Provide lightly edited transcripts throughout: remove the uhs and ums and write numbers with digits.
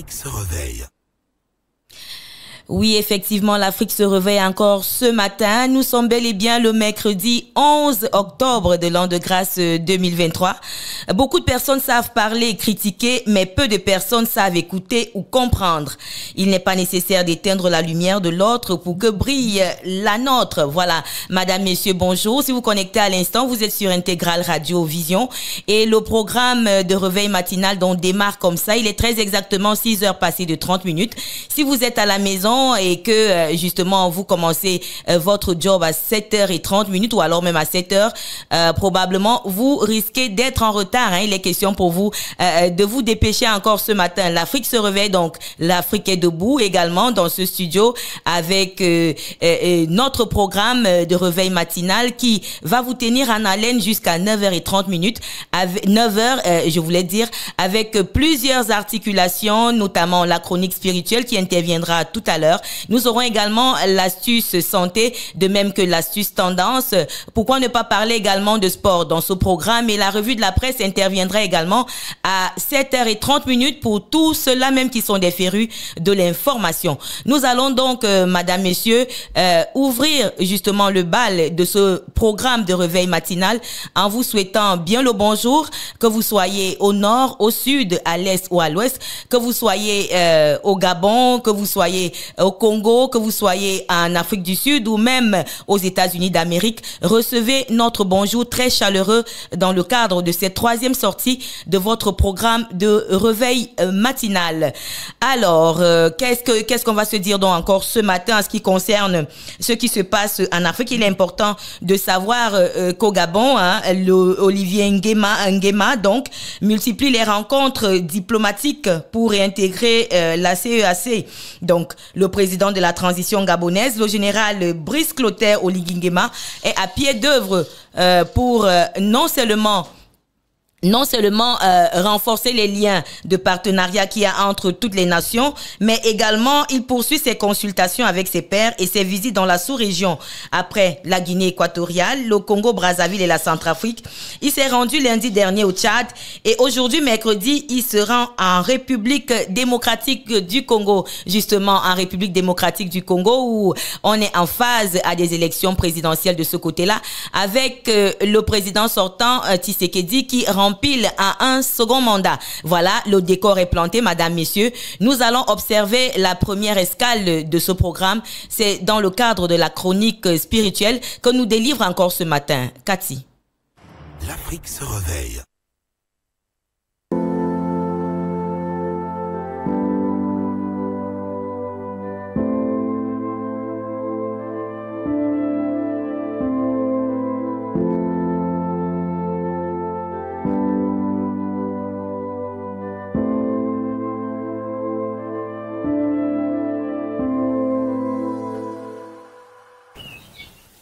L'Afrique se réveille. Oui, effectivement, l'Afrique se réveille encore ce matin. Nous sommes bel et bien le mercredi 11 octobre de l'an de grâce 2023. Beaucoup de personnes savent parler et critiquer, mais peu de personnes savent écouter ou comprendre. Il n'est pas nécessaire d'éteindre la lumière de l'autre pour que brille la nôtre. Voilà, madame, messieurs, bonjour. Si vous connectez à l'instant, vous êtes sur Intégral Radio Vision et le programme de réveil matinal dont démarre comme ça. Il est très exactement 6 heures passées de 30 minutes. Si vous êtes à la maison, et que justement vous commencez votre job à 7h30 ou alors même à 7h, probablement vous risquez d'être en retard. Il est question pour vous de vous dépêcher encore ce matin. L'Afrique se réveille, donc l'Afrique est debout également dans ce studio avec notre programme de réveil matinal qui va vous tenir en haleine jusqu'à 9h30, avec 9h, je voulais dire, avec plusieurs articulations, notamment la chronique spirituelle qui interviendra tout à l'heure. Nous aurons également l'astuce santé, de même que l'astuce tendance. Pourquoi ne pas parler également de sport dans ce programme? Et la revue de la presse interviendra également à 7h30 pour tous ceux-là même qui sont des férus de l'information. Nous allons donc, madame, messieurs, ouvrir justement le bal de ce programme de réveil matinal en vous souhaitant bien le bonjour, que vous soyez au nord, au sud, à l'est ou à l'ouest, que vous soyez au Gabon, que vous soyez au Congo, que vous soyez en Afrique du Sud ou même aux États-Unis d'Amérique. Recevez notre bonjour très chaleureux dans le cadre de cette troisième sortie de votre programme de réveil matinal. Alors, qu'est-ce qu'on va se dire donc encore ce matin en ce qui concerne ce qui se passe en Afrique? Il est important de savoir qu'au Gabon, Olivier Nguema donc multiplie les rencontres diplomatiques pour réintégrer la CEAC. Donc, le président de la transition gabonaise, le général Brice Clotaire Oligui Nguema, est à pied d'œuvre pour non seulement renforcer les liens de partenariat qu'il y a entre toutes les nations, mais également il poursuit ses consultations avec ses pairs et ses visites dans la sous-région. Après la Guinée équatoriale, le Congo-Brazzaville et la Centrafrique, il s'est rendu lundi dernier au Tchad et aujourd'hui, mercredi, il se rend en République démocratique du Congo, justement en République démocratique du Congo où on est en phase à des élections présidentielles de ce côté-là avec le président sortant Tshisekedi qui rempile à un second mandat. Voilà, le décor est planté, madame, messieurs. Nous allons observer la première escale de ce programme. C'est dans le cadre de la chronique spirituelle que nous délivre encore ce matin. Cathy. L'Afrique se réveille.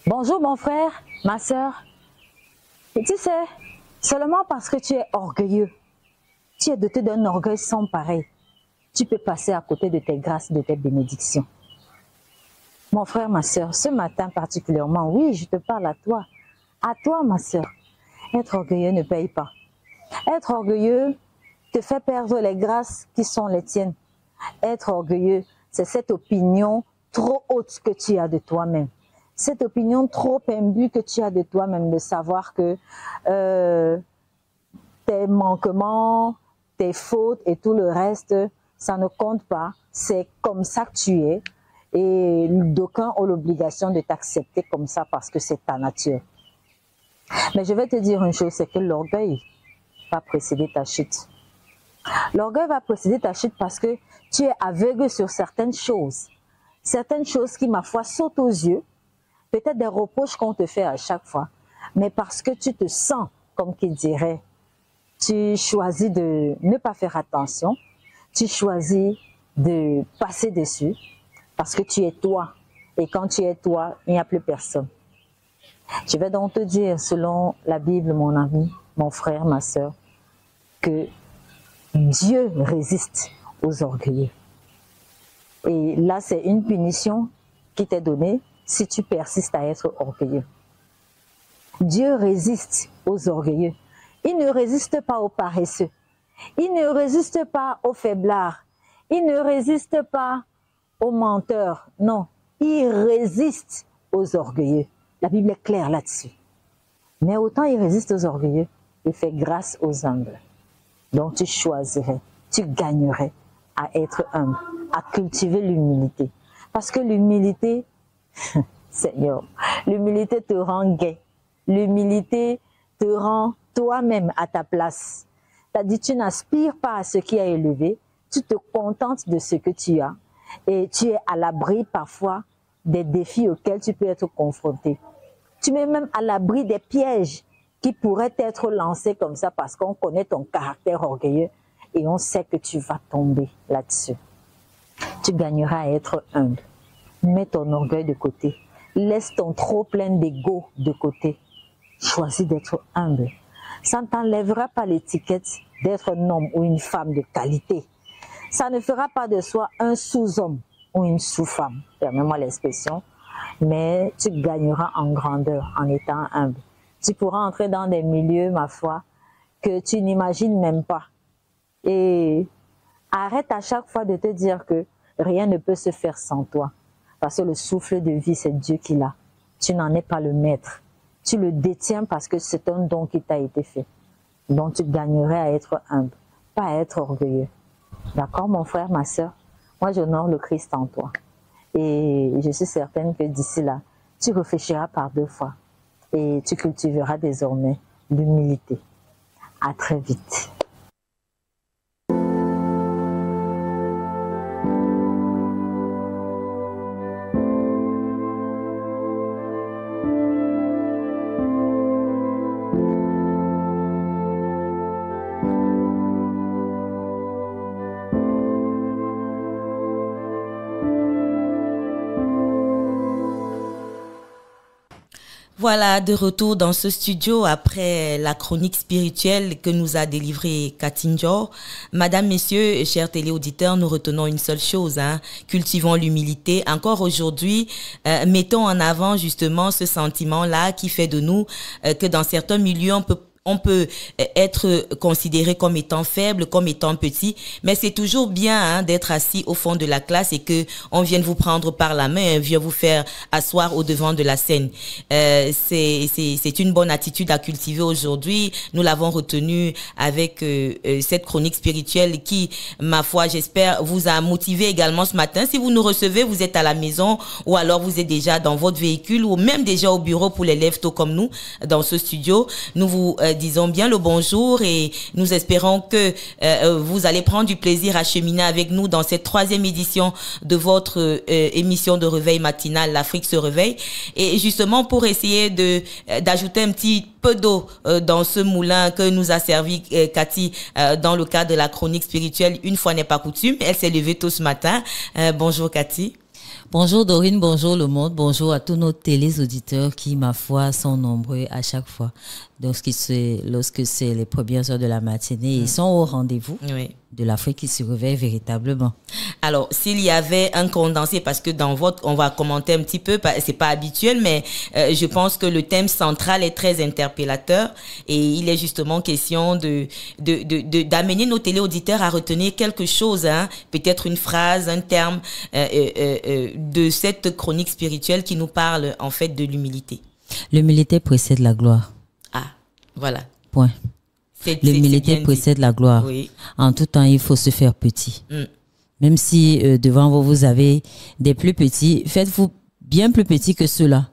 Bonjour mon frère, ma soeur. Et tu sais, seulement parce que tu es orgueilleux, tu es doté d'un orgueil sans pareil, tu peux passer à côté de tes grâces, de tes bénédictions. Mon frère, ma soeur, ce matin particulièrement, oui, je te parle à toi ma soeur. Être orgueilleux ne paye pas. Être orgueilleux te fait perdre les grâces qui sont les tiennes. Être orgueilleux, c'est cette opinion trop haute que tu as de toi-même. Cette opinion trop imbue que tu as de toi-même, de savoir que tes manquements, tes fautes et tout le reste, ça ne compte pas. C'est comme ça que tu es et d'aucuns ont l'obligation de t'accepter comme ça parce que c'est ta nature. Mais je vais te dire une chose, c'est que l'orgueil va précéder ta chute. L'orgueil va précéder ta chute parce que tu es aveugle sur certaines choses qui, ma foi, sautent aux yeux. Peut-être des reproches qu'on te fait à chaque fois, mais parce que tu te sens, comme qu'il dirait, tu choisis de ne pas faire attention, tu choisis de passer dessus, parce que tu es toi. Et quand tu es toi, il n'y a plus personne. Je vais donc te dire, selon la Bible, mon ami, mon frère, ma soeur, que Dieu résiste aux orgueilleux. Et là, c'est une punition qui t'est donnée si tu persistes à être orgueilleux. Dieu résiste aux orgueilleux. Il ne résiste pas aux paresseux. Il ne résiste pas aux faiblards. Il ne résiste pas aux menteurs, non, il résiste aux orgueilleux. La Bible est claire là-dessus. Mais autant il résiste aux orgueilleux, il fait grâce aux humbles. Donc tu choisirais, tu gagnerais à être humble, à cultiver l'humilité. Parce que l'humilité, Seigneur, l'humilité te rend gai. L'humilité te rend toi-même à ta place. C'est-à-dire, tu n'aspires pas à ce qui est élevé, tu te contentes de ce que tu as et tu es à l'abri parfois des défis auxquels tu peux être confronté. Tu es même à l'abri des pièges qui pourraient être lancés comme ça parce qu'on connaît ton caractère orgueilleux et on sait que tu vas tomber là-dessus. Tu gagneras à être humble. Mets ton orgueil de côté. Laisse ton trop plein d'ego de côté. Choisis d'être humble. Ça ne t'enlèvera pas l'étiquette d'être un homme ou une femme de qualité. Ça ne fera pas de soi un sous-homme ou une sous-femme, permets-moi l'expression, mais tu gagneras en grandeur en étant humble. Tu pourras entrer dans des milieux, ma foi, que tu n'imagines même pas. Et arrête à chaque fois de te dire que rien ne peut se faire sans toi. Parce que le souffle de vie, c'est Dieu qui l'a. Tu n'en es pas le maître. Tu le détiens parce que c'est un don qui t'a été fait. Donc tu gagnerais à être humble, pas à être orgueilleux. D'accord, mon frère, ma sœur? Moi, j'honore le Christ en toi. Et je suis certaine que d'ici là, tu réfléchiras par 2 fois. Et tu cultiveras désormais l'humilité. À très vite. Voilà, de retour dans ce studio après la chronique spirituelle que nous a délivrée Cathy Njor. Madame, messieurs, chers téléauditeurs, nous retenons une seule chose, cultivons l'humilité. Encore aujourd'hui, mettons en avant justement ce sentiment-là qui fait de nous que dans certains milieux, on peut être considéré comme étant faible, comme étant petit, mais c'est toujours bien d'être assis au fond de la classe et que on vienne vous prendre par la main et vient vous faire asseoir au devant de la scène. C'est une bonne attitude à cultiver aujourd'hui. Nous l'avons retenu avec cette chronique spirituelle qui, ma foi, j'espère, vous a motivé également ce matin. Si vous nous recevez, vous êtes à la maison ou alors vous êtes déjà dans votre véhicule ou même déjà au bureau pour les lève-tôt comme nous dans ce studio. Nous vous disons bien le bonjour et nous espérons que vous allez prendre du plaisir à cheminer avec nous dans cette 3e édition de votre émission de réveil matinal, l'Afrique se réveille. Et justement pour essayer d'ajouter un petit peu d'eau dans ce moulin que nous a servi Cathy dans le cadre de la chronique spirituelle, une fois n'est pas coutume, elle s'est levée tôt ce matin. Bonjour Cathy. Bonjour Dorine, bonjour le monde, bonjour à tous nos téléauditeurs qui, ma foi, sont nombreux à chaque fois. Lorsque c'est les premières heures de la matinée, ils sont au rendez-vous de l'Afrique qui se réveille véritablement. Alors, s'il y avait un condensé, parce que dans votre, on va commenter un petit peu, c'est pas habituel, mais je pense que le thème central est très interpellateur et il est justement question d'amener nos téléauditeurs à retenir quelque chose, peut-être une phrase, un terme de cette chronique spirituelle qui nous parle en fait de l'humilité. L'humilité précède la gloire. Ah, voilà. Point. L'humilité précède la gloire. Oui. En tout temps, il faut se faire petit. Même si devant vous, vous avez des plus petits, faites-vous bien plus petits que ceux-là.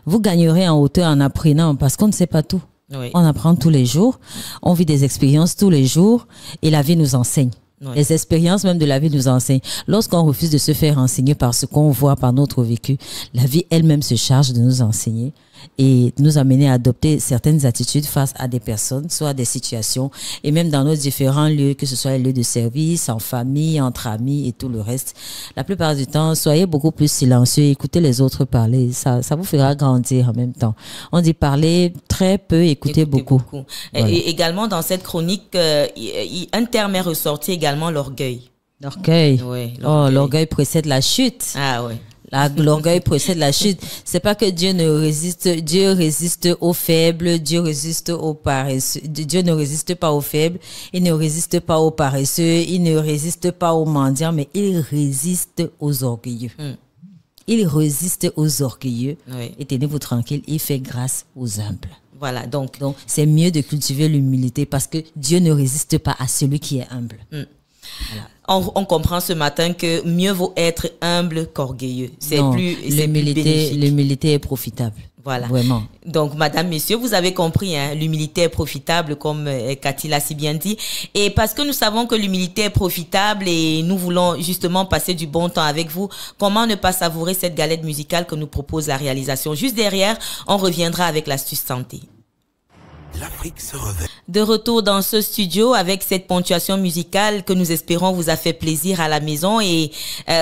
Vous gagnerez en hauteur en apprenant parce qu'on ne sait pas tout. Oui. On apprend tous les jours, on vit des expériences tous les jours et la vie nous enseigne. Oui. Les expériences même de la vie nous enseignent. Lorsqu'on refuse de se faire enseigner par ce qu'on voit, par notre vécu, la vie elle-même se charge de nous enseigner et de nous amener à adopter certaines attitudes face à des personnes, soit à des situations, et même dans nos différents lieux, que ce soit les lieux de service, en famille, entre amis et tout le reste. La plupart du temps, soyez beaucoup plus silencieux, écoutez les autres parler, ça vous fera grandir en même temps. On dit parler très peu, écouter beaucoup. Voilà. Et également dans cette chronique, un terme est ressorti également, l'orgueil. L'orgueil. Oui, l'orgueil précède la chute. Ah oui. L'orgueil précède la chute. C'est pas que Dieu résiste aux faibles, Dieu résiste aux paresseux. Dieu ne résiste pas aux faibles, il ne résiste pas aux paresseux, il ne résiste pas aux mendiants, mais il résiste aux orgueilleux. Il résiste aux orgueilleux. Oui. Et tenez-vous tranquille, il fait grâce aux humbles. Voilà, donc c'est mieux de cultiver l'humilité parce que Dieu ne résiste pas à celui qui est humble. Voilà. On comprend ce matin que mieux vaut être humble qu'orgueilleux. L'humilité est profitable. Voilà. Vraiment. Donc, madame, messieurs, vous avez compris, hein, l'humilité est profitable, comme Cathy l'a si bien dit. Et parce que nous savons que l'humilité est profitable et nous voulons justement passer du bon temps avec vous, comment ne pas savourer cette galette musicale que nous propose la réalisation? Juste derrière, on reviendra avec l'astuce santé. L'Afrique se réveille. De retour dans ce studio avec cette ponctuation musicale que nous espérons vous a fait plaisir à la maison et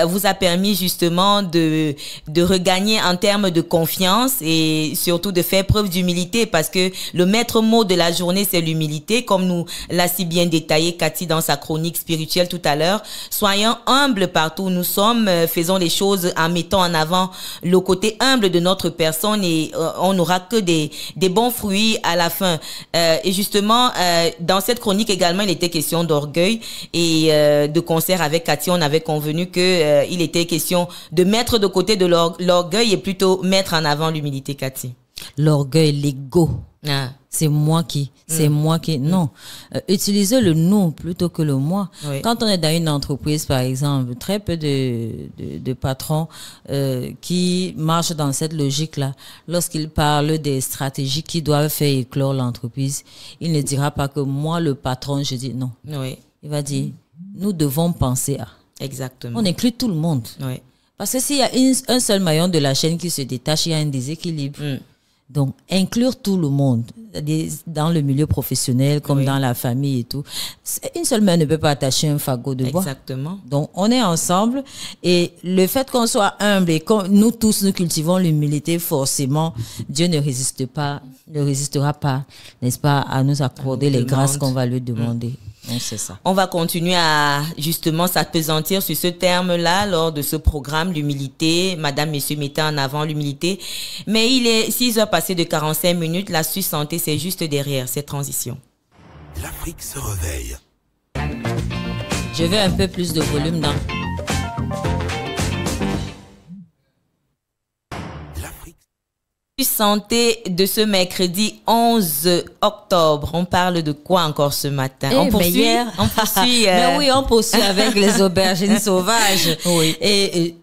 vous a permis justement de regagner en termes de confiance et surtout de faire preuve d'humilité parce que le maître mot de la journée c'est l'humilité comme nous l'a si bien détaillé Cathy dans sa chronique spirituelle tout à l'heure. Soyons humbles partout où nous sommes, faisons les choses en mettant en avant le côté humble de notre personne et on n'aura que des bons fruits à la fin. Et justement, dans cette chronique également, il était question d'orgueil et de concert avec Cathy, on avait convenu que il était question de mettre de côté de l'orgueil et plutôt mettre en avant l'humilité, Cathy. L'orgueil, l'ego. C'est moi qui, non. Utilisez le nous plutôt que le moi. Oui. Quand on est dans une entreprise, par exemple, très peu de patrons qui marchent dans cette logique-là. Lorsqu'ils parlent des stratégies qui doivent faire éclore l'entreprise, il ne dira pas que moi, le patron, je dis non. Oui. Il va dire, nous devons penser à. Exactement. On inclut tout le monde. Oui. Parce que s'il y a un seul maillon de la chaîne qui se détache, il y a un déséquilibre. Donc, inclure tout le monde, dans le milieu professionnel comme dans la famille et tout. Une seule main ne peut pas attacher un fagot de bois. Exactement. Donc, on est ensemble et le fait qu'on soit humble et que nous tous, nous cultivons l'humilité, forcément, Dieu ne résistera pas, n'est-ce pas, à nous accorder les grâces qu'on va lui demander. Donc, c'est ça. On va continuer à justement s'appesantir sur ce terme-là lors de ce programme, l'humilité. Madame, messieurs, mettez en avant l'humilité. Mais il est 6 heures passées de 45 minutes. L'astuce santé, c'est juste derrière cette transition. L'Afrique se réveille. Je veux un peu plus de volume dans... Santé de ce mercredi 11 octobre. On parle de quoi encore ce matin? On poursuit. Mais oui, on poursuit avec les aubergines sauvages. Oui. Et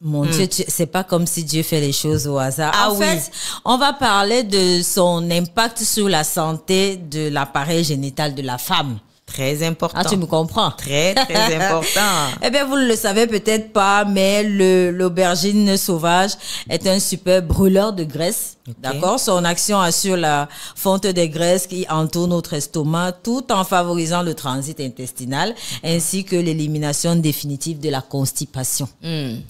mon Dieu, c'est pas comme si Dieu fait les choses au hasard. En fait, on va parler de son impact sur la santé de l'appareil génital de la femme. Très important. Ah, tu me comprends? Très, très important. Eh bien, vous ne le savez peut-être pas, mais l'aubergine sauvage est un super brûleur de graisse. Okay. D'accord? Son action assure la fonte des graisses qui entourent notre estomac tout en favorisant le transit intestinal ainsi que l'élimination définitive de la constipation.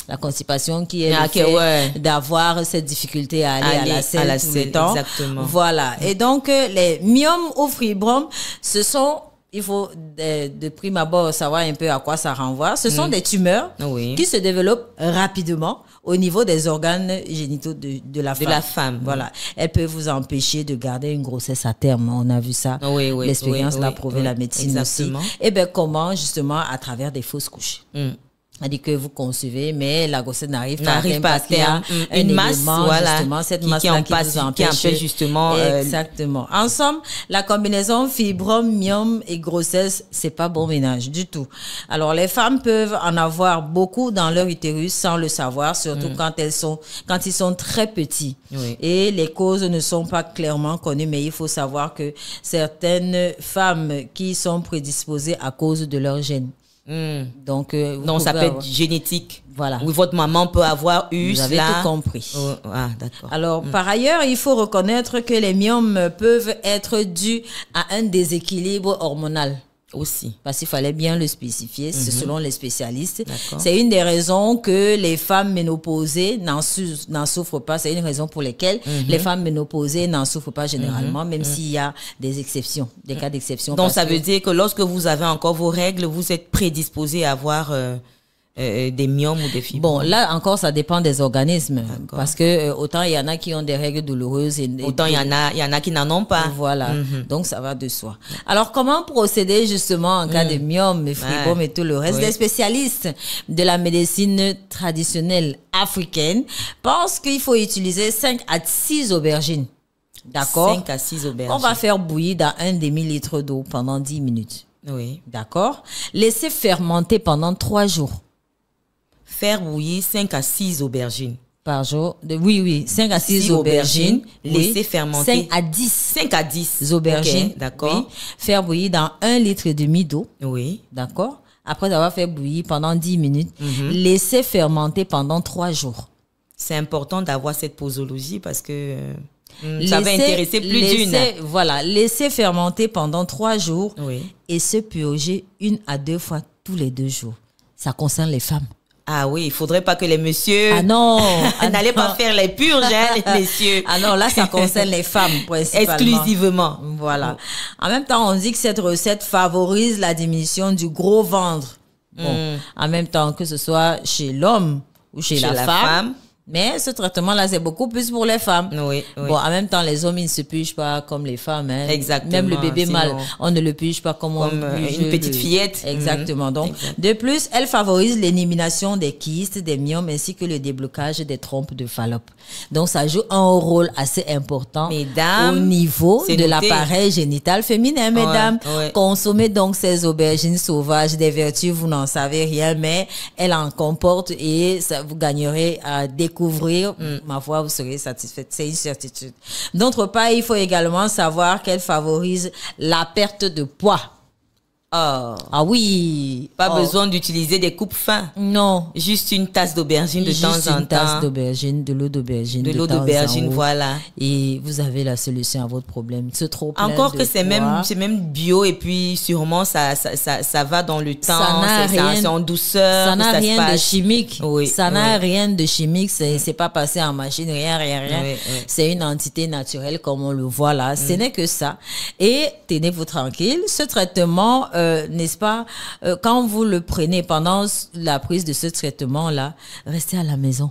La constipation qui est le fait d'avoir cette difficulté à aller à la selle tout le temps. Exactement. Voilà. Et donc, les myomes ou fibromes, ce sont... Il faut de prime abord savoir un peu à quoi ça renvoie. Ce sont des tumeurs qui se développent rapidement au niveau des organes génitaux de la femme. Voilà. Elles peuvent vous empêcher de garder une grossesse à terme. On a vu ça. L'expérience l'a prouvé, la médecine aussi. Et bien comment? Justement, à travers des fausses couches. C'est-à-dire que vous concevez, mais la grossesse n'arrive pas à terme. Une masse, voilà, justement, cette masse-là qui vous empêche justement. Exactement. En somme, la combinaison fibrome, myome et grossesse, c'est pas bon ménage du tout. Alors, les femmes peuvent en avoir beaucoup dans leur utérus sans le savoir, surtout quand ils sont très petits. Oui. Et les causes ne sont pas clairement connues, mais il faut savoir que certaines femmes qui sont prédisposées à cause de leur gène. Donc ça peut être génétique. Voilà. Oui, votre maman peut avoir eu cela. Vous avez tout compris. D'accord. Alors, par ailleurs, il faut reconnaître que les myomes peuvent être dus à un déséquilibre hormonal. Aussi. Parce qu'il fallait bien le spécifier, c'est selon les spécialistes. C'est une des raisons que les femmes ménopausées n'en souffrent pas. C'est une raison pour laquelle les femmes ménopausées n'en souffrent pas généralement, même s'il y a des exceptions, des cas d'exception. Donc, ça veut dire que lorsque vous avez encore vos règles, vous êtes prédisposé à avoir des myomes ou des fibromes? Bon, là encore, ça dépend des organismes. Parce que autant il y en a qui ont des règles douloureuses. Autant il y en a qui n'en ont pas. Voilà. Donc, ça va de soi. Alors, comment procéder justement en cas de myomes, fibromes et tout le reste? Les spécialistes de la médecine traditionnelle africaine pensent qu'il faut utiliser 5 à 6 aubergines. D'accord? 5 à 6 aubergines. On va faire bouillir dans un demi-litre d'eau pendant 10 minutes. Oui. D'accord? Laisser fermenter pendant 3 jours. Faire bouillir 5 à 6 aubergines. Par jour. Oui. 5 à 6 aubergines. Laisser fermenter. 5 à 10. 5 à 10 aubergines. Okay, d'accord. Oui. Faire bouillir dans 1,5 litre d'eau. Oui. D'accord. Après avoir fait bouillir pendant 10 minutes, laisser fermenter pendant 3 jours. C'est important d'avoir cette posologie parce que ça va intéresser plus d'une. Voilà. Laisser fermenter pendant 3 jours oui. et se purger 1 à 2 fois tous les 2 jours. Ça concerne les femmes. Ah oui, il faudrait pas que les messieurs n'allez pas faire les purges, hein, les messieurs. Ah non, là, ça concerne les femmes, principalement. Exclusivement. Voilà. En même temps, on dit que cette recette favorise la diminution du gros ventre. Bon, en même temps, que ce soit chez l'homme ou chez la femme. Mais ce traitement-là, c'est beaucoup plus pour les femmes. Oui. Bon, en même temps, les hommes, ils ne se pugent pas comme les femmes. Hein. Exactement. Même le bébé mâle, on ne le puge pas comme une petite fillette. Exactement. Donc, de plus, elle favorise l'élimination des kystes, des myomes, ainsi que le déblocage des trompes de Fallope. Donc, ça joue un rôle assez important mesdames, au niveau de l'appareil génital féminin, mesdames. Ouais. Consommez donc ces aubergines sauvages, des vertus, vous n'en savez rien, mais elles en comportent et ça vous gagnerez à découvrir, ma foi, vous serez satisfaite. C'est une certitude. D'autre part, il faut également savoir qu'elle favorise la perte de poids. Oh. Ah oui. Pas besoin d'utiliser des coupes fins. Non. Juste une tasse d'aubergine de temps en temps. Juste une tasse d'aubergine, de l'eau d'aubergine. De l'eau d'aubergine, voilà. Et vous avez la solution à votre problème. C'est trop plein encore de que c'est même bio et puis sûrement ça va dans le temps. C'est en douceur. Ça n'a rien de chimique. Oui, ça n'a rien de chimique. C'est pas passé en machine, rien. Oui. C'est une entité naturelle comme on le voit là. Ce n'est que ça. Et tenez-vous tranquille. Ce traitement, n'est-ce pas, quand vous le prenez pendant la prise de ce traitement-là, restez à la maison.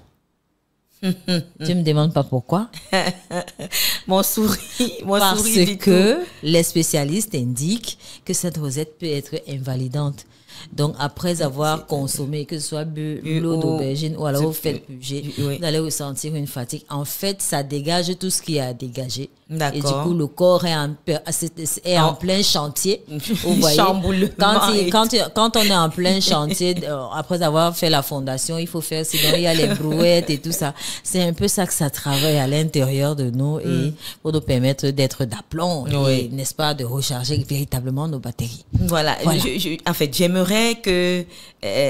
Tu me demandes pas pourquoi? Mon sourire. Parce que les spécialistes indiquent que cette recette peut être invalidante. Donc, après avoir consommé, que ce soit bu l'eau d'aubergine ou alors vous faites purger, vous allez ressentir une fatigue. En fait, ça dégage tout ce qu'il y a à dégager. D'accord. Et du coup, le corps est en plein chantier. Vous voyez, quand on est en plein chantier, après avoir fait la fondation, il faut faire, sinon il y a les brouettes et tout ça. C'est un peu ça que ça travaille à l'intérieur de nous et pour nous permettre d'être d'aplomb et, n'est-ce pas, de recharger véritablement nos batteries. Voilà. En fait, j'aimerais que,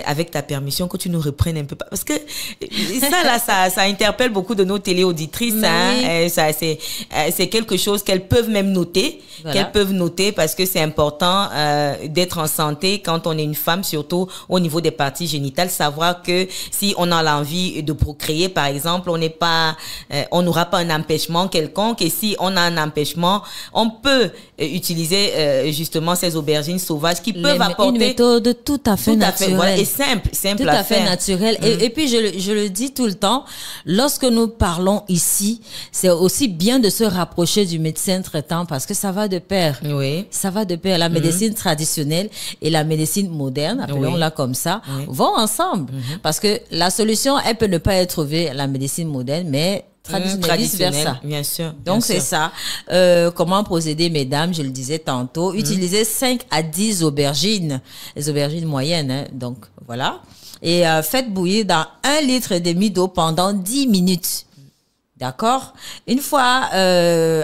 avec ta permission, que tu nous reprennes un peu. Parce que ça interpelle beaucoup de nos téléauditrices. Hein. C'est quelque chose qu'elles peuvent même noter. Voilà. Qu'elles peuvent noter parce que c'est important d'être en santé quand on est une femme, surtout au niveau des parties génitales. Savoir que si on a l'envie de procréer, par exemple, on n'aura pas un empêchement quelconque. Et si on a un empêchement, on peut utiliser justement ces aubergines sauvages qui peuvent apporter une méthode tout à fait naturelle. Voilà, et simple tout à fait naturelle. Et puis je le dis tout le temps, lorsque nous parlons ici, c'est aussi bien de se rapprocher du médecin traitant parce que ça va de pair. Oui. Ça va de pair. La médecine traditionnelle et la médecine moderne, appelons-la comme ça, vont ensemble. Parce que la solution, elle peut ne pas être trouvée à la médecine moderne, mais traditionnelle, bien sûr. Donc c'est ça. Comment procéder, mesdames? Je le disais tantôt. Utilisez 5 à 10 aubergines. Les aubergines moyennes, hein. Donc voilà. Et faites bouillir dans 1,5 litre d'eau pendant 10 minutes. D'accord? Une fois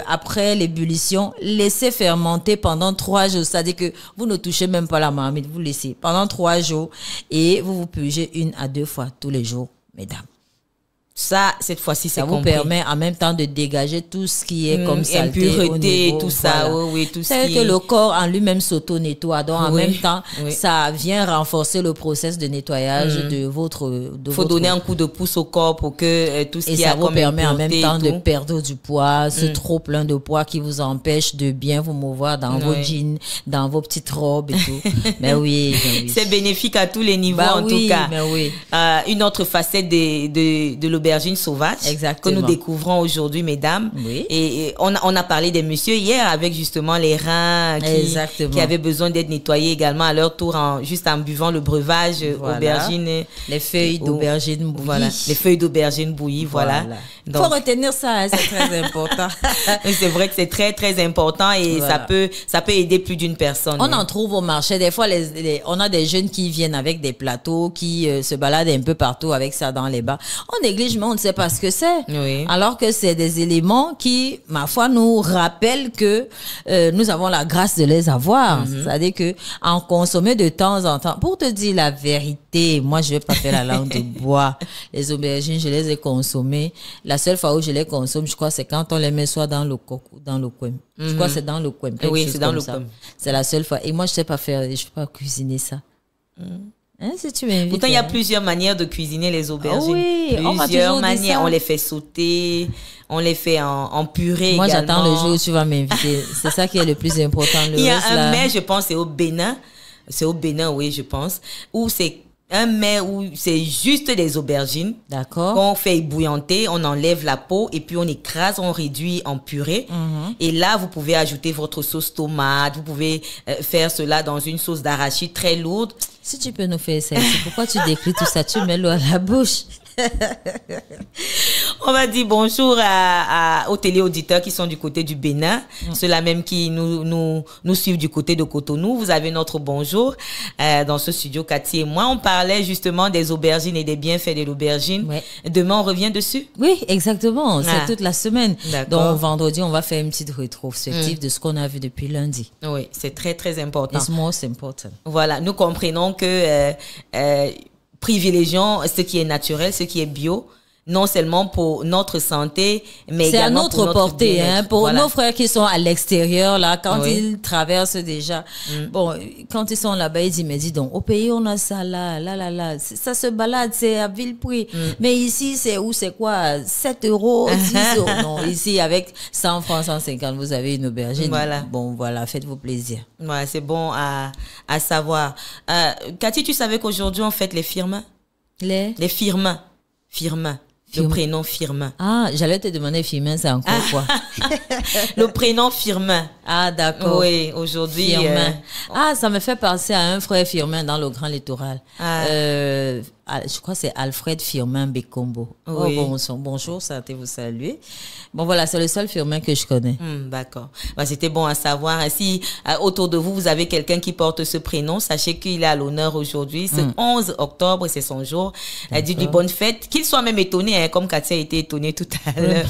après l'ébullition, laissez fermenter pendant 3 jours. C'est-à-dire que vous ne touchez même pas la marmite, vous laissez pendant 3 jours et vous purgez 1 à 2 fois tous les jours, mesdames. Ça, cette fois-ci, c'est Ça vous compris. permet en même temps de dégager tout ce qui est comme saleté impureté, au niveau, tout ça, voilà. oui, tout ce C'est qui que est... le corps en lui-même s'auto-nettoie. Donc, en Oui, même temps, oui. ça vient renforcer le process de nettoyage de votre... Faut donner un coup de pouce au corps pour que tout ce Et qui a ça vous comme permet en même impureté temps et de tout. perdre du poids, ce trop plein de poids qui vous empêche de bien vous mouvoir dans vos Oui. jeans, dans vos petites robes et tout. Mais oui, mais oui. C'est bénéfique à tous les niveaux, Bah en oui, tout cas. mais oui. Une autre facette de l'aubergine sauvage Exactement. que nous découvrons aujourd'hui, mesdames. Oui. Et on a parlé des messieurs hier avec justement les reins Exactement. qui avaient besoin d'être nettoyés également à leur tour, juste en buvant le breuvage Voilà. aubergine. Les feuilles d'aubergine bouillie. Voilà, les feuilles d'aubergine bouillie, voilà. Faut retenir ça, hein, c'est très important. C'est vrai que c'est très, très important et Voilà. ça peut aider plus d'une personne. On en trouve au marché. Des fois, on a des jeunes qui viennent avec des plateaux, qui se baladent un peu partout avec ça dans les bars. On néglige, mais on ne sait pas ce que c'est. Oui. Alors que c'est des éléments qui, ma foi, nous rappellent que nous avons la grâce de les avoir. C'est-à-dire que en consommer de temps en temps, pour te dire la vérité, moi, je vais pas faire la langue de bois. Les aubergines, je les ai consommées. La seule fois où je les consomme, je crois, c'est quand on les met soit dans le coq ou dans le coin. Je crois que c'est dans le coin. Oui, c'est dans le coin. C'est la seule fois. Et moi, je sais pas faire, je peux pas cuisiner ça. Hein, si tu m'invites. Pourtant, il y a hein. plusieurs manières de cuisiner les aubergines. Ah oui, on m'a Plusieurs toujours dit manières. ça. On les fait sauter, on les fait en purée Moi, également. j'attends le jour où tu vas m'inviter. C'est ça qui est le plus important. Le Il y a reste, un là, mets, je pense, c'est au Bénin. C'est au Bénin, oui, je pense. Où c'est un mets où c'est juste des aubergines. D'accord. Qu'on fait ébouillanter, on enlève la peau et puis on écrase, on réduit en purée. Et là, vous pouvez ajouter votre sauce tomate. Vous pouvez faire cela dans une sauce d'arachide très lourde. Si tu peux nous faire ça ici, pourquoi tu décris tout ça? Tu mets l'eau à la bouche. On va dire bonjour aux téléauditeurs qui sont du côté du Bénin, ceux-là même qui nous suivent du côté de Cotonou. Vous avez notre bonjour dans ce studio, Cathy et moi. On parlait justement des aubergines et des bienfaits de l'aubergine. Ouais. Demain, on revient dessus. Oui, exactement. Ah. C'est toute la semaine. D'accord. Donc, vendredi, on va faire une petite rétrospective de ce qu'on a vu depuis lundi. Oui, c'est très, très important. It's most important. Voilà, nous comprenons que privilégions ce qui est naturel, ce qui est bio, non seulement pour notre santé, mais C'est à également notre pour notre portée, hein, bien-être. pour Voilà. nos frères qui sont à l'extérieur, là, quand Oui. ils traversent déjà. Bon, quand ils sont là-bas, ils disent, mais dis donc, au pays, on a ça là. Ça se balade, c'est à vil prix. Mais ici, c'est où, c'est quoi? 7 euros, 10 euros. Non, ici, avec 100 francs, 150, vous avez une aubergine. Voilà. Bon, voilà, faites-vous plaisir. Ouais, c'est bon à savoir. Cathy, tu savais qu'aujourd'hui, on fête les Firmin? Les Firmin. Firmin. Le Firmin. prénom Firmin. Ah, j'allais te demander, Firmin, c'est encore quoi? Le prénom Firmin. Ah, d'accord. Oui, aujourd'hui. Firmin. Ah, ça me fait penser à un frère Firmin dans le Grand Littoral. Ah. Je crois que c'est Alfred Firmin Bekombo. Oui. Oh, bonjour, ça te vous saluer. Bon, voilà, c'est le seul Firmin que je connais. D'accord. Bah, c'était bon à savoir. Si autour de vous, vous avez quelqu'un qui porte ce prénom, sachez qu'il est à l'honneur aujourd'hui. Ce 11 octobre, c'est son jour. Dites-lui bonne fête. Qu'il soit même étonné, hein, comme Katia a été étonnée tout à l'heure.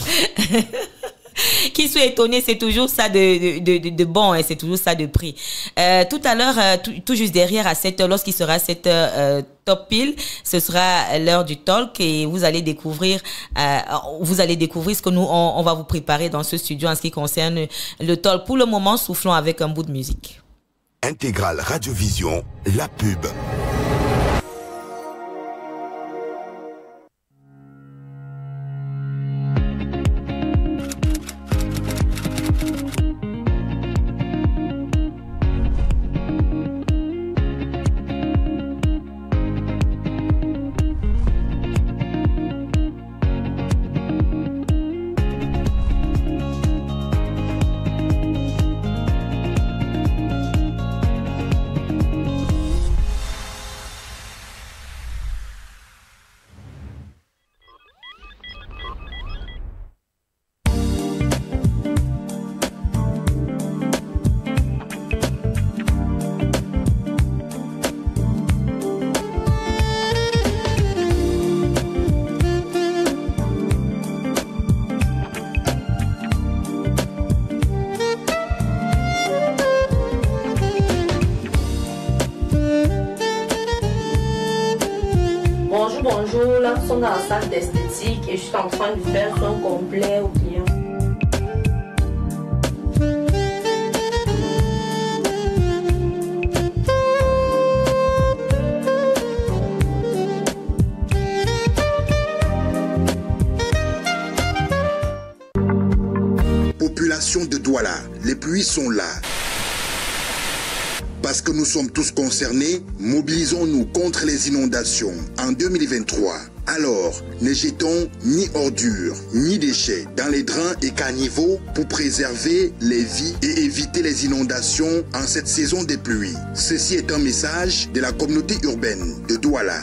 Qu'il soit étonné, c'est toujours ça de bon, hein, c'est toujours ça de prix. Tout à l'heure, tout juste derrière à 7h, lorsqu'il sera 7h top pile, ce sera l'heure du talk et vous allez découvrir ce que nous, on va vous préparer dans ce studio en ce qui concerne le talk. Pour le moment, soufflons avec un bout de musique. Intégrale Radiovision, la pub. toujours là, sont dans la salle d'esthétique et je suis en train de faire son complet au client. Population de Douala, les pluies sont là. Parce que nous sommes tous concernés, mobilisons-nous contre les inondations en 2023. Alors, ne jetons ni ordures, ni déchets dans les drains et caniveaux pour préserver les vies et éviter les inondations en cette saison des pluies. Ceci est un message de la communauté urbaine de Douala.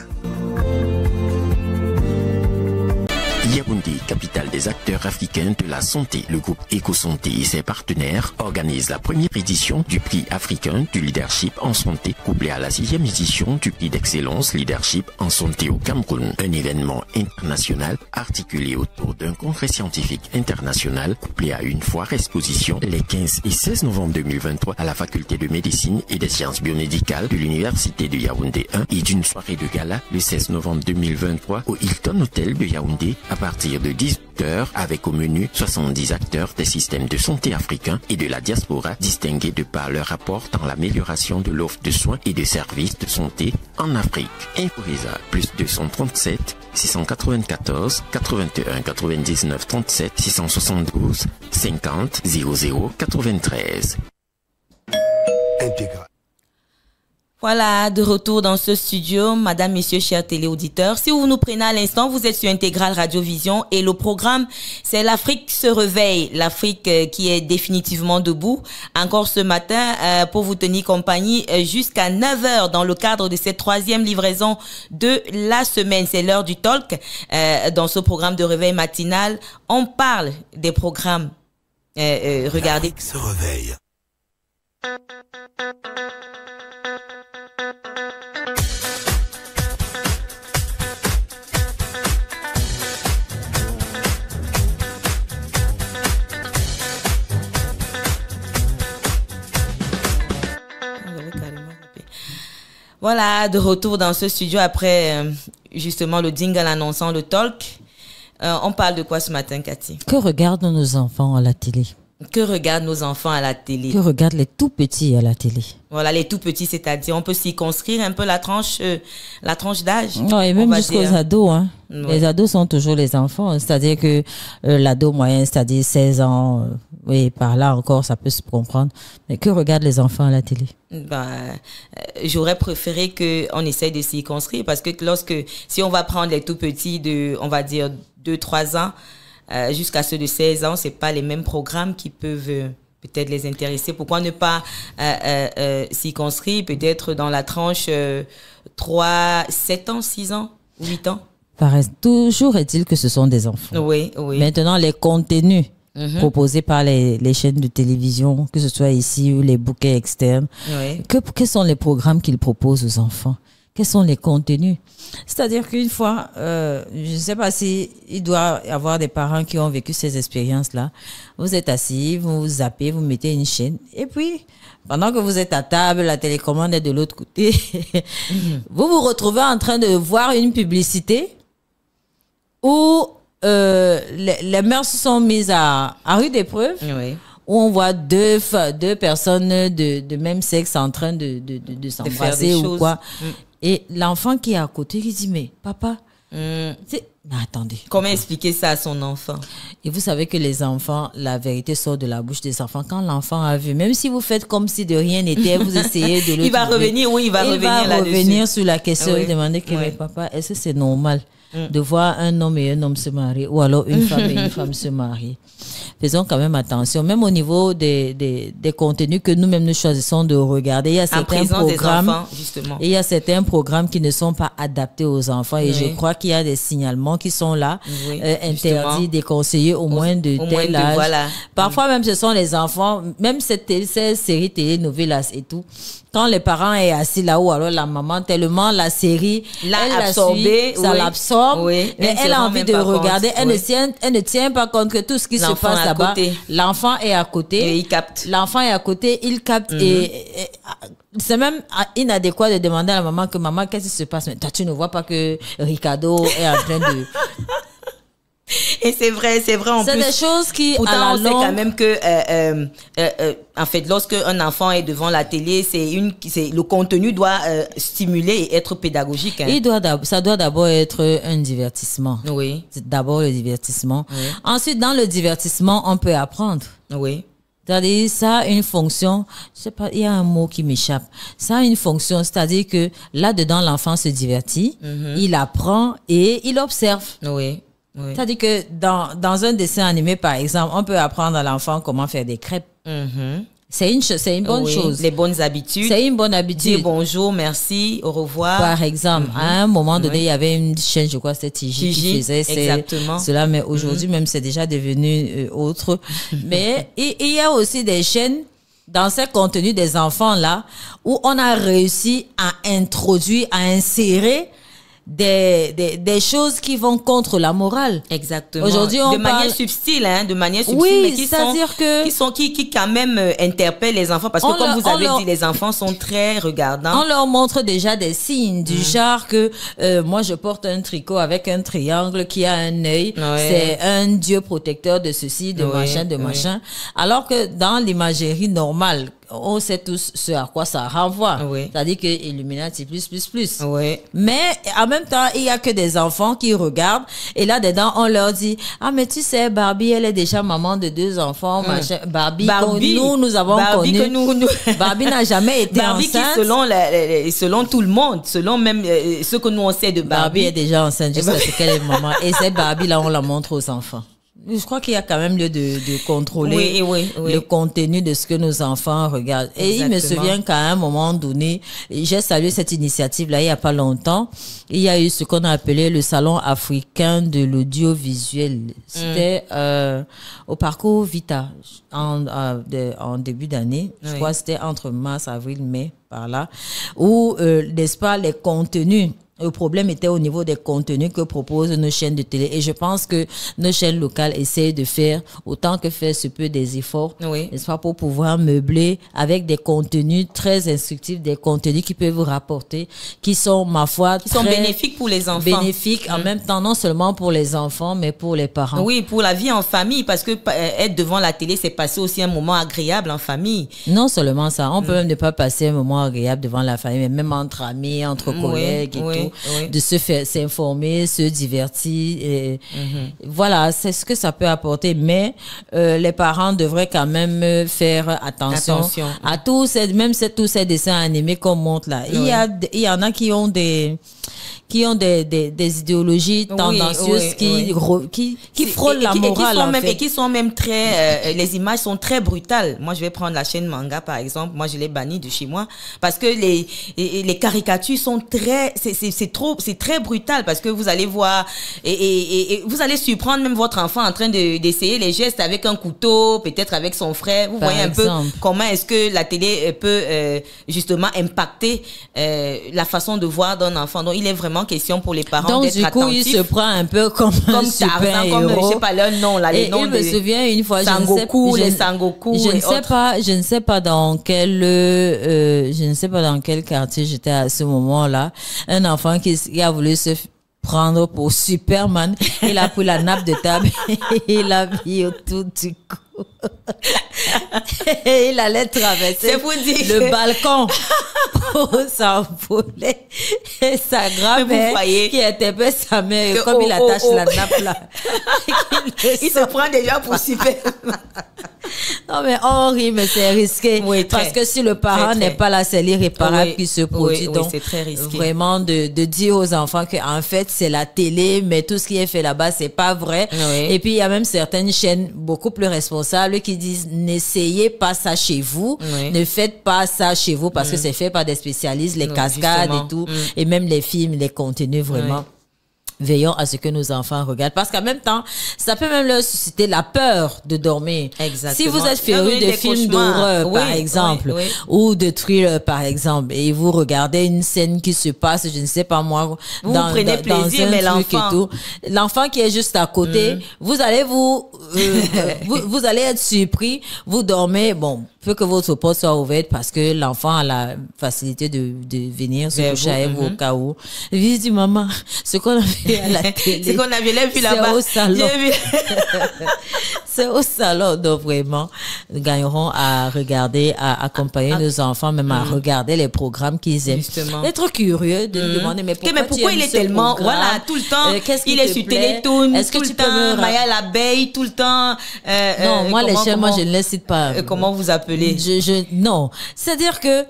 Yaoundé, capitale des acteurs africains de la santé. Le groupe EcoSanté et ses partenaires organisent la première édition du prix africain du leadership en santé, couplé à la 6e édition du prix d'excellence leadership en santé au Cameroun. Un événement international articulé autour d'un congrès scientifique international, couplé à une foire exposition les 15 et 16 novembre 2023 à la faculté de médecine et des sciences biomédicales de l'université de Yaoundé 1 et d'une soirée de gala le 16 novembre 2023 au Hilton Hotel de Yaoundé à partir de 18h avec au menu 70 acteurs des systèmes de santé africains et de la diaspora distingués de par leur rapport dans l'amélioration de l'offre de soins et de services de santé en Afrique. Inforisa plus 237 694 81 99 37 672 50 00 93. Intégral. Voilà, de retour dans ce studio, madame, messieurs, chers téléauditeurs. Si vous nous prenez à l'instant, vous êtes sur Intégral Radio Vision et le programme, c'est l'Afrique se réveille. L'Afrique qui est définitivement debout. Encore ce matin, pour vous tenir compagnie jusqu'à 9h dans le cadre de cette 3e livraison de la semaine. C'est l'heure du talk. Dans ce programme de réveil matinal, on parle des programmes. Regardez. L'Afrique se réveille. Voilà, de retour dans ce studio après justement le jingle annonçant le talk. On parle de quoi ce matin, Cathy? Que regardent nos enfants à la télé? Que regardent nos enfants à la télé? Que regardent les tout petits à la télé? Voilà, les tout petits, c'est-à-dire on peut s'y construire un peu la tranche d'âge. Non, et même jusqu'aux ados, hein. Ouais. Les ados sont toujours les enfants, c'est-à-dire que l'ado moyen, c'est-à-dire 16 ans, oui, par là encore, ça peut se comprendre. Mais que regardent les enfants à la télé? J'aurais préféré qu'on essaye de s'y construire parce que si on va prendre les tout petits de, on va dire, 2-3 ans, jusqu'à ceux de 16 ans, c'est pas les mêmes programmes qui peuvent peut-être les intéresser. Pourquoi ne pas s'y construire peut-être dans la tranche 7 ans, 6 ans, 8 ans? Toujours est-il que ce sont des enfants. Oui, oui. Maintenant, les contenus proposés par les chaînes de télévision, que ce soit ici ou les bouquets externes, oui. Quels sont les programmes qu'ils proposent aux enfants? Quels sont les contenus? C'est-à-dire qu'une fois, je ne sais pas si il doit y avoir des parents qui ont vécu ces expériences-là. Vous êtes assis, vous zappez, vous mettez une chaîne. Et puis, pendant que vous êtes à table, la télécommande est de l'autre côté. Vous vous retrouvez en train de voir une publicité où les mœurs sont mises à rude épreuve. Oui. Où on voit deux personnes de même sexe en train de s'embrasser ou quoi. Et l'enfant qui est à côté, qui dit, mais papa, mais attendez. Comment expliquer ça à son enfant? Et vous savez que les enfants, la vérité sort de la bouche des enfants. Quand l'enfant a vu, même si vous faites comme si de rien n'était, vous essayez de le il va revenir, oui, il va revenir sur la question et demander que, mais papa, est-ce que c'est normal de voir un homme et un homme se marier ou alors une femme et une femme se marier? Faisons quand même attention, même au niveau des contenus que nous-mêmes nous choisissons de regarder. Il y a certains programmes, des enfants, justement. Et il y a certains programmes qui ne sont pas adaptés aux enfants. Et je crois qu'il y a des signalements qui sont là, interdits, déconseillés au moins de tel âge. Voilà. Parfois même ce sont les enfants, même ces séries télénovelas et tout. Quand les parents est assis là-haut, alors la maman, tellement la série, elle absorbé, ça l'absorbe, mais elle a envie de regarder. Elle ne tient pas compte que tout ce qui se passe là-bas, l'enfant est à côté. Et il capte. L'enfant est à côté, il capte et c'est même inadéquat de demander à la maman que maman, qu'est-ce qui se passe? Mais toi, tu ne vois pas que Ricardo est en train de... Et c'est vrai en plus. C'est des choses qui, pourtant, à la on sait quand même que, en fait, lorsque un enfant est devant la télé, le contenu doit stimuler et être pédagogique. Hein. Ça doit d'abord être un divertissement. Oui. C'est d'abord le divertissement. Oui. Ensuite, dans le divertissement, on peut apprendre. Oui. C'est-à-dire, ça a une fonction, je sais pas, il y a un mot qui m'échappe. Ça a une fonction, c'est-à-dire que là-dedans, l'enfant se divertit, il apprend et il observe. Oui. Oui. C'est-à-dire que dans un dessin animé, par exemple, on peut apprendre à l'enfant comment faire des crêpes. C'est une bonne chose. Les bonnes habitudes. C'est une bonne habitude. Dire bonjour, merci, au revoir. Par exemple, à un moment donné, il y avait une chaîne, je crois, c'était Tiji qui faisait cela, mais aujourd'hui même, c'est déjà devenu autre. Mais il y a aussi des chaînes dans ces contenus des enfants-là où on a réussi à introduire, à insérer des choses qui vont contre la morale. Exactement. Aujourd'hui, on parle manière subtile, hein, de manière subtile, oui, mais qui quand même interpellent les enfants parce que comme vous avez dit, les enfants sont très regardants. On leur montre déjà des signes du genre que moi je porte un tricot avec un triangle qui a un œil, c'est un dieu protecteur de ceci, de machin. Alors que dans l'imagerie normale, on sait tous ce à quoi ça renvoie. Oui. C'est-à-dire que Illuminati plus. Oui. Mais en même temps, il y a que des enfants qui regardent et là-dedans, on leur dit « Ah, mais tu sais, Barbie, elle est déjà maman de 2 enfants. Machin. Barbie nous avons connu. Barbie n'a jamais été enceinte. Barbie qui, selon tout le monde, selon même ce que nous on sait de Barbie. Barbie est déjà enceinte jusqu'à ce qu'elle est maman. Et cette Barbie-là, on la montre aux enfants. Je crois qu'il y a quand même lieu de contrôler le contenu de ce que nos enfants regardent. Et il me souvient qu'à un moment donné, j'ai salué cette initiative-là il n'y a pas longtemps. Il y a eu ce qu'on a appelé le Salon africain de l'audiovisuel. C'était au parcours Vita en début d'année. Je crois que c'était entre mars, avril, mai, par là. Où, n'est-ce pas, les contenus. Le problème était au niveau des contenus que proposent nos chaînes de télé. Et je pense que nos chaînes locales essayent de faire autant que faire se peut des efforts, n'est-ce pas, pour pouvoir meubler avec des contenus très instructifs, des contenus qui peuvent vous rapporter, qui sont, ma foi, qui sont bénéfiques pour les enfants. Bénéfiques en même temps, non seulement pour les enfants, mais pour les parents. Oui, pour la vie en famille, parce que être devant la télé, c'est passer aussi un moment agréable en famille. Non seulement ça, on peut même ne pas passer un moment agréable devant la famille, mais même entre amis, entre collègues et tout. De s'informer, se divertir. Et voilà, c'est ce que ça peut apporter. Mais les parents devraient quand même faire attention. À tous ces dessins animés qu'on montre là. Il y en a qui ont des idéologies tendancieuses qui frôlent la morale. Et qui sont même très... les images sont très brutales. Moi, je vais prendre la chaîne Manga, par exemple. Moi, je l'ai bannie de chez moi. Parce que les caricatures sont très... C'est très brutal parce que vous allez voir... Et vous allez surprendre même votre enfant en train d'essayer les gestes avec un couteau, peut-être avec son frère. Vous voyez un peu comment est-ce que la télé peut justement impacter la façon de voir d'un enfant. Donc, il est vraiment question pour les parents d'être attentifs. Donc, du coup, il se prend un peu comme un super-héros. Comme, je sais pas leur nom, là, les noms de... Je me souviens une fois, Sangoku, les Sangoku je ne sais pas dans quel quartier j'étais à ce moment-là. Un enfant qui a voulu se prendre pour Superman. Il a pris la nappe de table et il a mis autour du cou. Et il allait traverser le balcon pour s'envoler. Et sa grand-mère qui interpelle sa mère, comme il attache la nappe là. Il se prend déjà pour Superman. Non mais on rit, mais c'est risqué. Parce que si le parent n'est pas là, c'est l'irréparable qui se produit. Donc c'est très risqué. Vraiment de dire aux enfants que en fait c'est la télé, mais tout ce qui est fait là-bas c'est pas vrai. Et puis il y a même certaines chaînes beaucoup plus responsables qui disent n'essayez pas ça chez vous, ne faites pas ça chez vous parce que c'est fait par des spécialistes, les cascades et tout, et même les films, les contenus vraiment. veillons à ce que nos enfants regardent. Parce qu'en même temps, ça peut même leur susciter la peur de dormir. Exactement. Si vous êtes féru de films d'horreur, par exemple, ou de thriller, par exemple, et vous regardez une scène qui se passe, je ne sais pas moi, dans plaisir, mais l'enfant qui est juste à côté, vous allez vous allez être surpris, vous dormez, bon, peu que votre porte soit ouverte parce que l'enfant a la facilité de venir se coucher avec vous au cas où. Il dit, maman, ce qu'on a vu à la télé. Ce qu'on avait vu là-bas. C'est au salon. C'est au salon. Donc vraiment, nous gagnerons à regarder, à accompagner nos enfants, même à regarder les programmes qu'ils aiment. Justement. Être curieux, de nous demander, mais pourquoi il est tellement, voilà, tout le temps, il est sur Télétoon, est-ce que tout tu le temps, Maya l'abeille, tout le temps. Non, moi, les chaînes, moi, je ne les cite pas. Comment vous appelez? Non. C'est-à-dire que,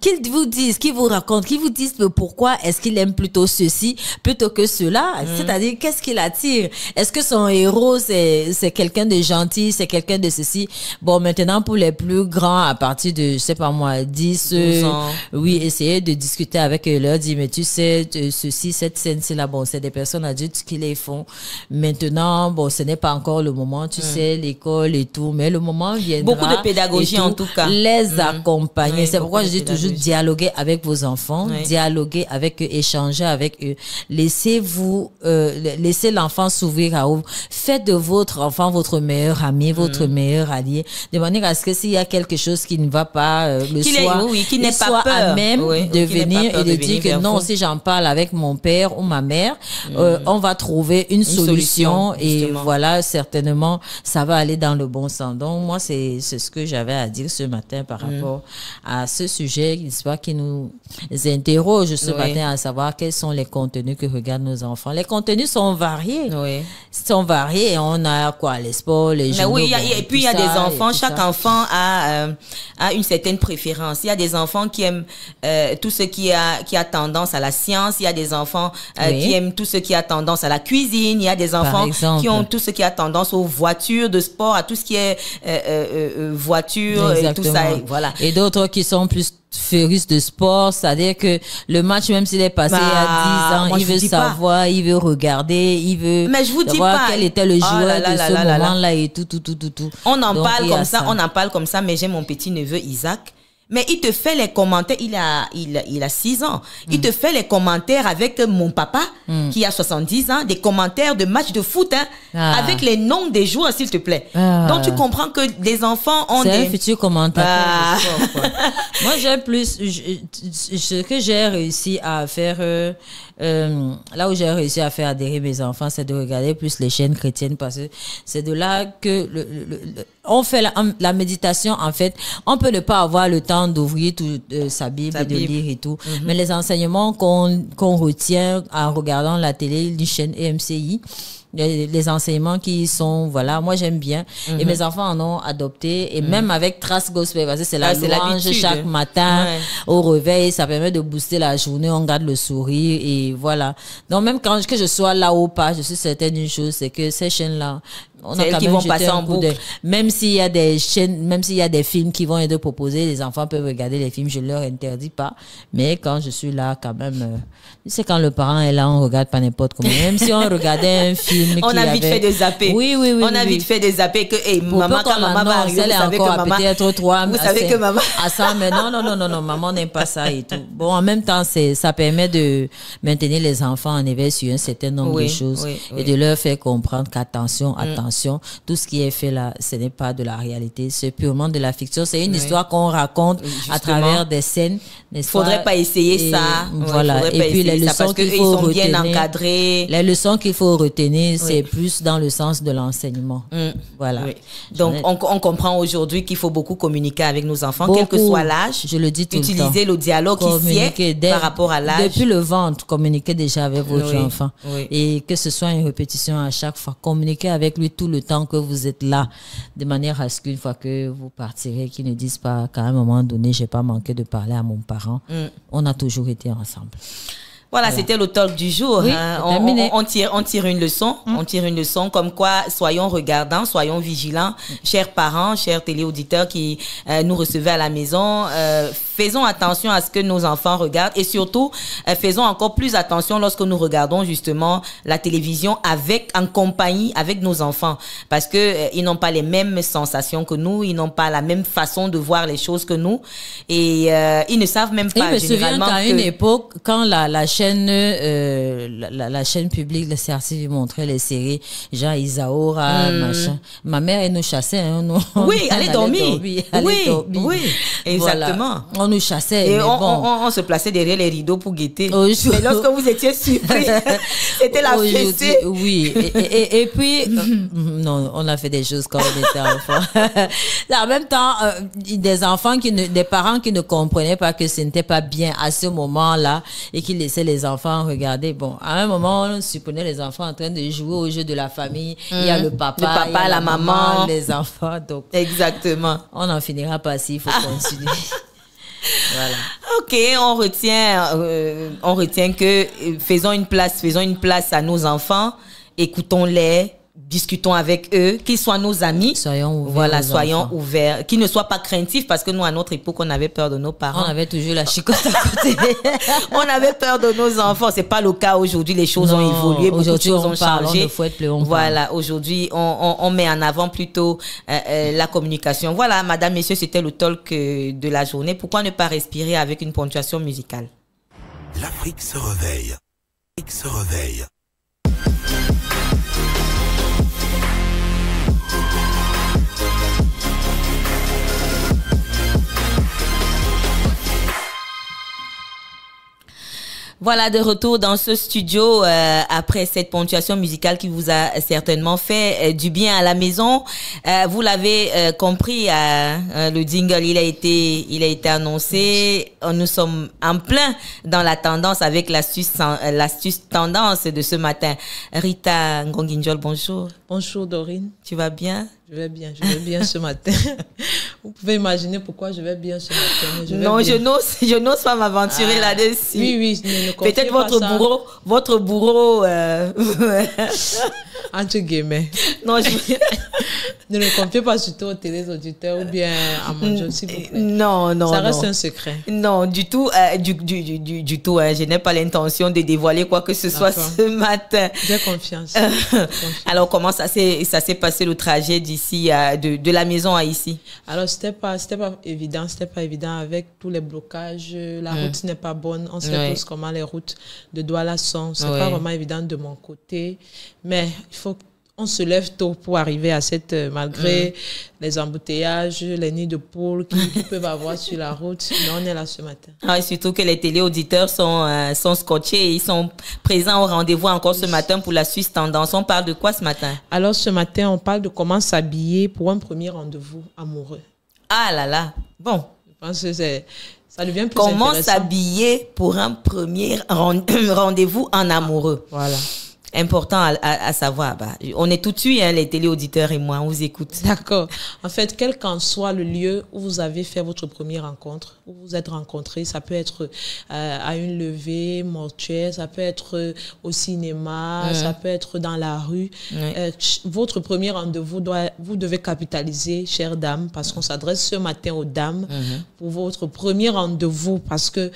qu'ils vous disent, qu'ils vous racontent, qu'ils vous disent pourquoi est-ce qu'il aime plutôt ceci plutôt que cela. C'est-à-dire, qu'est-ce qu'il attire? Est-ce que son héros, c'est quelqu'un de gentil, c'est quelqu'un de ceci? Bon, maintenant, pour les plus grands, à partir de, je sais pas moi, 10 ans. Oui, essayez de discuter avec eux, leur dire, mais tu sais, ceci, cette scène-ci là, bon, c'est des personnes adultes qui les font. Maintenant, bon, ce n'est pas encore le moment, tu sais, l'école et tout, mais le moment viendra. Beaucoup de pédagogie, en tout cas. Les accompagner. C'est pourquoi je dis toujours dialoguer avec vos enfants, dialoguer avec eux, échanger avec eux. Laissez l'enfant s'ouvrir à vous. Faites de votre enfant votre meilleur ami, votre meilleur allié, de manière à ce que s'il y a quelque chose qui ne va pas le soir, qu'il n'ait pas peur, à même de venir et de dire que non, si j'en parle avec mon père ou ma mère, on va trouver une solution et voilà, certainement, ça va aller dans le bon sens. Donc, moi, c'est ce que j'avais à dire ce matin par rapport à ce sujet, l'histoire qui nous interroge ce matin, à savoir quels sont les contenus que regardent nos enfants. Les contenus sont variés. Sont variés. Et on a quoi? Les sports, les jeux. Et puis, il y a des enfants. Chaque enfant a une certaine préférence. Il y a des enfants qui aiment tout ce qui a tendance à la science. Il y a des enfants qui aiment tout ce qui a tendance à la cuisine. Il y a des enfants qui ont tout ce qui a tendance aux voitures de sport, à tout ce qui est voiture et tout ça. Et voilà. Et d'autres qui sont plus férus de sport, c'est-à-dire que le match, même s'il est passé à 10 ans, il veut savoir, il veut regarder, il veut savoir quel était le joueur de ce moment-là et tout. On en parle comme ça, mais j'ai mon petit neveu Isaac. Mais il te fait les commentaires, il a 6 ans. Il te fait les commentaires avec mon papa, qui a 70 ans, des commentaires de matchs de foot, avec les noms des joueurs, s'il te plaît. Donc, tu comprends que les enfants ont un futur commentateur de sport, quoi. Moi, j'ai plus, ce que j'ai réussi à faire, là où j'ai réussi à faire adhérer mes enfants, c'est de regarder plus les chaînes chrétiennes, parce que c'est de là que on fait la méditation. En fait, on peut ne pas avoir le temps d'ouvrir sa Bible et de lire et tout, mais les enseignements qu'on retient en regardant la télé, une chaîne EMCI, les enseignements qui sont, voilà, moi j'aime bien, et mes enfants en ont adopté, et même avec Trace Gospel, parce que c'est la louange chaque matin au réveil, ça permet de booster la journée, on garde le sourire, et voilà. Donc même que je sois là ou pas, je suis certaine d'une chose, c'est que ces chaînes-là, on a quand même jeté un coup d'œil. Même s'il y a des chaînes, même s'il y a des films qui vont être proposés, les enfants peuvent regarder les films, je leur interdis pas. Mais quand je suis là, quand même, c'est quand le parent est là, on regarde pas n'importe comment. Même si on regardait un film on a vite fait de zapper. Oui. On a vite fait de zapper que, maman, quand maman va arriver, vous savez que maman, peut-être 3, vous savez que maman, à ça, mais non, maman n'aime pas ça et tout. Bon, en même temps, ça permet de maintenir les enfants en éveil sur un certain nombre de choses et de leur faire comprendre qu'attention, tout ce qui est fait là, ce n'est pas de la réalité, c'est purement de la fiction. C'est une histoire qu'on raconte à travers des scènes. Faudrait pas essayer ça. Voilà. Et puis les leçons qu'il faut retenir, bien encadrés. Les leçons qu'il faut retenir, c'est plus dans le sens de l'enseignement. Voilà. Donc on comprend aujourd'hui qu'il faut beaucoup communiquer avec nos enfants, quel que soit l'âge. Je le dis tout le temps. Utiliser le dialogue qui sied par rapport à l'âge. Depuis le ventre, communiquez déjà avec votre enfant. Et que ce soit une répétition à chaque fois. Communiquez avec lui tout le temps que vous êtes là, de manière à ce qu'une fois que vous partirez, qu'ils ne disent pas qu'à un moment donné, j'ai pas manqué de parler à mon parent. On a toujours été ensemble. Voilà, c'était le talk du jour. Oui, on tire une leçon. On tire une leçon comme quoi, soyons regardants, soyons vigilants. Chers parents, chers téléauditeurs qui nous recevaient à la maison, faisons attention à ce que nos enfants regardent et surtout, faisons encore plus attention lorsque nous regardons justement la télévision en compagnie avec nos enfants. Parce que ils n'ont pas les mêmes sensations que nous, ils n'ont pas la même façon de voir les choses que nous et ils ne savent même pas généralement. Je me souviens qu'à une époque, quand la chaîne publique, le CRC montrait les séries, genre Isaora, machin. Ma mère, elle nous chassait. Hein, oui, elle est dormie. Oui, exactement. Voilà. On nous chassait. Et mais on se plaçait derrière les rideaux pour guetter. Mais lorsque vous étiez surpris, c'était la fessée. Oui. Et puis, non, on a fait des choses quand on était enfant. En même temps, des parents qui ne comprenaient pas que ce n'était pas bien à ce moment-là et qui laissaient les enfants regarder. Bon, à un moment, on supprenait les enfants en train de jouer au jeu de la famille. Il y a le papa, la maman, les enfants. Donc, exactement. On en finira pas s'il faut continuer. Voilà. Ok, on retient que faisons une place à nos enfants, écoutons-les, discutons avec eux, qu'ils soient nos amis. Soyons ouverts. Voilà, soyons ouverts. Qu'ils ne soient pas craintifs parce que nous, à notre époque, on avait peur de nos parents. On avait toujours la chicotte à côté. On avait peur de nos enfants. C'est pas le cas aujourd'hui. Les choses ont évolué. Beaucoup de choses ont changé. Voilà, aujourd'hui, on met en avant plutôt la communication. Voilà, madame, messieurs, c'était le talk de la journée. Pourquoi ne pas respirer avec une ponctuation musicale? L'Afrique se réveille. L'Afrique se réveille. Voilà, de retour dans ce studio après cette ponctuation musicale qui vous a certainement fait du bien à la maison. Vous l'avez compris, le jingle il a été annoncé. Nous sommes en plein dans la tendance avec l'astuce tendance de ce matin. Rita Ngonginjol, bonjour. Bonjour Dorine. Tu vas bien? Je vais bien ce matin. Vous pouvez imaginer pourquoi je vais bien ce matin. Non, je n'ose pas m'aventurer là-dessus. Oui, peut-être votre bourreau. Entre guillemets. Non, ne le confiez pas surtout aux téléauditeurs ou bien à mon job, s'il vous plaît. Non. Ça reste un secret. Non, du tout. Du tout. Je n'ai pas l'intention de dévoiler quoi que ce soit ce matin. J'ai confiance. Alors, comment ça s'est passé le trajet d'ici, de la maison à ici? Alors, c'était pas évident. C'était pas évident avec tous les blocages. La route n'est pas bonne. On sait tous comment les routes de Douala sont. C'est pas vraiment évident de mon côté. Mais il faut qu'on se lève tôt pour arriver à malgré les embouteillages, les nids de poules qui peuvent avoir sur la route. Mais on est là ce matin. Ah, et surtout que les téléauditeurs sont scotchés et ils sont présents au rendez-vous encore ce matin pour la Suisse Tendance. On parle de quoi ce matin? Alors, ce matin, on parle de comment s'habiller pour un premier rendez-vous amoureux. Ah là là. Bon. Je pense que ça devient plus comment intéressant. S'habiller pour un premier rendez-vous en amoureux? Voilà. Important à savoir. On est tout de suite, les téléauditeurs et moi, on vous écoute. D'accord. En fait, quel qu'en soit le lieu où vous avez fait votre première rencontre, où vous êtes rencontrés, ça peut être à une levée mortuaire, ça peut être au cinéma, ça peut être dans la rue. Votre premier rendez-vous, vous devez capitaliser, chères dames, parce qu'on s'adresse ce matin aux dames pour votre premier rendez-vous, parce que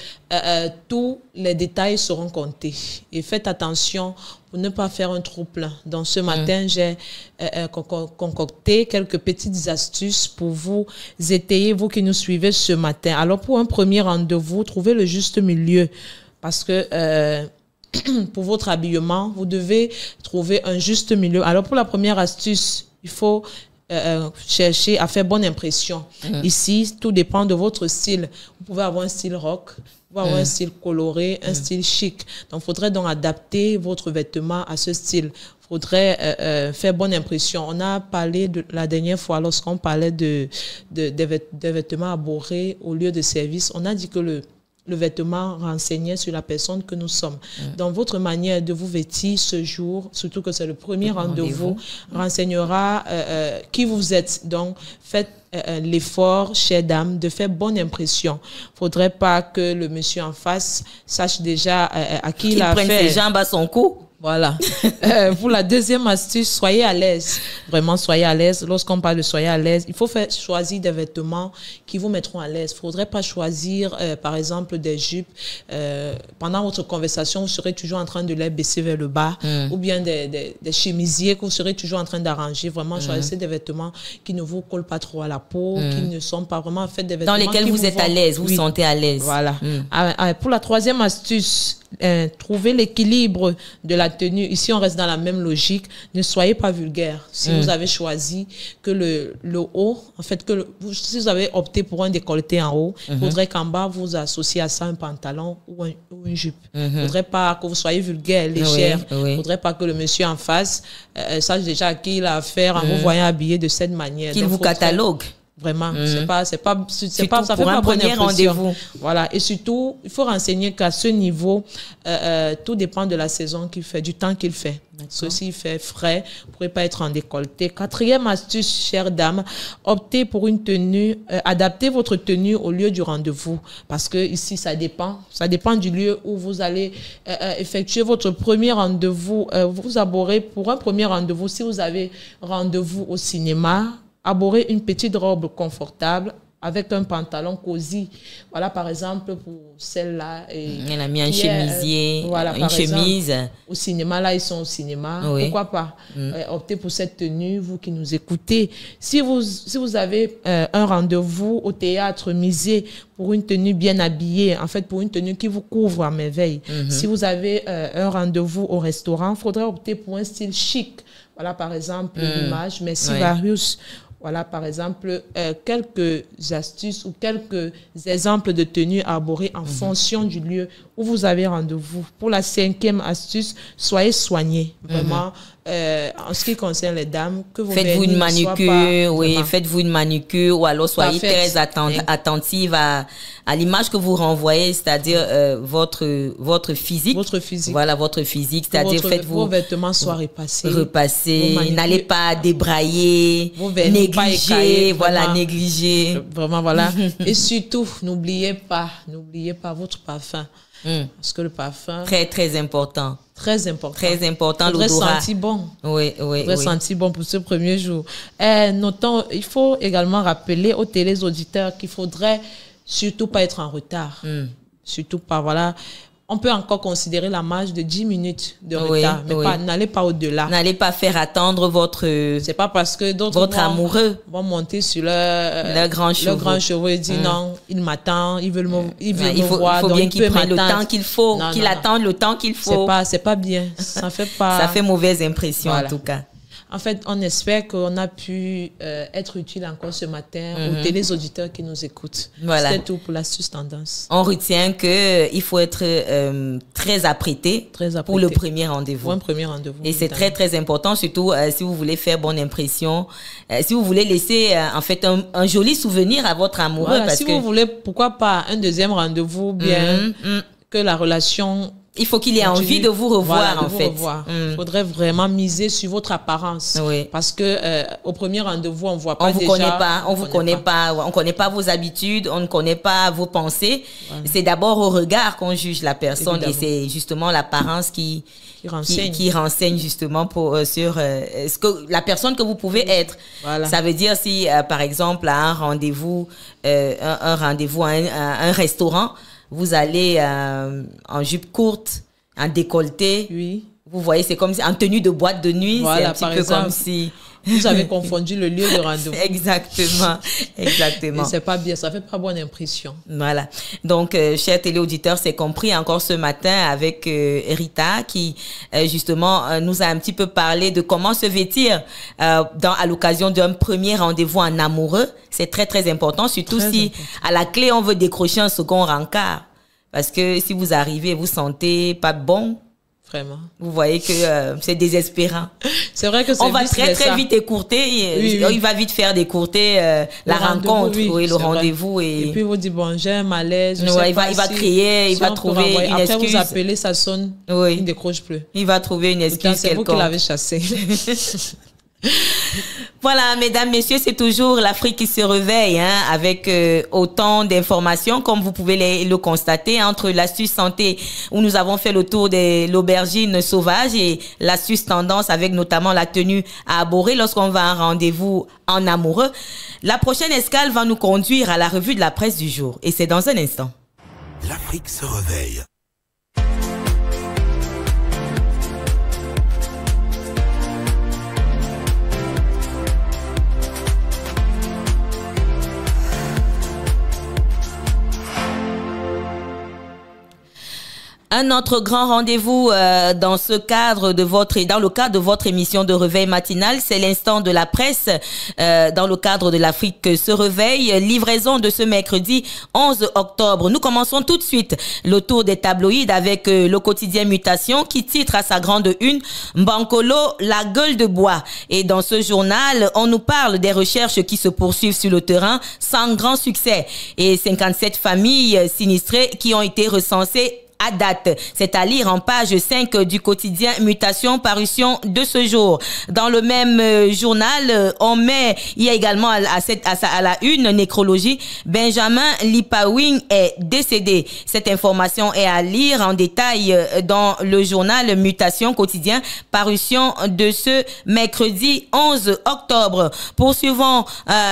tous les détails seront comptés. Et faites attention pour ne pas faire un trop plein. Donc ce matin, j'ai concocté quelques petites astuces pour vous étayer, vous qui nous suivez ce matin. Alors pour un premier rendez-vous, trouvez le juste milieu. Parce que pour votre habillement, vous devez trouver un juste milieu. Alors pour la première astuce, il faut chercher à faire bonne impression. Ici, tout dépend de votre style. Vous pouvez avoir un style rock, vous pouvez avoir un style coloré, un style chic. Donc, il faudrait donc adapter votre vêtement à ce style. Il faudrait faire bonne impression. On a parlé la dernière fois, lorsqu'on parlait des vêtements abordés au lieu de service, on a dit que le vêtement renseignait sur la personne que nous sommes. Donc, votre manière de vous vêtir ce jour, surtout que c'est le premier rendez-vous, renseignera qui vous êtes. Donc, faites l'effort, chère dame, de faire bonne impression. Faudrait pas que le monsieur en face sache déjà à qui il a fait. Qu'il prenne ses jambes à son cou. Voilà. Pour la deuxième astuce, soyez à l'aise. Vraiment, soyez à l'aise. Lorsqu'on parle de soyez à l'aise, il faut choisir des vêtements qui vous mettront à l'aise. Il ne faudrait pas choisir, par exemple, des jupes. Pendant votre conversation, vous serez toujours en train de les baisser vers le bas. Ou bien des chemisiers que vous serez toujours en train d'arranger. Vraiment, choisissez des vêtements qui ne vous collent pas trop à la peau, qui ne sont pas vraiment en fait des vêtements dans lesquels vous êtes à l'aise, vous sentez à l'aise. Voilà. Pour la troisième astuce, trouvez l'équilibre de la tenue. Ici, on reste dans la même logique. Ne soyez pas vulgaire. Si vous avez choisi que le haut, en fait, si vous avez opté pour un décolleté en haut, il faudrait qu'en bas, vous associez à ça un pantalon ou une jupe. Il ne faudrait pas que vous soyez vulgaire, légère. Il ne faudrait pas que le monsieur en face sache déjà à qui il a affaire en vous voyant habillé de cette manière. Qu'il vous catalogue. Vraiment, ça fait pas bonne impression. Voilà. Et surtout, il faut renseigner qu'à ce niveau, tout dépend de la saison qu'il fait, du temps qu'il fait. Ceci fait frais, vous ne pourrez pas être en décolleté. Quatrième astuce, chère dame, optez pour une tenue, adaptez votre tenue au lieu du rendez-vous. Parce que ici, ça dépend du lieu où vous allez effectuer votre premier rendez-vous. Vous abordez pour un premier rendez-vous, si vous avez rendez-vous au cinéma, abordez une petite robe confortable avec un pantalon cosy. Voilà, par exemple, pour celle-là. Elle a mis un chemisier, une chemise. Exemple, au cinéma, là, ils sont au cinéma. Oui. Pourquoi pas optez pour cette tenue, vous qui nous écoutez. Si vous avez un rendez-vous au théâtre, misez pour une tenue bien habillée, en fait, pour une tenue qui vous couvre à merveille. Si vous avez un rendez-vous au restaurant, il faudrait opter pour un style chic. Voilà, par exemple, l'image Merci Various. Voilà, par exemple, quelques astuces ou quelques exemples de tenues à aborder en fonction du lieu où vous avez rendez-vous. Pour la cinquième astuce, soyez soignés. Vraiment, en ce qui concerne les dames, que vos faites-vous une manucure, faites-vous une manucure, ou alors soyez très attentive à l'image que vous renvoyez, c'est-à-dire votre physique. Votre physique. Voilà, votre physique, c'est-à-dire faites-vous vos vêtements soient repassés. N'allez pas débrailler, négliger, négliger. Vraiment, voilà. Et surtout, n'oubliez pas votre parfum. Parce que le parfum... Très, très important. Très important. Très important, l'odorat. Il faudrait sentir bon. Oui. Il faudrait sentir bon pour ce premier jour. Notons, il faut également rappeler aux téléauditeurs qu'il faudrait surtout pas être en retard. Surtout pas, voilà. On peut encore considérer la marge de 10 minutes de retard, mais n'allez pas au-delà. N'allez pas faire attendre votre... C'est pas parce que d'autres amoureux vont monter sur leur grand chevaux et dire non, il m'attend, il veut me voir. Il faut bien qu'il prenne le temps qu'il faut, qu'il attende le temps qu'il faut. C'est pas bien. Ça fait pas... Ça fait mauvaise impression en tout cas. En fait, on espère qu'on a pu être utile encore ce matin aux téléauditeurs qui nous écoutent. Voilà. C'est tout pour l'astuce tendance. On retient qu'il faut être très apprêté pour le premier rendez-vous. Pour un premier rendez-vous. Et c'est très, très important, surtout si vous voulez faire bonne impression, si vous voulez laisser en fait un joli souvenir à votre amoureux. Voilà, si vous voulez, pourquoi pas un deuxième rendez-vous, bien que la relation... Il faut qu'il ait envie de vous revoir, en fait. Il faudrait vraiment miser sur votre apparence. Parce que au premier rendez-vous, on ne voit pas déjà... On vous connaît pas. On connaît pas vos habitudes, on ne connaît pas vos pensées. C'est d'abord au regard qu'on juge la personne. Évidemment. Et c'est justement l'apparence qui renseigne justement sur ce que la personne que vous pouvez être. Voilà. Ça veut dire si, par exemple, à un rendez-vous, un restaurant, vous allez en jupe courte, en décolleté. Oui. Vous voyez, c'est comme si en tenue de boîte de nuit. Voilà, c'est un petit peu comme si... Vous avez confondu le lieu de rendez-vous. Exactement. Et c'est pas bien, ça fait pas bonne impression. Voilà. Donc, chers téléauditeurs, c'est compris encore ce matin avec Rita qui, justement, nous a un petit peu parlé de comment se vêtir à l'occasion d'un premier rendez-vous en amoureux. C'est très, très important, surtout si à la clé, on veut décrocher un second rencard. Parce que si vous arrivez et vous sentez pas bon, vraiment. Vous voyez que c'est désespérant. C'est vrai que c'est on va très vite écourter. Il va vite faire d'écourter la rencontre, le rendez-vous. Et puis vous dites bon, j'ai un malaise. Il va crier, il va trouver une excuse. Après vous appelez, ça sonne, il ne décroche plus. Il va trouver une excuse quelconque. C'est vous qui l'avez chassé. Voilà, mesdames, messieurs, c'est toujours l'Afrique qui se réveille, hein, avec autant d'informations, comme vous pouvez le constater, entre l'astuce santé, où nous avons fait le tour de l'aubergine sauvage, et l'astuce tendance, avec notamment la tenue à aborder lorsqu'on va à un rendez-vous en amoureux. La prochaine escale va nous conduire à la revue de la presse du jour, et c'est dans un instant. L'Afrique se réveille. Un autre grand rendez-vous dans le cadre de votre émission de réveil matinal, c'est l'instant de la presse dans le cadre de l'Afrique se réveille. Livraison de ce mercredi 11 octobre. Nous commençons tout de suite le tour des tabloïds avec le quotidien Mutation qui titre à sa grande une Mbankolo, la gueule de bois. Et dans ce journal, on nous parle des recherches qui se poursuivent sur le terrain sans grand succès. Et 57 familles sinistrées qui ont été recensées à date. C'est à lire en page 5 du quotidien Mutation, parution de ce jour. Dans le même journal, il y a également à la une nécrologie. Benjamin Lipawing est décédé. Cette information est à lire en détail dans le journal Mutation quotidien, parution de ce mercredi 11 octobre. Poursuivons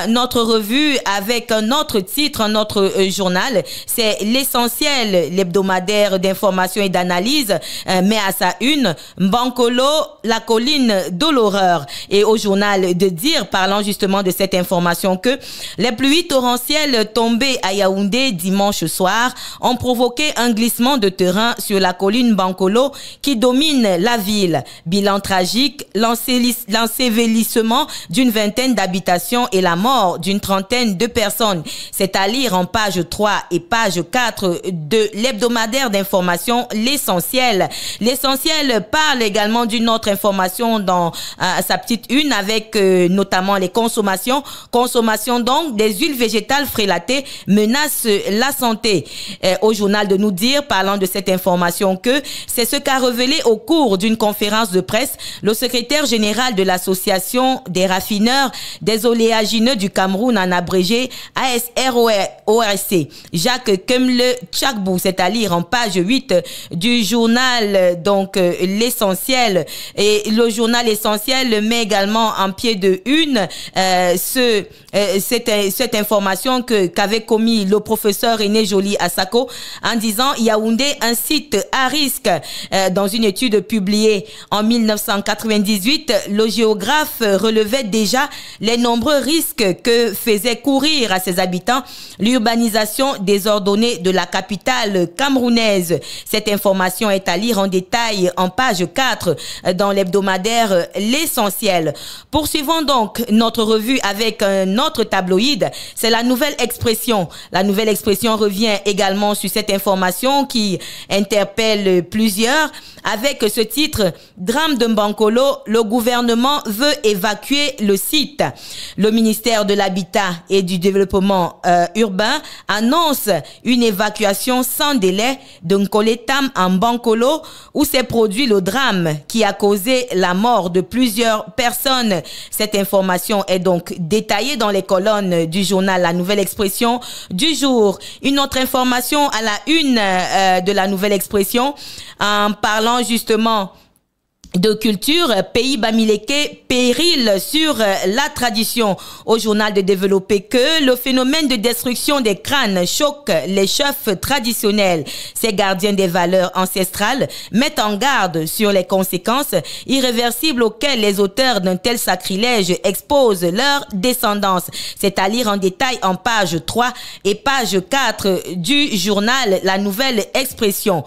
notre revue avec un autre titre, un autre journal. C'est l'essentiel, l'hebdomadaire d'information et d'analyse, mais à sa une, Mbankolo, la colline de l'horreur. Et au journal de Dire, parlant justement de cette information que les pluies torrentielles tombées à Yaoundé dimanche soir ont provoqué un glissement de terrain sur la colline Mbankolo qui domine la ville. Bilan tragique, l'ensevelissement d'une vingtaine d'habitations et la mort d'une trentaine de personnes. C'est à lire en page 3 et page 4 de l'hebdomadaire d'information l'essentiel. L'essentiel parle également d'une autre information dans sa petite une avec notamment les consommations. Consommation donc des huiles végétales frélatées menace la santé. Au journal de Nous Dire, parlant de cette information que c'est ce qu'a révélé au cours d'une conférence de presse le secrétaire général de l'association des raffineurs des oléagineux du Cameroun, en abrégé ASRORC, Jacques Kemle Tchakbou. C'est à lire en page 8 du journal, donc l'essentiel. Et le journal essentiel met également en pied de une cette information qu'avait commis le professeur René Joly Assako en disant Yaoundé, un site à risque. Dans une étude publiée en 1998, le géographe relevait déjà les nombreux risques que faisait courir à ses habitants l'urbanisation désordonnée de la capitale camerounaise. Cette information est à lire en détail en page 4 dans l'hebdomadaire L'Essentiel. Poursuivons donc notre revue avec un autre tabloïd, c'est la Nouvelle Expression. La Nouvelle Expression revient également sur cette information qui interpelle plusieurs avec ce titre Drame de Mbankolo, le gouvernement veut évacuer le site. Le ministère de l'Habitat et du Développement urbain annonce une évacuation sans délai de Nkoletam en Mbankolo où s'est produit le drame qui a causé la mort de plusieurs personnes. Cette information est donc détaillée dans les colonnes du journal La Nouvelle Expression du jour. Une autre information à la une de La Nouvelle Expression en parlant justement de culture, pays Bamileke, péril sur la tradition. Au journal de Développer que le phénomène de destruction des crânes choque les chefs traditionnels. Ces gardiens des valeurs ancestrales mettent en garde sur les conséquences irréversibles auxquelles les auteurs d'un tel sacrilège exposent leur descendance. C'est à lire en détail en page 3 et page 4 du journal La Nouvelle Expression.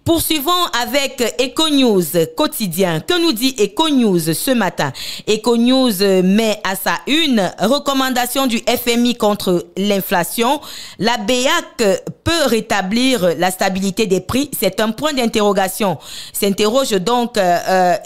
Poursuivons avec Econews quotidien. Que nous dit Econews ce matin? Econews met à sa une recommandation du FMI contre l'inflation. La BEAC peut rétablir la stabilité des prix? C'est un point d'interrogation. S'interroge donc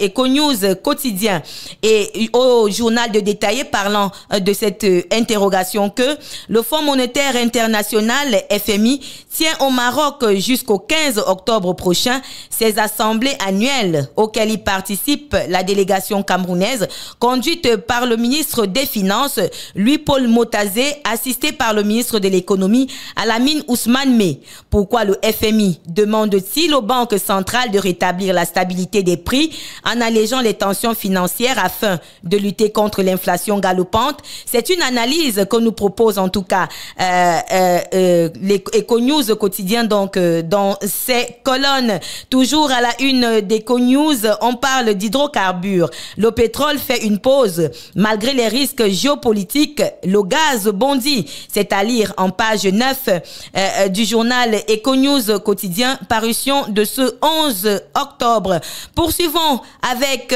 Econews quotidien. Et au journal de Détaillé parlant de cette interrogation que le Fonds monétaire international FMI tient au Maroc jusqu'au 15 octobre prochain prochain ses assemblées annuelles auxquelles y participe la délégation camerounaise conduite par le ministre des Finances, Louis-Paul Motazé, assisté par le ministre de l'Économie, Alamine Ousmane May. Pourquoi le FMI demande-t-il aux banques centrales de rétablir la stabilité des prix en allégeant les tensions financières afin de lutter contre l'inflation galopante? C'est une analyse que nous propose en tout cas les Econews quotidien donc dans ces colonnes. Toujours à la une d'Econews, on parle d'hydrocarbures. Le pétrole fait une pause malgré les risques géopolitiques. Le gaz bondit. C'est à lire en page 9 du journal Econews quotidien, parution de ce 11 octobre. Poursuivons avec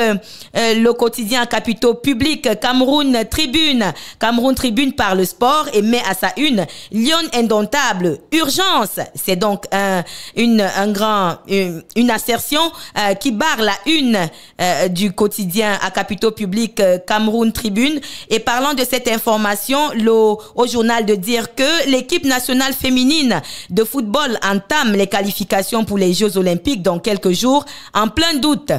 le quotidien Capitaux Public, Cameroun Tribune. Cameroun Tribune parle sport et met à sa une Lion indomptable, urgence. C'est donc une assertion qui barre la une du quotidien à Capitaux Public Cameroun Tribune. Et parlant de cette information, au journal de dire que l'équipe nationale féminine de football entame les qualifications pour les Jeux Olympiques dans quelques jours, en plein doute.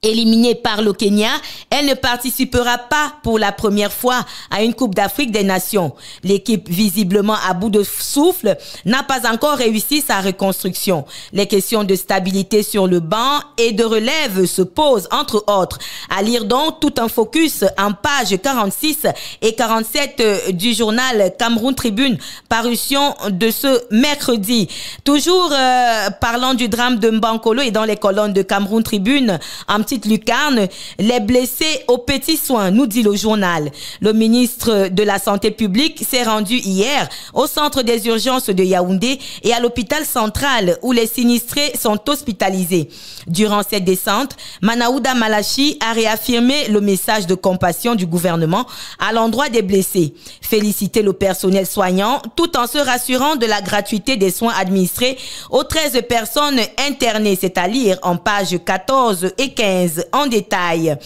Éliminée par le Kenya, elle ne participera pas pour la première fois à une Coupe d'Afrique des Nations. L'équipe, visiblement à bout de souffle, n'a pas encore réussi sa reconstruction. Les questions de stabilité sur le banc et de relève se posent, entre autres. À lire donc tout un focus en page 46 et 47 du journal Cameroun Tribune, parution de ce mercredi. Toujours parlant du drame de Mbankolo et dans les colonnes de Cameroun Tribune, en petite lucarne, les blessés aux petits soins, nous dit le journal. Le ministre de la Santé publique s'est rendu hier au centre des urgences de Yaoundé et à l'hôpital central où les sinistrés sont hospitalisés. Durant cette descente, Manaouda Malachi a réaffirmé le message de compassion du gouvernement à l'endroit des blessés. Féliciter le personnel soignant tout en se rassurant de la gratuité des soins administrés aux 13 personnes internées, c'est à lire en page 14 et 15 en détail.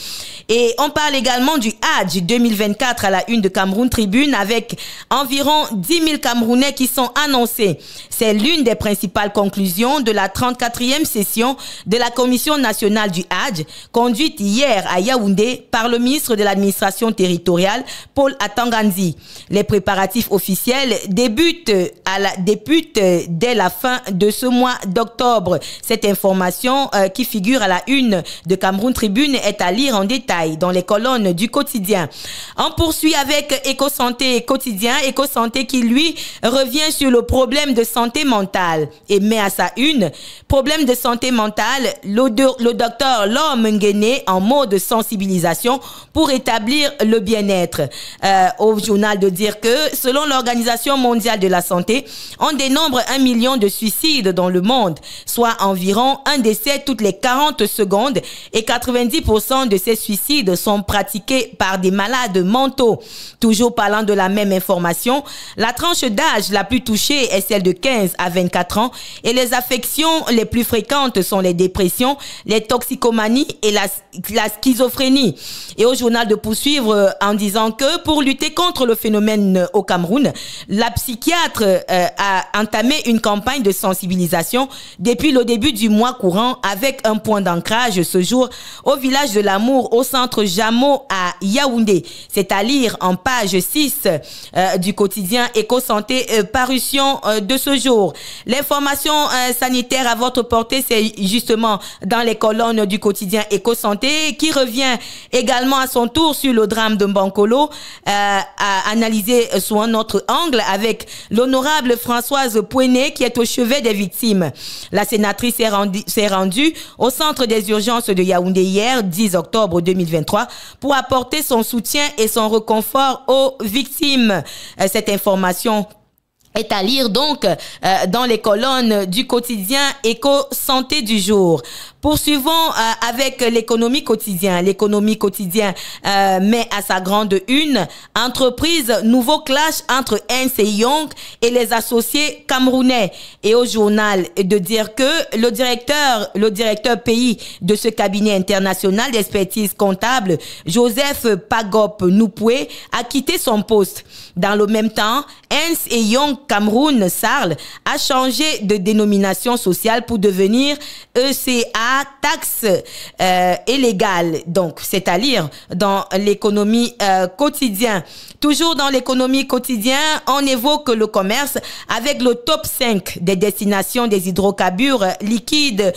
Et on parle également du Hadj 2024 à la une de Cameroun Tribune avec environ 10 000 Camerounais qui sont annoncés. C'est l'une des principales conclusions de la 34e session de la Commission nationale du Hadj, conduite hier à Yaoundé par le ministre de l'administration territoriale, Paul Atanganzi. Les préparatifs officiels débutent dès la fin de ce mois d'octobre. Cette information qui figure à la une de Cameroun Tribune est à lire en détail dans les colonnes du quotidien. On poursuit avec Éco-Santé quotidien, Éco-Santé qui lui revient sur le problème de santé mentale et met à sa une problème de santé mentale, le docteur Lom Ngene en mode sensibilisation pour établir le bien-être. Au journal de dire que selon l'Organisation mondiale de la santé, on dénombre 1 million de suicides dans le monde, soit environ un décès toutes les 40 secondes et 90% de ces suicides sont pratiqués par des malades mentaux. Toujours parlant de la même information, la tranche d'âge la plus touchée est celle de 15 à 24 ans et les affections les plus fréquentes sont les dépressions, les toxicomanies et la schizophrénie. Et au journal de poursuivre en disant que pour lutter contre le phénomène au Cameroun, la psychiatre a entamé une campagne de sensibilisation depuis le début du mois courant avec un point d'ancrage ce jour au village de l'Amour au centre Jamo à Yaoundé. C'est à lire en page 6 du quotidien Éco-Santé, parution de ce jour. L'information sanitaire à votre portée, c'est justement dans les colonnes du quotidien Éco-Santé qui revient également à son tour sur le drame de Mbankolo, analysé sous un autre angle avec l'honorable Françoise Pouené qui est au chevet des victimes. La sénatrice s'est rendue au centre des urgences de Yaoundé hier, 10 octobre 2023, pour apporter son soutien et son réconfort aux victimes. Cette information est à lire donc dans les colonnes du quotidien Éco-Santé du jour. Poursuivons avec l'économie quotidienne. L'économie quotidienne met à sa grande une entreprise nouveau clash entre Ernst & Young et les associés camerounais. Et au journal de dire que le directeur pays de ce cabinet international d'expertise comptable, Joseph Pagop Noupoué, a quitté son poste. Dans le même temps, Ernst & Young Cameroun SARL a changé de dénomination sociale pour devenir ECA taxe illégale. Donc, c'est à lire dans l'économie quotidienne. Toujours dans l'économie quotidienne, on évoque le commerce avec le top 5 des destinations des hydrocarbures liquides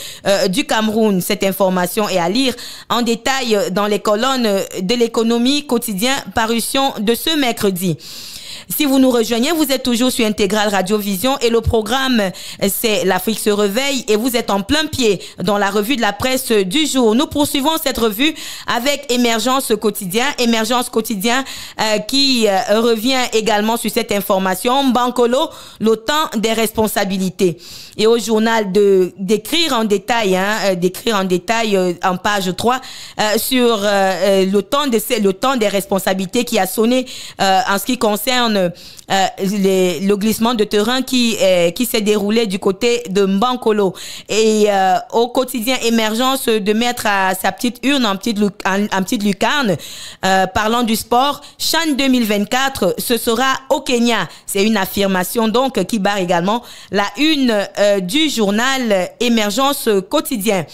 du Cameroun. Cette information est à lire en détail dans les colonnes de l'économie quotidienne, parution de ce mercredi. Si vous nous rejoignez, vous êtes toujours sur Intégral Radio Vision et le programme, c'est l'Afrique se réveille et vous êtes en plein pied dans la revue de la presse du jour. Nous poursuivons cette revue avec Émergence Quotidien. Émergence Quotidien qui revient également sur cette information. Bankolo, le temps des responsabilités. Et au journal d'écrire en détail, en page 3 sur le temps des responsabilités qui a sonné en ce qui concerne le glissement de terrain qui s'est déroulé du côté de Mbankolo. Et au quotidien Émergence de mettre à sa petite urne en petite lucarne, parlant du sport, CHAN 2024, ce sera au Kenya. C'est une affirmation donc qui barre également la une du journal Émergence Quotidien.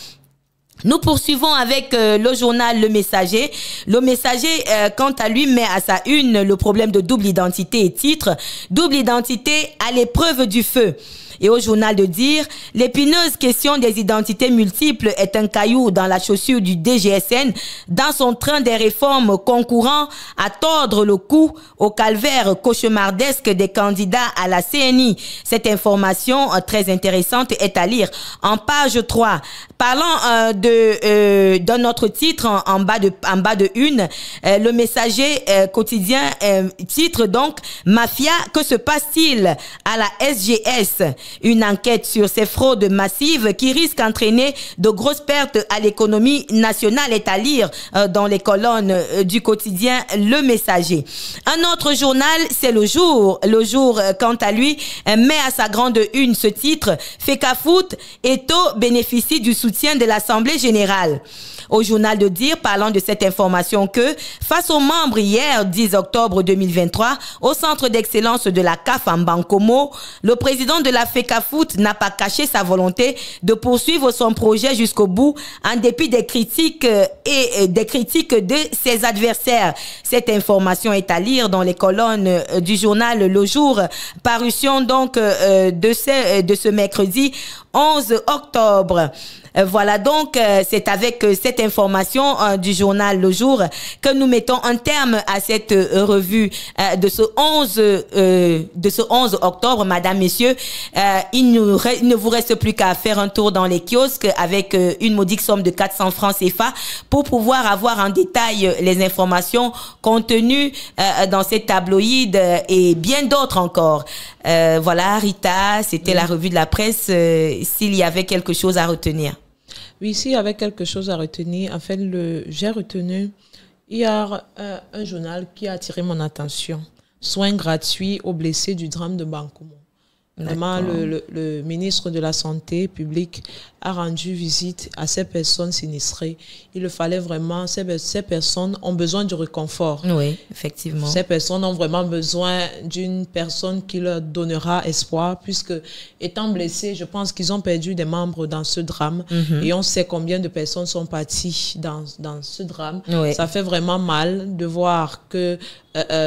Nous poursuivons avec le journal Le Messager. Le Messager, quant à lui, met à sa une le problème de double identité et titre « Double identité à l'épreuve du feu ». Et au journal de dire, l'épineuse question des identités multiples est un caillou dans la chaussure du DGSN dans son train des réformes concourant à tordre le cou au calvaire cauchemardesque des candidats à la CNI. Cette information très intéressante est à lire en page 3. Parlant d'un autre titre en bas de une, le Messager quotidien titre donc Mafia, que se passe-t-il à la SGS? Une enquête sur ces fraudes massives qui risquent d'entraîner de grosses pertes à l'économie nationale est à lire dans les colonnes du quotidien Le Messager. Un autre journal, c'est Le Jour. Le Jour, quant à lui, met à sa grande une ce titre « Fecafoot, Eto'o bénéficie du soutien de l'Assemblée générale ». Au journal de dire, parlant de cette information que, face aux membres hier, 10 octobre 2023, au centre d'excellence de la CAF en Bankomo, le président de la FECAFOOT n'a pas caché sa volonté de poursuivre son projet jusqu'au bout, en dépit des critiques de ses adversaires. Cette information est à lire dans les colonnes du journal Le Jour, parution donc de ce mercredi 11 octobre. Voilà donc, c'est avec cette information du journal Le Jour que nous mettons un terme à cette revue de ce 11 octobre, madame, messieurs. Il ne vous reste plus qu'à faire un tour dans les kiosques avec une modique somme de 400 francs CFA pour pouvoir avoir en détail les informations contenues dans ces tabloïds et bien d'autres encore. Voilà, Rita, c'était la revue de la presse. S'il y avait quelque chose à retenir. Oui, s'il y avait quelque chose à retenir, en fait, j'ai retenu hier un journal qui a attiré mon attention. Soins gratuits aux blessés du drame de Bankomo. Vraiment, le ministre de la Santé publique a rendu visite à ces personnes sinistrées. Il le fallait vraiment, ces personnes ont besoin du réconfort. Oui, effectivement. Ces personnes ont vraiment besoin d'une personne qui leur donnera espoir, puisque étant blessés, je pense qu'ils ont perdu des membres dans ce drame. Et on sait combien de personnes sont parties dans ce drame. Oui. Ça fait vraiment mal de voir que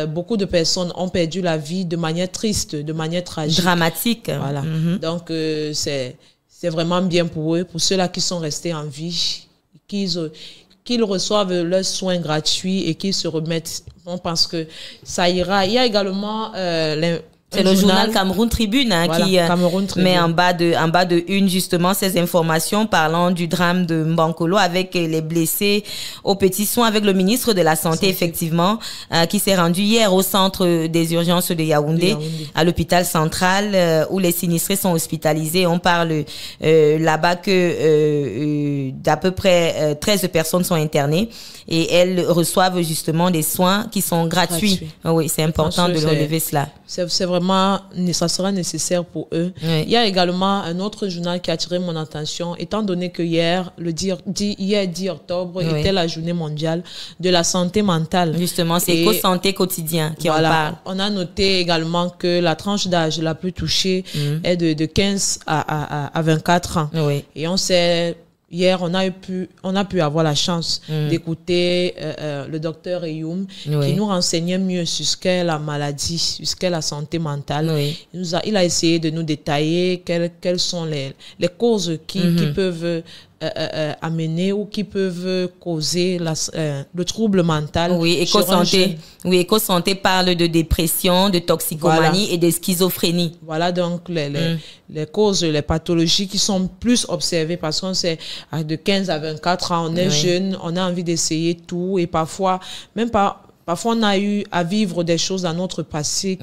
beaucoup de personnes ont perdu la vie de manière triste, de manière tragique. Dramatique. Voilà. Donc, c'est vraiment bien pour eux, pour ceux-là qui sont restés en vie, qu'ils reçoivent leurs soins gratuits et qu'ils se remettent. On pense que ça ira. Il y a également C'est le journal Cameroun Tribune voilà, qui Cameroun Tribune. Met en bas de une justement ces informations parlant du drame de Mbankolo avec les blessés aux petits soins, avec le ministre de la Santé. Effectivement, qui s'est rendu hier au centre des urgences de Yaoundé. À l'hôpital central où les sinistrés sont hospitalisés. On parle là-bas que d'à peu près 13 personnes sont internées et elles reçoivent justement des soins qui sont gratuits. Oui, c'est important de relever cela. C'est vraiment, ça sera nécessaire pour eux. Oui. Il y a également un autre journal qui a attiré mon attention, étant donné que hier, 10 octobre, était la journée mondiale de la santé mentale. Justement, c'est Éco-Santé Quotidien qui en parle. On a noté également que la tranche d'âge la plus touchée est de 15 à 24 ans. Oui. Et on sait... Hier, on a pu avoir la chance d'écouter le docteur Eyoum qui nous renseignait mieux sur ce qu'est la maladie, sur ce qu'est la santé mentale. Oui. Il a essayé de nous détailler quelles sont les causes qui peuvent amener ou qui peuvent causer le trouble mental. Oui, Éco-Santé. Oui, Éco-Santé parle de dépression, de toxicomanie et de schizophrénie. Voilà donc les causes, les pathologies qui sont plus observées parce qu'on sait de 15 à 24 ans, on est jeune, on a envie d'essayer tout et parfois, Parfois, on a eu à vivre des choses dans notre passé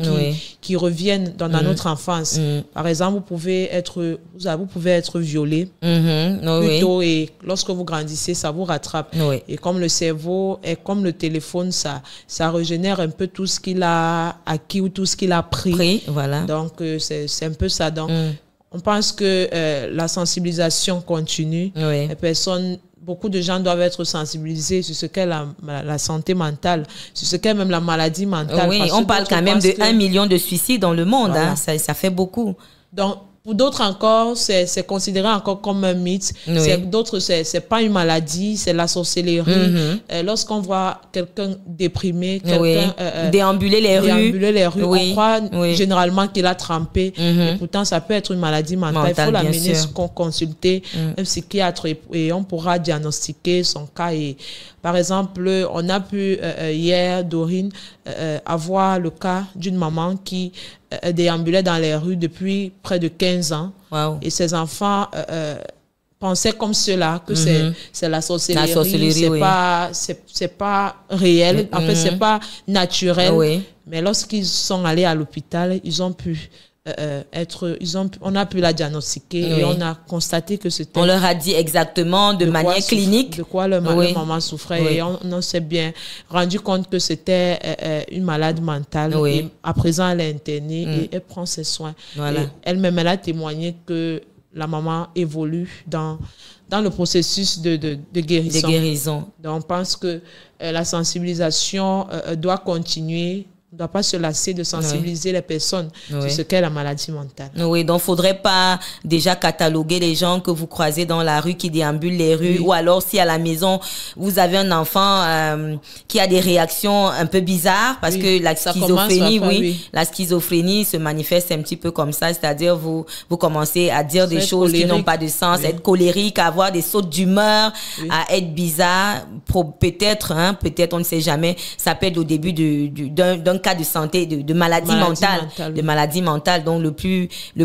qui reviennent dans notre enfance. Par exemple, vous pouvez être violé plus tôt et lorsque vous grandissez, ça vous rattrape. Et comme le cerveau et comme le téléphone, ça régénère un peu tout ce qu'il a acquis ou tout ce qu'il a pris. Voilà. Donc, c'est un peu ça. Donc, on pense que la sensibilisation continue. Les personnes... Beaucoup de gens doivent être sensibilisés sur ce qu'est la santé mentale, sur ce qu'est même la maladie mentale. Oui, on parle quand même de 1 million de suicides dans le monde. Voilà. Hein, ça fait beaucoup. Donc, pour d'autres encore, c'est considéré encore comme un mythe. D'autres, c'est pas une maladie, c'est la sorcellerie. Lorsqu'on voit quelqu'un déprimé, quelqu'un déambuler les rues, on croit généralement qu'il a trempé. Et pourtant, ça peut être une maladie mentale. Il faut l'amener consulter un psychiatre et on pourra diagnostiquer son cas. Et, par exemple, on a pu hier, Dorine, avoir le cas d'une maman qui déambulait dans les rues depuis près de 15 ans. Wow. Et ses enfants pensaient comme cela que c'est la sorcellerie, c'est pas réel, en fait c'est pas naturel. Mais lorsqu'ils sont allés à l'hôpital, ils ont pu on a pu la diagnostiquer et on a constaté que c'était... On leur a dit exactement de manière clinique de quoi leur maman souffrait et on s'est bien rendu compte que c'était une malade mentale. Et à présent, elle est internée et elle prend ses soins. Voilà. Elle-même, elle a témoigné que la maman évolue dans le processus de guérison. Donc, on pense que la sensibilisation doit continuer. On ne doit pas se lasser de sensibiliser les personnes sur ce qu'est la maladie mentale. Oui, donc il ne faudrait pas déjà cataloguer les gens que vous croisez dans la rue qui déambulent les rues ou alors si à la maison vous avez un enfant qui a des réactions un peu bizarres parce que la schizophrénie, la schizophrénie se manifeste un petit peu comme ça, c'est-à-dire vous commencez à dire des choses qui n'ont pas de sens, être colérique, à avoir des sautes d'humeur, à être bizarre, peut-être on ne sait jamais, ça peut être au début d'un cas de santé, de maladie mentale. Donc, le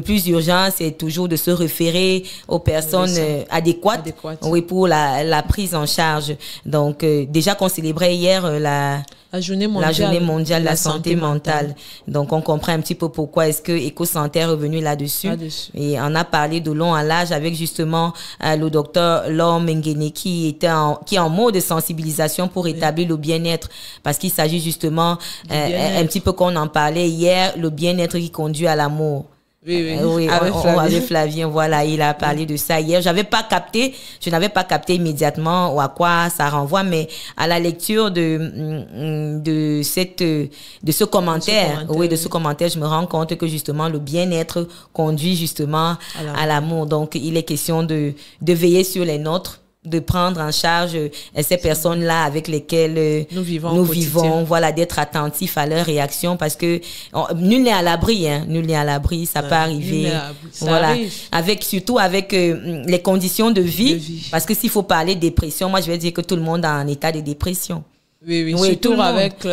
plus urgent, c'est toujours de se référer aux personnes adéquates. Oui, pour la prise en charge. Donc, déjà qu'on célébrait hier la journée mondiale de la santé mentale. Donc, on comprend un petit peu pourquoi est-ce que Éco-Santé est revenu là-dessus. Et on a parlé de long à large avec justement le docteur Laure Mengene qui est en mode de sensibilisation pour établir le bien-être. Parce qu'il s'agit justement, un petit peu qu'on en parlait hier, le bien-être qui conduit à l'amour. Oui, avec Flavien, voilà, il a parlé de ça hier. Je n'avais pas capté immédiatement à quoi ça renvoie, mais à la lecture de ce commentaire, je me rends compte que justement le bien-être conduit justement à l'amour. Donc, il est question de veiller sur les nôtres, de prendre en charge ces personnes-là avec lesquelles nous vivons, voilà, d'être attentifs à leurs réactions parce que nul n'est à l'abri, ça peut arriver, voilà, surtout avec les conditions de vie, parce que s'il faut parler de dépression, moi je vais dire que tout le monde est en état de dépression. Oui, surtout avec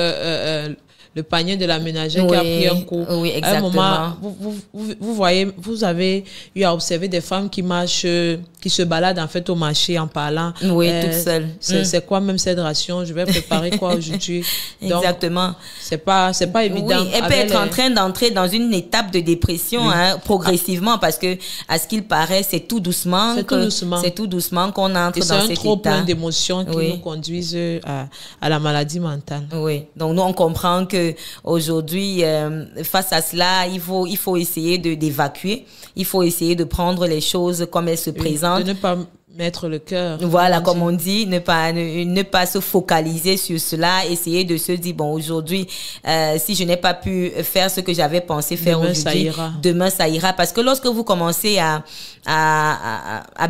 le panier de la ménagère qui a pris un coup. Oui, exactement. À un moment, vous voyez, vous avez eu à observer des femmes qui marchent, qui se baladent en fait au marché en parlant. Oui, toutes seules. C'est quoi même cette ration? Je vais préparer quoi aujourd'hui? Exactement. C'est pas évident. Oui, elle peut être en train d'entrer dans une étape de dépression, progressivement, parce que, à ce qu'il paraît, c'est tout doucement. C'est tout doucement qu'on entre dans cet état. C'est un trop plein d'émotions qui nous conduisent à la maladie mentale. Oui. Donc, nous, on comprend que aujourd'hui, face à cela, il faut essayer d'évacuer. Il faut essayer de prendre les choses comme elles se présentent. De ne pas mettre le cœur. Voilà, comme on dit, ne pas se focaliser sur cela, essayer de se dire, bon, aujourd'hui, si je n'ai pas pu faire ce que j'avais pensé faire aujourd'hui, demain ça ira. Parce que lorsque vous commencez à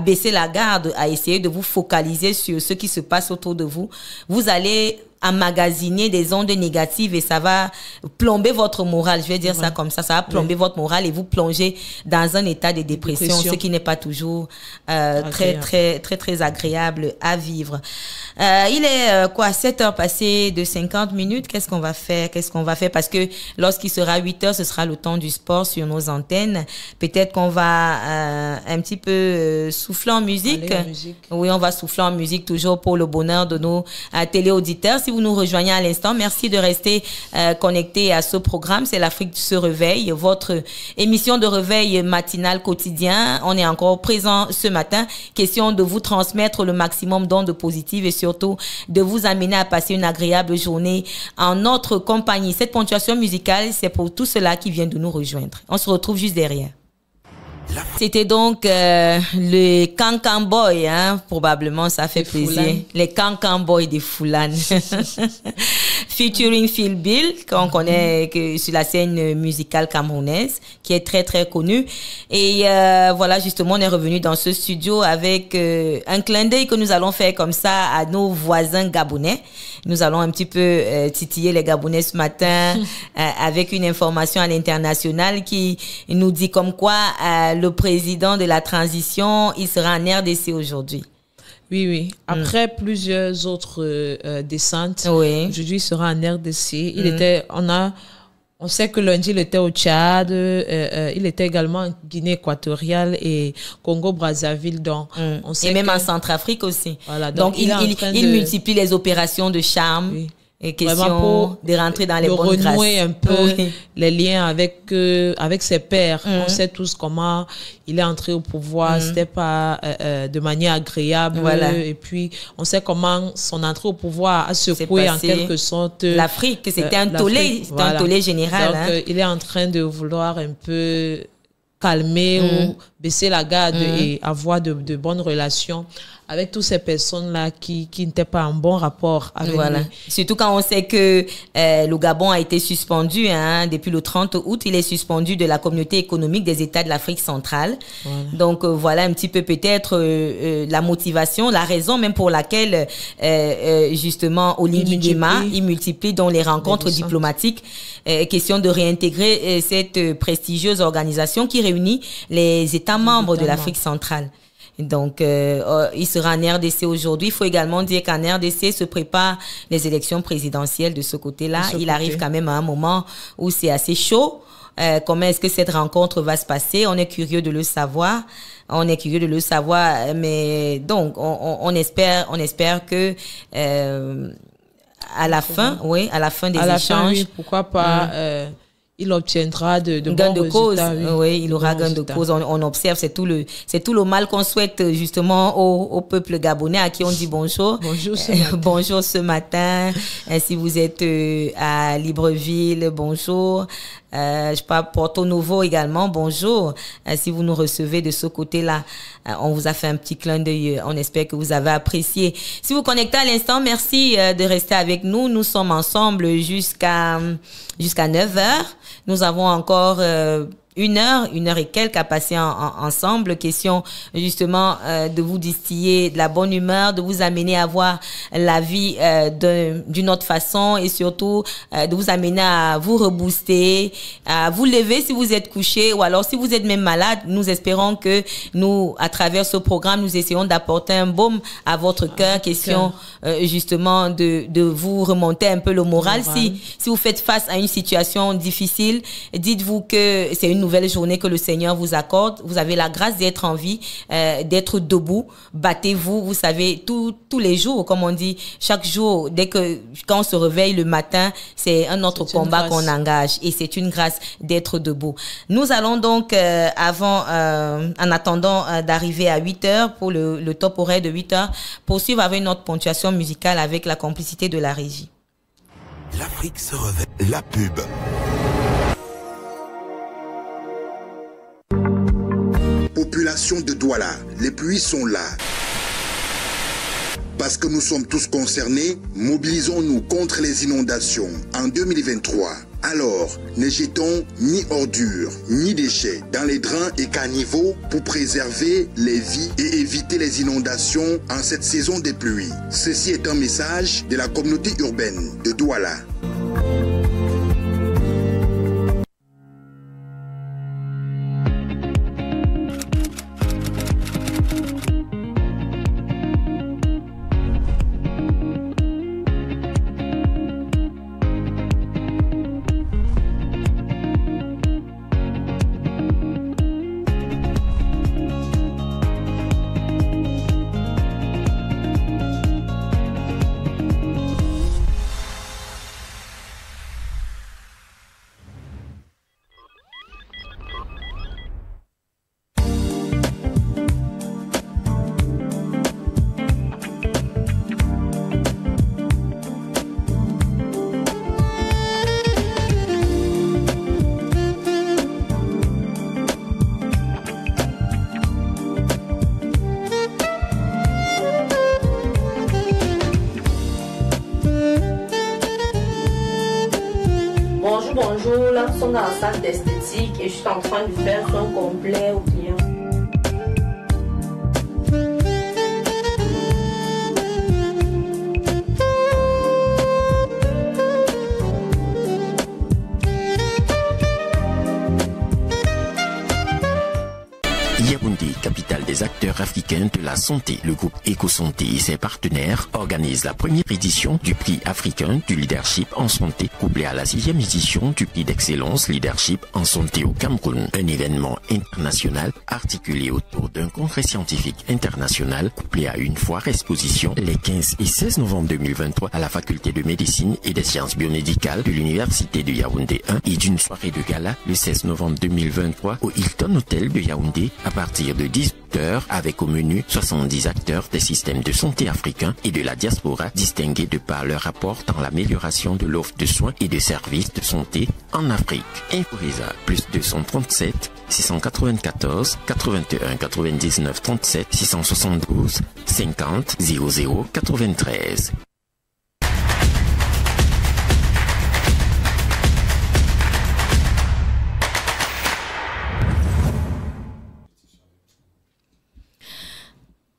baisser la garde, à essayer de vous focaliser sur ce qui se passe autour de vous, vous allez emmagasiner des ondes négatives et ça va plomber votre morale. Je vais dire ça comme ça. Ça va plomber votre morale et vous plonger dans un état de dépression. Ce qui n'est pas toujours très agréable à vivre. Il est 7 heures passées de 50 minutes. Qu'est-ce qu'on va faire? Parce que lorsqu'il sera 8 heures, ce sera le temps du sport sur nos antennes. Peut-être qu'on va un petit peu souffler en musique. Oui, on va souffler en musique toujours pour le bonheur de nos téléauditeurs. Si vous nous rejoignez à l'instant, merci de rester connectés à ce programme. C'est l'Afrique se réveille, votre émission de réveil matinal quotidien. On est encore présent ce matin. Question de vous transmettre le maximum d'ondes positives et surtout de vous amener à passer une agréable journée en notre compagnie. Cette ponctuation musicale, c'est pour tout cela qui vient de nous rejoindre. On se retrouve juste derrière. C'était donc le Cancan Boy, probablement ça fait plaisir. Les Cancan Boy des Foulane. Featuring Phil Bill, qu'on connaît sur la scène musicale camerounaise, qui est très connu. Et voilà, justement, on est revenu dans ce studio avec un clin d'œil que nous allons faire comme ça à nos voisins gabonais. Nous allons un petit peu titiller les Gabonais ce matin avec une information à l'international qui nous dit comme quoi le président de la transition, il sera en RDC aujourd'hui. Oui. Après plusieurs autres descentes, aujourd'hui il sera en RDC. On sait que lundi il était au Tchad, il était également en Guinée équatoriale et Congo-Brazzaville. Donc, on sait et même en Centrafrique aussi. Voilà, donc il multiplie les opérations de charme. Oui. Et question de rentrer dans les bonnes grâces. Renouer un peu les liens avec ses pairs. On sait tous comment il est entré au pouvoir. C'était pas de manière agréable. Voilà. Et puis, on sait comment son entrée au pouvoir a secoué en quelque sorte l'Afrique. C'était un tollé, un tollé général. Donc, il est en train de vouloir un peu calmer ou baisser la garde et avoir de bonnes relations avec toutes ces personnes-là qui n'étaient pas en bon rapport avec lui. Surtout quand on sait que le Gabon a été suspendu depuis le 30 août. Il est suspendu de la communauté économique des États de l'Afrique centrale. Donc voilà un petit peu peut-être la motivation, la raison même pour laquelle justement Oligui Nguema, il multiplie dans les rencontres diplomatiques. Question de réintégrer cette prestigieuse organisation qui réunit les États membres de l'Afrique centrale. Donc, il sera en RDC aujourd'hui. Il faut également dire qu'en RDC se préparent les élections présidentielles de ce côté-là. Il arrive quand même à un moment où c'est assez chaud. Comment est-ce que cette rencontre va se passer? On est curieux de le savoir. Mais donc, on espère que à la fin des échanges, pourquoi pas il obtiendra de gain bons de cause. résultats. Oui, il aura gain de cause. On observe, c'est tout le mal qu'on souhaite justement au peuple gabonais à qui on dit bonjour. Bonjour ce matin. Si vous êtes à Libreville, bonjour. Je parle Porto Novo également, bonjour. Si vous nous recevez de ce côté-là, on vous a fait un petit clin d'œil. On espère que vous avez apprécié. Si vous connectez à l'instant, merci de rester avec nous. Nous sommes ensemble jusqu'à 9h. Nous avons encore 1 heure et quelques à passer ensemble. Question justement de vous distiller de la bonne humeur, de vous amener à voir la vie d'une autre façon et surtout de vous amener à vous rebooster, à vous lever si vous êtes couché ou alors si vous êtes même malade. Nous espérons que nous, à travers ce programme, nous essayons d'apporter un baume à votre cœur. Question justement de vous remonter un peu le moral. Si vous faites face à une situation difficile, dites-vous que c'est une nouvelle journée que le Seigneur vous accorde. Vous avez la grâce d'être en vie, d'être debout. Battez-vous, vous savez, tous les jours, comme on dit, chaque jour, quand on se réveille le matin, c'est un autre combat qu'on engage et c'est une grâce d'être debout. Nous allons donc, en attendant d'arriver à 8 heures pour le top horaire de 8 heures, poursuivre avec notre ponctuation musicale avec la complicité de la régie. L'Afrique se réveille. La pub. Population de Douala, les pluies sont là. Parce que nous sommes tous concernés, mobilisons-nous contre les inondations en 2023. Alors, ne jetons ni ordures, ni déchets dans les drains et caniveaux pour préserver les vies et éviter les inondations en cette saison des pluies. Ceci est un message de la communauté urbaine de Douala. Bonjour, là nous sommes dans la salle d'esthétique et je suis en train de faire un complet au client. Yaoundé, capitale des acteurs africains de la santé. Le groupe EcoSanté et ses partenaires organisent la première édition du prix africain du leadership en santé, couplé à la 6e édition du prix d'excellence leadership en santé au Cameroun. Un événement international articulé autour d'un congrès scientifique international, couplé à une foire exposition les 15 et 16 novembre 2023 à la faculté de médecine et des sciences biomédicales de l'université de Yaoundé 1 et d'une soirée de gala le 16 novembre 2023 au Hilton Hotel de Yaoundé à partir de 18h avec au menu 70 acteurs des systèmes de santé africains et de la diaspora distingués de par leur rapport dans l'amélioration de l'offre de soins et de services de santé en Afrique. Inforisa plus 237 694 81 99 37 672 50 00 93.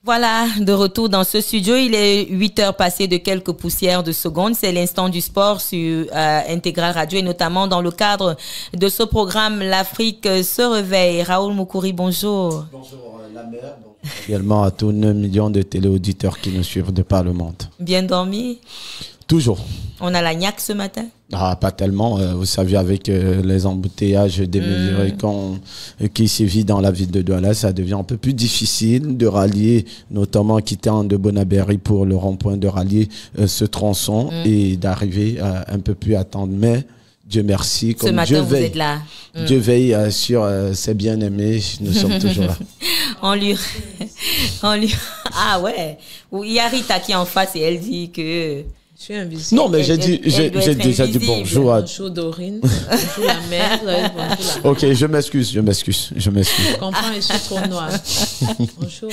Voilà, de retour dans ce studio. Il est 8 heures passées de quelques poussières de secondes. C'est l'instant du sport sur Intégral Radio et notamment dans le cadre de ce programme L'Afrique se réveille. Raoul Moukouri, bonjour. Bonjour la mère. Également à tous 9 millions de téléauditeurs qui nous suivent de par le monde. Bien dormi? Toujours. On a la niaque ce matin? Ah, pas tellement. Vous savez, avec les embouteillages démesurés qui sévit dans la ville de Douala, ça devient un peu plus difficile de rallier, notamment quittant de Bonabéry pour le rond-point, de rallier ce tronçon et d'arriver un peu plus à temps. Mais Dieu merci, comme ce matin, Dieu vous veille, êtes là. Dieu veille sur ses bien-aimés, nous sommes toujours là. on lui... Ah ouais. Il y a Rita qui est en face et elle dit que... Je suis invisible. Non, mais j'ai déjà dit bonjour à... Bonjour Dorine, bonjour la mère, bonjour la... Ok, je m'excuse. Je comprends, je suis trop noire. Bonjour.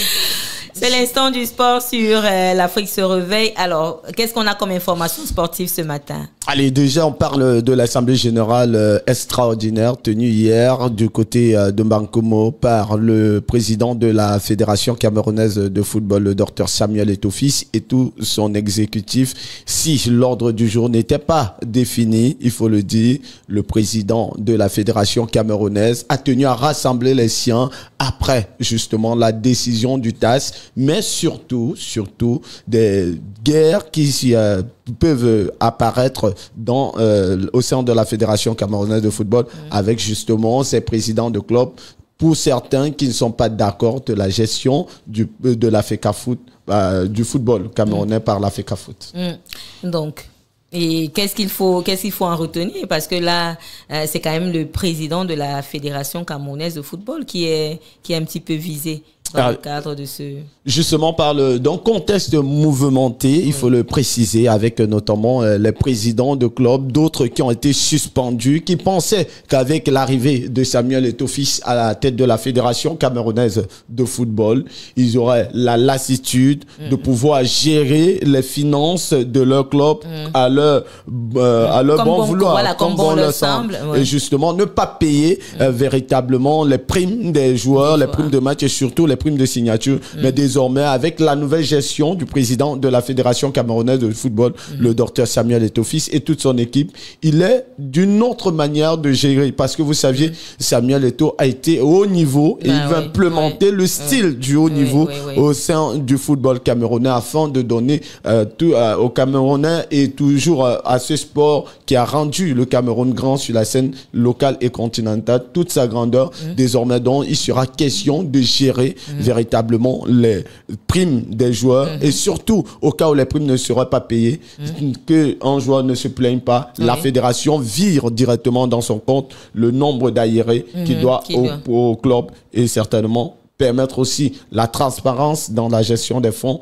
C'est l'instant du sport sur l'Afrique se réveille. Alors, qu'est-ce qu'on a comme information sportive ce matin? Allez, déjà, on parle de l'Assemblée générale extraordinaire tenue hier du côté de Bankomo par le président de la Fédération camerounaise de football, le docteur Samuel Eto'o-Fils, et tout son exécutif. Si l'ordre du jour n'était pas défini, il faut le dire, le président de la Fédération camerounaise a tenu à rassembler les siens après justement la décision du TAS, mais surtout des guerres qui peuvent apparaître au sein de la Fédération camerounaise de football avec justement ces présidents de clubs, pour certains qui ne sont pas d'accord de la gestion de la FECAFOOT, du football camerounais par la FECAFOOT. Donc, et qu'est-ce qu'il faut en retenir? Parce que là, c'est quand même le président de la Fédération camerounaise de football qui est un petit peu visé dans le cadre de ce... Justement, d'un contexte mouvementé, il faut le préciser, avec notamment les présidents de clubs, d'autres qui ont été suspendus, qui pensaient qu'avec l'arrivée de Samuel Eto'o-Fils à la tête de la Fédération camerounaise de football, ils auraient la lassitude de pouvoir gérer les finances de leur club à leur bon vouloir, voilà, comme bon leur semble. Et justement, ne pas payer véritablement les primes des joueurs, les primes de match et surtout les primes de signature. Mais désormais, avec la nouvelle gestion du président de la Fédération camerounaise de football, le docteur Samuel Eto'o-Fils et toute son équipe, il est d'une autre manière de gérer. Parce que vous saviez, Samuel Eto'o a été au haut niveau et il veut implémenter le style du haut niveau au sein du football camerounais afin de donner tout aux Camerounais et toujours à ce sport qui a rendu le Cameroun grand sur la scène locale et continentale, toute sa grandeur. Désormais, donc, il sera question de gérer véritablement les primes des joueurs et surtout au cas où les primes ne seraient pas payées, qu'un joueur ne se plaigne pas, la fédération vire directement dans son compte le nombre d'aérés qu'il doit au club et certainement permettre aussi la transparence dans la gestion des fonds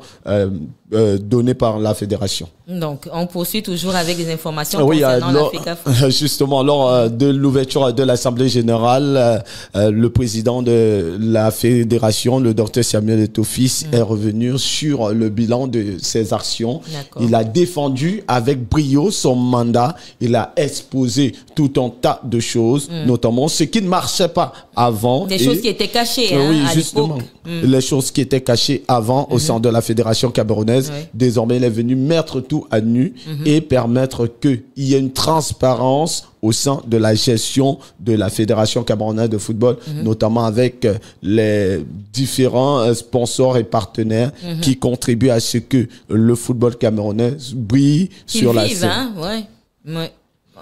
donnés par la fédération. Donc, on poursuit toujours avec des informations concernant la FECAFOOT. Justement, lors de l'ouverture de l'Assemblée générale, le président de la fédération, le docteur Samuel Eto'o-Fils, est revenu sur le bilan de ses actions. Il a défendu avec brio son mandat. Il a exposé tout un tas de choses, notamment ce qui ne marchait pas avant. Des choses qui étaient cachées à justement, les choses qui étaient cachées avant au sein de la fédération camerounaise. Désormais, il est venu mettre tout à nu et permettre qu'il y ait une transparence au sein de la gestion de la Fédération camerounaise de football, notamment avec les différents sponsors et partenaires qui contribuent à ce que le football camerounais brille sur la scène.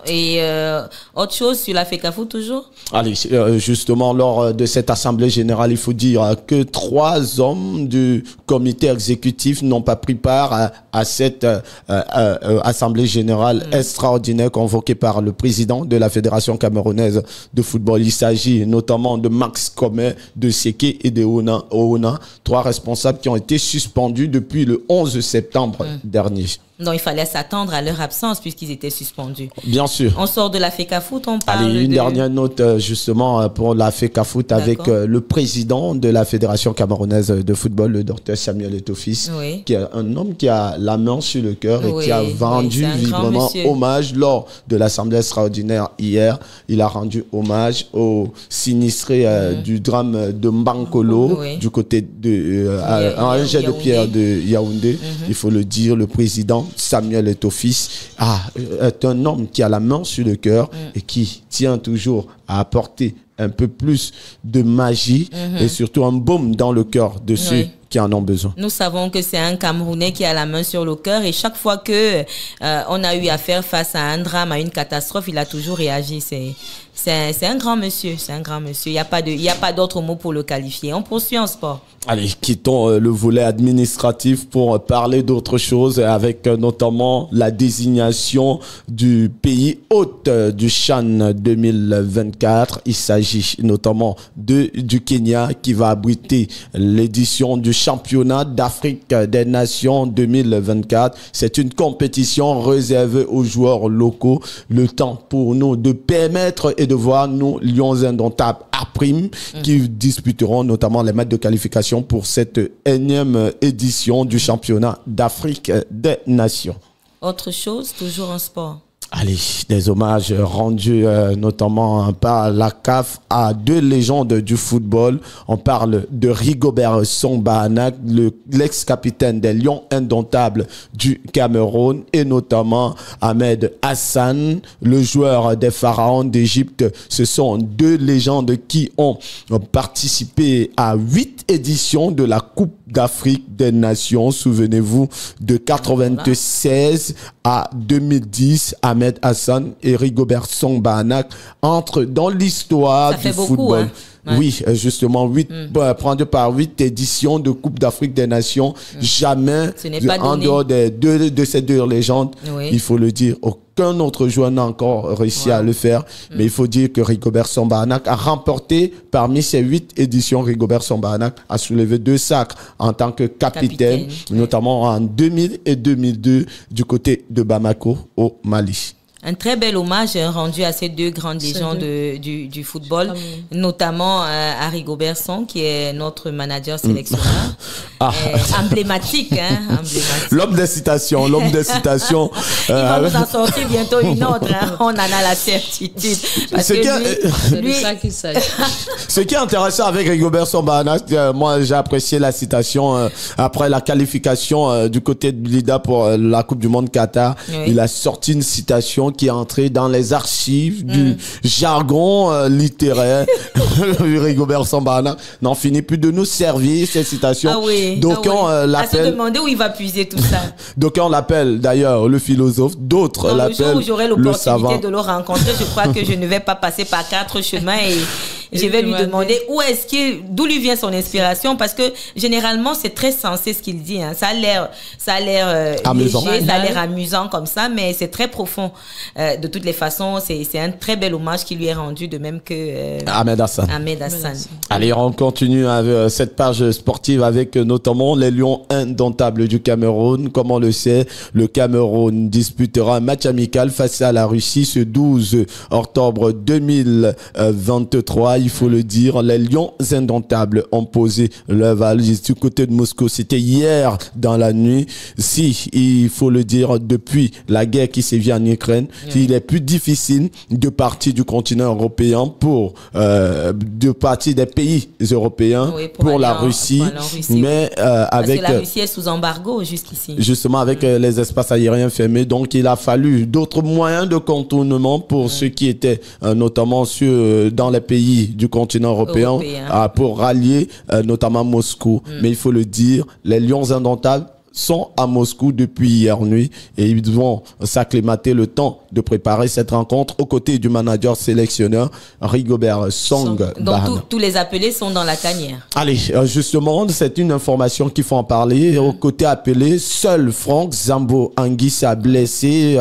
Et autre chose sur la FECAFOOT toujours? Allez, justement, lors de cette assemblée générale, il faut dire que 3 hommes du comité exécutif n'ont pas pris part à cette assemblée générale extraordinaire convoquée par le président de la Fédération camerounaise de football. Il s'agit notamment de Max Comet, de Seke et de Oona, 3 responsables qui ont été suspendus depuis le 11 septembre dernier. Donc, il fallait s'attendre à leur absence puisqu'ils étaient suspendus. Bien sûr. On sort de la FECAFOOT, on parle une dernière note justement pour la FECAFOOT avec le président de la Fédération camerounaise de football, le docteur Samuel Eto'o-Fils, qui est un homme qui a la main sur le cœur et qui a rendu vivement hommage lors de l'Assemblée extraordinaire hier. Il a rendu hommage aux sinistrés du drame de Mbankolo du côté de un jet de pierre de Yaoundé. Il faut le dire, le président Samuel Eto'o-Fils est un homme qui a la main sur le cœur et qui tient toujours à apporter un peu plus de magie et surtout un baume dans le cœur de ceux qui en ont besoin. Nous savons que c'est un Camerounais qui a la main sur le cœur et chaque fois que on a eu à faire face à un drame, à une catastrophe, il a toujours réagi. C'est un grand monsieur, c'est un grand monsieur. Il y a pas d'autre mot pour le qualifier. On poursuit en sport. Allez, quittons le volet administratif pour parler d'autre chose avec notamment la désignation du pays hôte du CHAN 2024. Il s'agit notamment du Kenya qui va abriter l'édition du championnat d'Afrique des Nations 2024. C'est une compétition réservée aux joueurs locaux. Le temps pour nous de permettre et de voir nos Lions indomptables à prime qui disputeront notamment les matchs de qualification pour cette énième édition du championnat d'Afrique des Nations. Autre chose, toujours en sport. Allez, des hommages rendus notamment par la CAF à deux légendes du football. On parle de Rigobert Song-Bahanak, l'ex-capitaine des Lions indomptables du Cameroun, et notamment Ahmed Hassan, le joueur des Pharaons d'Égypte. Ce sont deux légendes qui ont participé à 8 éditions de la Coupe d'Afrique des Nations. Souvenez-vous, de 96 à 2010, Ahmed Hassan et Rigobert Song-Bahanak entrent dans l'histoire du football. Hein. Ouais. Oui, justement, prendre par 8 éditions de Coupe d'Afrique des Nations. Jamais, en dehors de ces deux légendes, il faut le dire, aucun autre joueur n'a encore réussi à le faire. Mais il faut dire que Rigobert Song-Bahanak a remporté, parmi ces 8 éditions, Rigobert Song-Bahanak a soulevé 2 sacres en tant que capitaine, notamment en 2000 et 2002 du côté de Bamako au Mali. Un très bel hommage rendu à ces deux grandes légendes du football, notamment à Rigobert Song, qui est notre manager sélectionneur. Emblématique, hein, emblématique. L'homme des citations, l'homme des citations. Il va nous en sortir bientôt une autre, hein. On en a la certitude. Parce que lui, ce qui est intéressant avec Rigobert Song-Bahanak, moi j'ai apprécié la citation après la qualification du côté de Lida pour la Coupe du Monde Qatar. Il a sorti une citation qui est entré dans les archives du jargon littéraire. Rigobert Song-Bahanak n'en finit plus de nous servir ces citations. Donc on l'appelle. À se demander où il va puiser tout ça. Donc on l'appelle d'ailleurs le philosophe. D'autres l'appellent le savant. Le jour où j'aurai l'opportunité de le rencontrer, je crois que je ne vais pas passer par 4 chemins et je vais lui demander d'où lui vient son inspiration, parce que généralement c'est très sensé ce qu'il dit, hein. Ça a l'air amusant. Léger, ça a l'air amusant comme ça, mais c'est très profond. De toutes les façons, c'est un très bel hommage qui lui est rendu, de même que Ahmed Hassan. Allez, on continue avec cette page sportive avec notamment les Lions indomptables du Cameroun. Comme on le sait, le Cameroun disputera un match amical face à la Russie ce 12 octobre 2023. Il faut le dire, les Lions indomptables ont posé leur valise du côté de Moscou. C'était hier dans la nuit. Il faut le dire, depuis la guerre qui sévit en Ukraine, il est plus difficile de partir du continent européen de partir des pays européens pour la Russie. Mais parce que la Russie est sous embargo jusqu'ici. Justement, avec les espaces aériens fermés. Donc, il a fallu d'autres moyens de contournement pour ceux qui étaient notamment dans les pays du continent européen. Pour rallier notamment Moscou. Mais il faut le dire, les Lions indomptables sont à Moscou depuis hier nuit et ils vont s'acclimater le temps de préparer cette rencontre aux côtés du manager sélectionneur Rigobert Song-Bahanak. Donc tous les appelés sont dans la tanière. Allez, justement, c'est une information qu'il faut en parler. Au côté appelé, seul Franck Zambo Anguissa blessé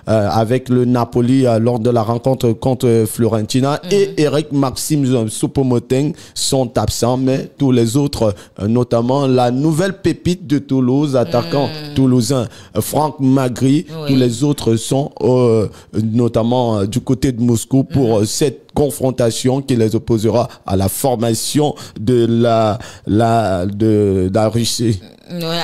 avec le Napoli lors de la rencontre contre Fiorentina et Eric Maxime Choupo-Moting sont absents, mais tous les autres, notamment la nouvelle pépite de Toulouse, attaquant toulousain Franck Magri, tous les autres sont notamment du côté de Moscou pour cette confrontation qui les opposera à la formation de la Russie.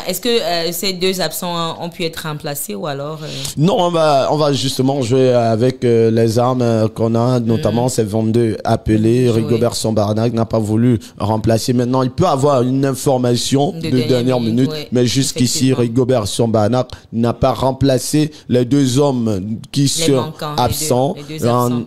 Est-ce que ces deux absents ont pu être remplacés ou alors Non, on va justement jouer avec les armes qu'on a, notamment ces 22 appelés. Rigobert Song-Bahanak n'a pas voulu remplacer. Maintenant, il peut avoir une information de dernière minute, mais jusqu'ici, Rigobert Song-Bahanak n'a pas remplacé les deux hommes qui sont absents.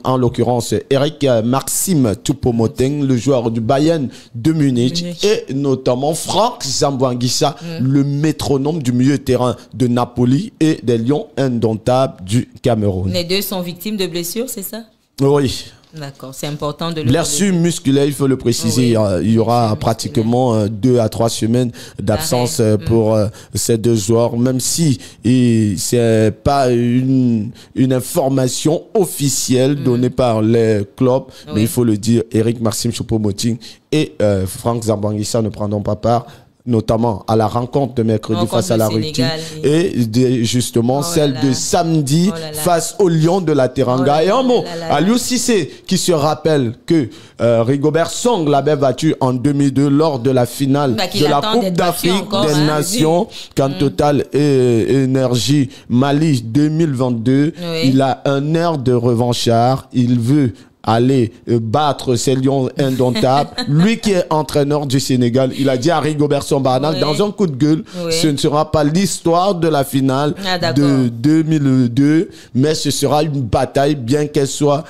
En l'occurrence, Eric Maxime Choupo-Moting, le joueur du Bayern de Munich, et notamment Franck Zambo Anguissa, le métronome du milieu de terrain de Napoli et des Lions indomptables du Cameroun. Les deux sont victimes de blessures, c'est ça? Oui. D'accord, c'est important de le blessure musculaire, il faut le préciser. Il y aura pratiquement 2 à 3 semaines d'absence pour ces deux joueurs, même si c'est pas une information officielle donnée par les clubs, mais il faut le dire, Eric Maxime Choupo-Moting et Franck Zambo Anguissa ne prendront pas part notamment à la rencontre de mercredi face à la Rupture et justement celle de samedi face au Lion de la Teranga. Et un mot, Aliou Cissé qui se rappelle que Rigobert Song l'avait battu en 2002 lors de la finale de la Coupe d'Afrique des Nations quand Total et Énergie Mali 2022. Il a un air de revanchard, il veut aller battre ces lions indomptables. Lui qui est entraîneur du Sénégal, il a dit à Rigobert Song dans un coup de gueule, ce ne sera pas l'histoire de la finale de 2002, mais ce sera une bataille, bien qu'elle soit,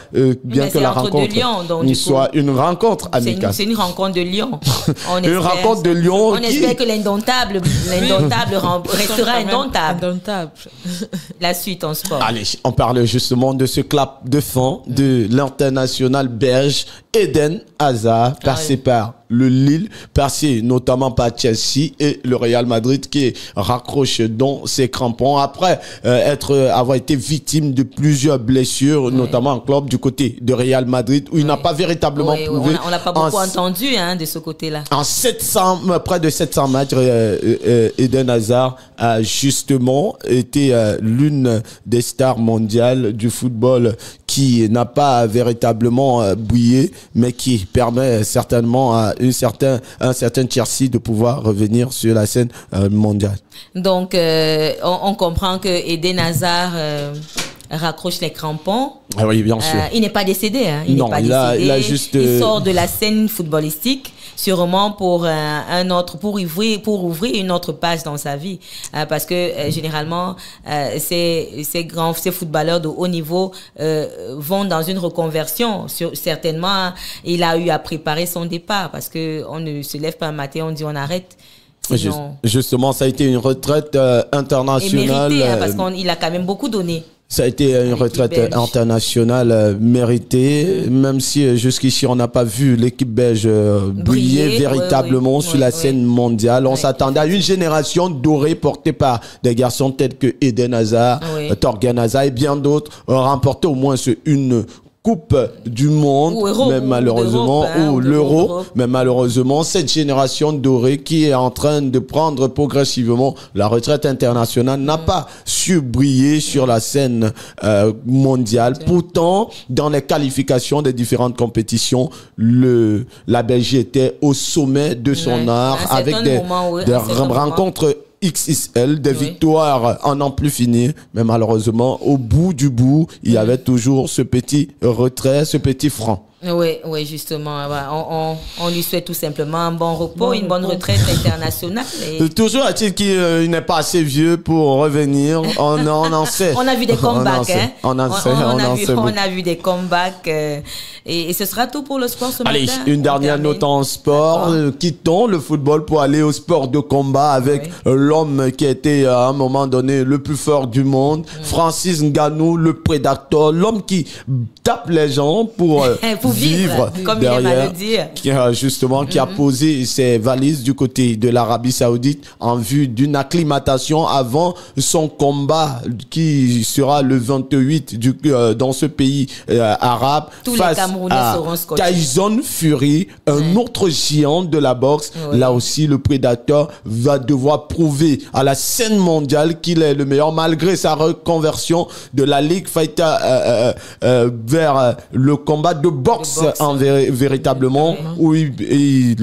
bien que la rencontre soit une rencontre amicale. C'est une rencontre de lions. Une rencontre de lions. On espère que l'indomptable restera indomptable. La suite en sport. Allez, on parle justement de ce clap de fond de l'international belge Eden Hazard, passé par le Lille, passé notamment par Chelsea et le Real Madrid qui raccroche dans ses crampons après avoir été victime de plusieurs blessures, notamment en club du côté de Real Madrid où il n'a pas véritablement prouvé. On l'a pas beaucoup entendu de ce côté-là. En près de 700 matchs, Eden Hazard a justement été l'une des stars mondiales du football qui n'a pas véritablement brillé, mais qui permet certainement à un certain Chelsea de pouvoir revenir sur la scène mondiale. Donc, on comprend que Eden Hazard raccroche les crampons. Ah oui, bien sûr. Il n'est pas décédé. Il sort de la scène footballistique, sûrement pour ouvrir une autre page dans sa vie, parce que généralement ces footballeurs de haut niveau vont dans une reconversion. Certainement, il a eu à préparer son départ, parce que on ne se lève pas un matin, on dit on arrête. Justement, ça a été une retraite internationale. Et méritée, parce qu'il a quand même beaucoup donné. Ça a été une retraite internationale méritée, même si jusqu'ici on n'a pas vu l'équipe belge briller véritablement sur la scène mondiale. On s'attendait à une génération dorée portée par des garçons tels que Eden Hazard, Thorgan Hazard et bien d'autres, remporter au moins une Coupe du Monde, mais malheureusement, ou l'Euro, mais malheureusement, cette génération dorée qui est en train de prendre progressivement la retraite internationale n'a pas su briller sur la scène mondiale. Pourtant, dans les qualifications des différentes compétitions, la Belgique était au sommet de son art avec des rencontres XXL, des victoires en n'en plus finir, mais malheureusement, au bout du bout, il y avait toujours ce petit retrait, ce petit franc. Oui, justement. On lui souhaite tout simplement un bon repos, une bonne retraite internationale. Toujours est-il qu'il n'est pas assez vieux pour revenir. On en sait. On a vu des comebacks. On a vu des comebacks. Et ce sera tout pour le sport ce matin. Allez, une dernière note en sport. Quittons le football pour aller au sport de combat avec l'homme qui a été à un moment donné le plus fort du monde, Francis Ngannou, le prédateur, l'homme qui tape les gens pour vivre comme derrière, il aime à le dire. Qui a posé ses valises du côté de l'Arabie Saoudite en vue d'une acclimatation avant son combat qui sera le 28 dans ce pays arabe. Tous face à Tyson Fury, un autre géant de la boxe. Là aussi, le prédateur va devoir prouver à la scène mondiale qu'il est le meilleur malgré sa reconversion de la Ligue Fighter vers le combat de boxe véritablement où il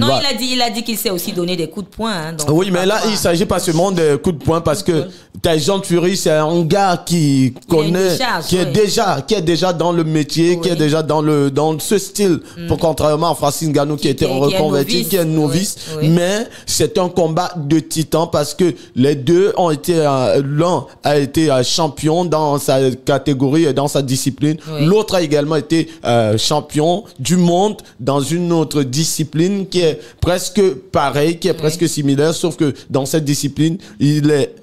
a dit qu'il sait aussi donner des coups de poing. Oui, mais là il s'agit pas seulement des coups de poing parce que Tyson Fury c'est un gars qui connaît, qui est déjà dans le métier, qui est déjà dans ce style, contrairement à Francis Ngannou qui a été reconverti, qui est novice. Mais c'est un combat de titans parce que les deux ont été l'un a été champion dans sa catégorie et dans sa discipline, l'autre a également été champion du monde dans une autre discipline qui est presque pareil, qui est presque similaire, sauf que dans cette discipline, il est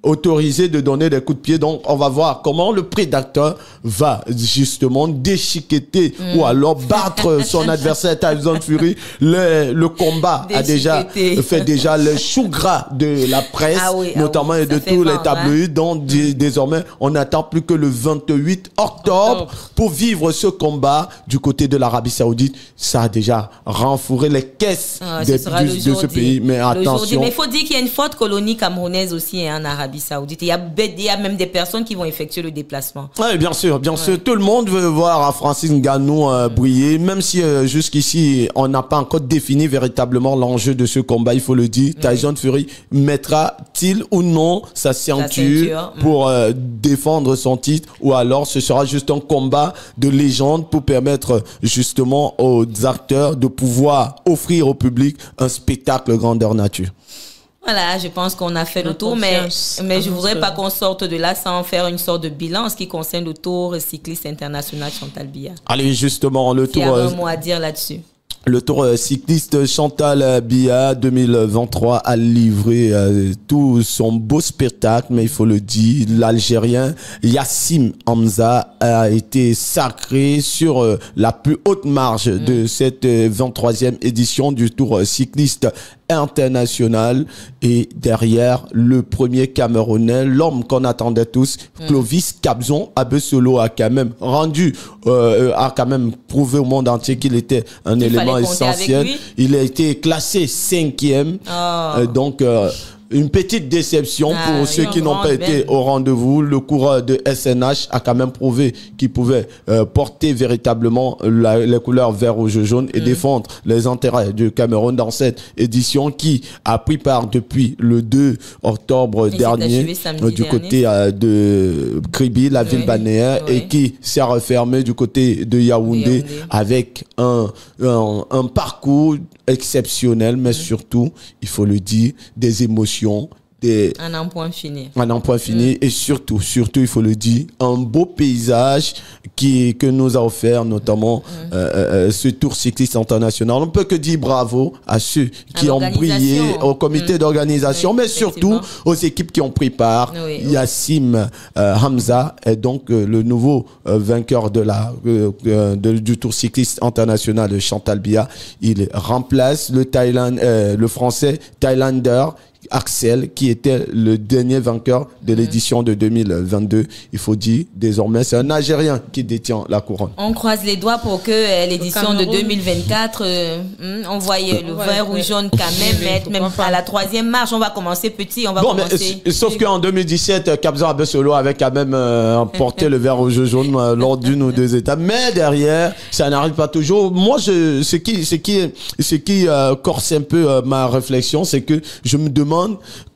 autorisé de donner des coups de pied. Donc, on va voir comment le prédateur va justement déchiqueter ou alors battre son adversaire Tyson Fury. Le combat a déjà fait le chou gras de la presse, notamment et de tous les tabloïds. Donc, désormais, on n'attend plus que le 28 octobre pour vivre ce combat du côté de l'Arabie Saoudite. Ça a déjà renfouré les caisses de ce pays. Mais attention. Mais il faut dire qu'il y a une forte colonie camerounaise aussi en Arabie Saoudite. Il y a même des personnes qui vont effectuer le déplacement. Oui, bien sûr. Tout le monde veut voir Francis Ngannou briller, même si jusqu'ici, on n'a pas encore défini véritablement l'enjeu de ce combat, il faut le dire. Tyson Fury mettra-t-il ou non sa ceinture pour défendre son titre, ou alors ce sera juste un combat de légende pour permettre justement aux acteurs de pouvoir offrir au public un spectacle grandeur nature. Voilà, je pense qu'on a fait le tour, mais je voudrais pas qu'on sorte de là sans faire une sorte de bilan en ce qui concerne le Tour cycliste international Chantal Biya. Allez, justement, le Tour... Il y a un mot à dire là-dessus. Le Tour cycliste Chantal Biya 2023 a livré tout son beau spectacle, mais il faut le dire, l'Algérien Yassim Hamza a été sacré sur la plus haute marge de cette 23e édition du Tour cycliste international, et derrière le premier Camerounais, l'homme qu'on attendait tous, Clovis Capzon Abesolo, a quand même prouvé au monde entier qu'il était un élément essentiel. Il a été classé 5e, donc une petite déception pour ceux qui n'ont pas été au rendez-vous. Le coureur de SNH a quand même prouvé qu'il pouvait porter véritablement les couleurs vert, rouge, jaune et défendre les intérêts du Cameroun dans cette édition qui a pris part depuis le 2 octobre dernier du côté de Kribi, la ville balnéaire, et qui s'est refermé du côté de Yaoundé avec un parcours exceptionnel, mais surtout, il faut le dire, des émotions. Un en point fini. Et surtout, il faut le dire, un beau paysage que nous a offert notamment ce Tour cycliste international. On ne peut que dire bravo à ceux qui ont brillé, au comité d'organisation, mais surtout aux équipes qui ont pris part. Yassim Hamza est donc le nouveau vainqueur du Tour cycliste international de Chantal Biya. Il remplace le français Thailander Axel, qui était le dernier vainqueur de l'édition de 2022. Il faut dire, désormais, c'est un Algérien qui détient la couronne. On croise les doigts pour que l'édition de 2024, on voyait le vert ou jaune quand même à la 3e marche. On va commencer petit, sauf qu'en 2017, Capzon Abesolo avait quand même porté le vert ou jaune lors d'une ou deux étapes. Mais derrière, ça n'arrive pas toujours. Moi, ce qui corse un peu ma réflexion, c'est que je me demande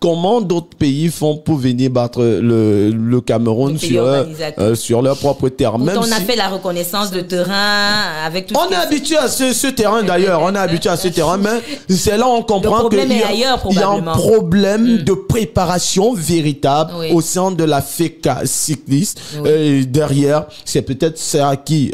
comment d'autres pays font pour venir battre le Cameroun sur leur propre terrain. Même on a fait la reconnaissance de terrain avec tout. On est habitué à ce terrain d'ailleurs. On est habitué à ce terrain, mais c'est là on comprend qu'il y a un problème de préparation véritable au sein de la FECA cycliste. Et derrière, c'est peut-être ça qui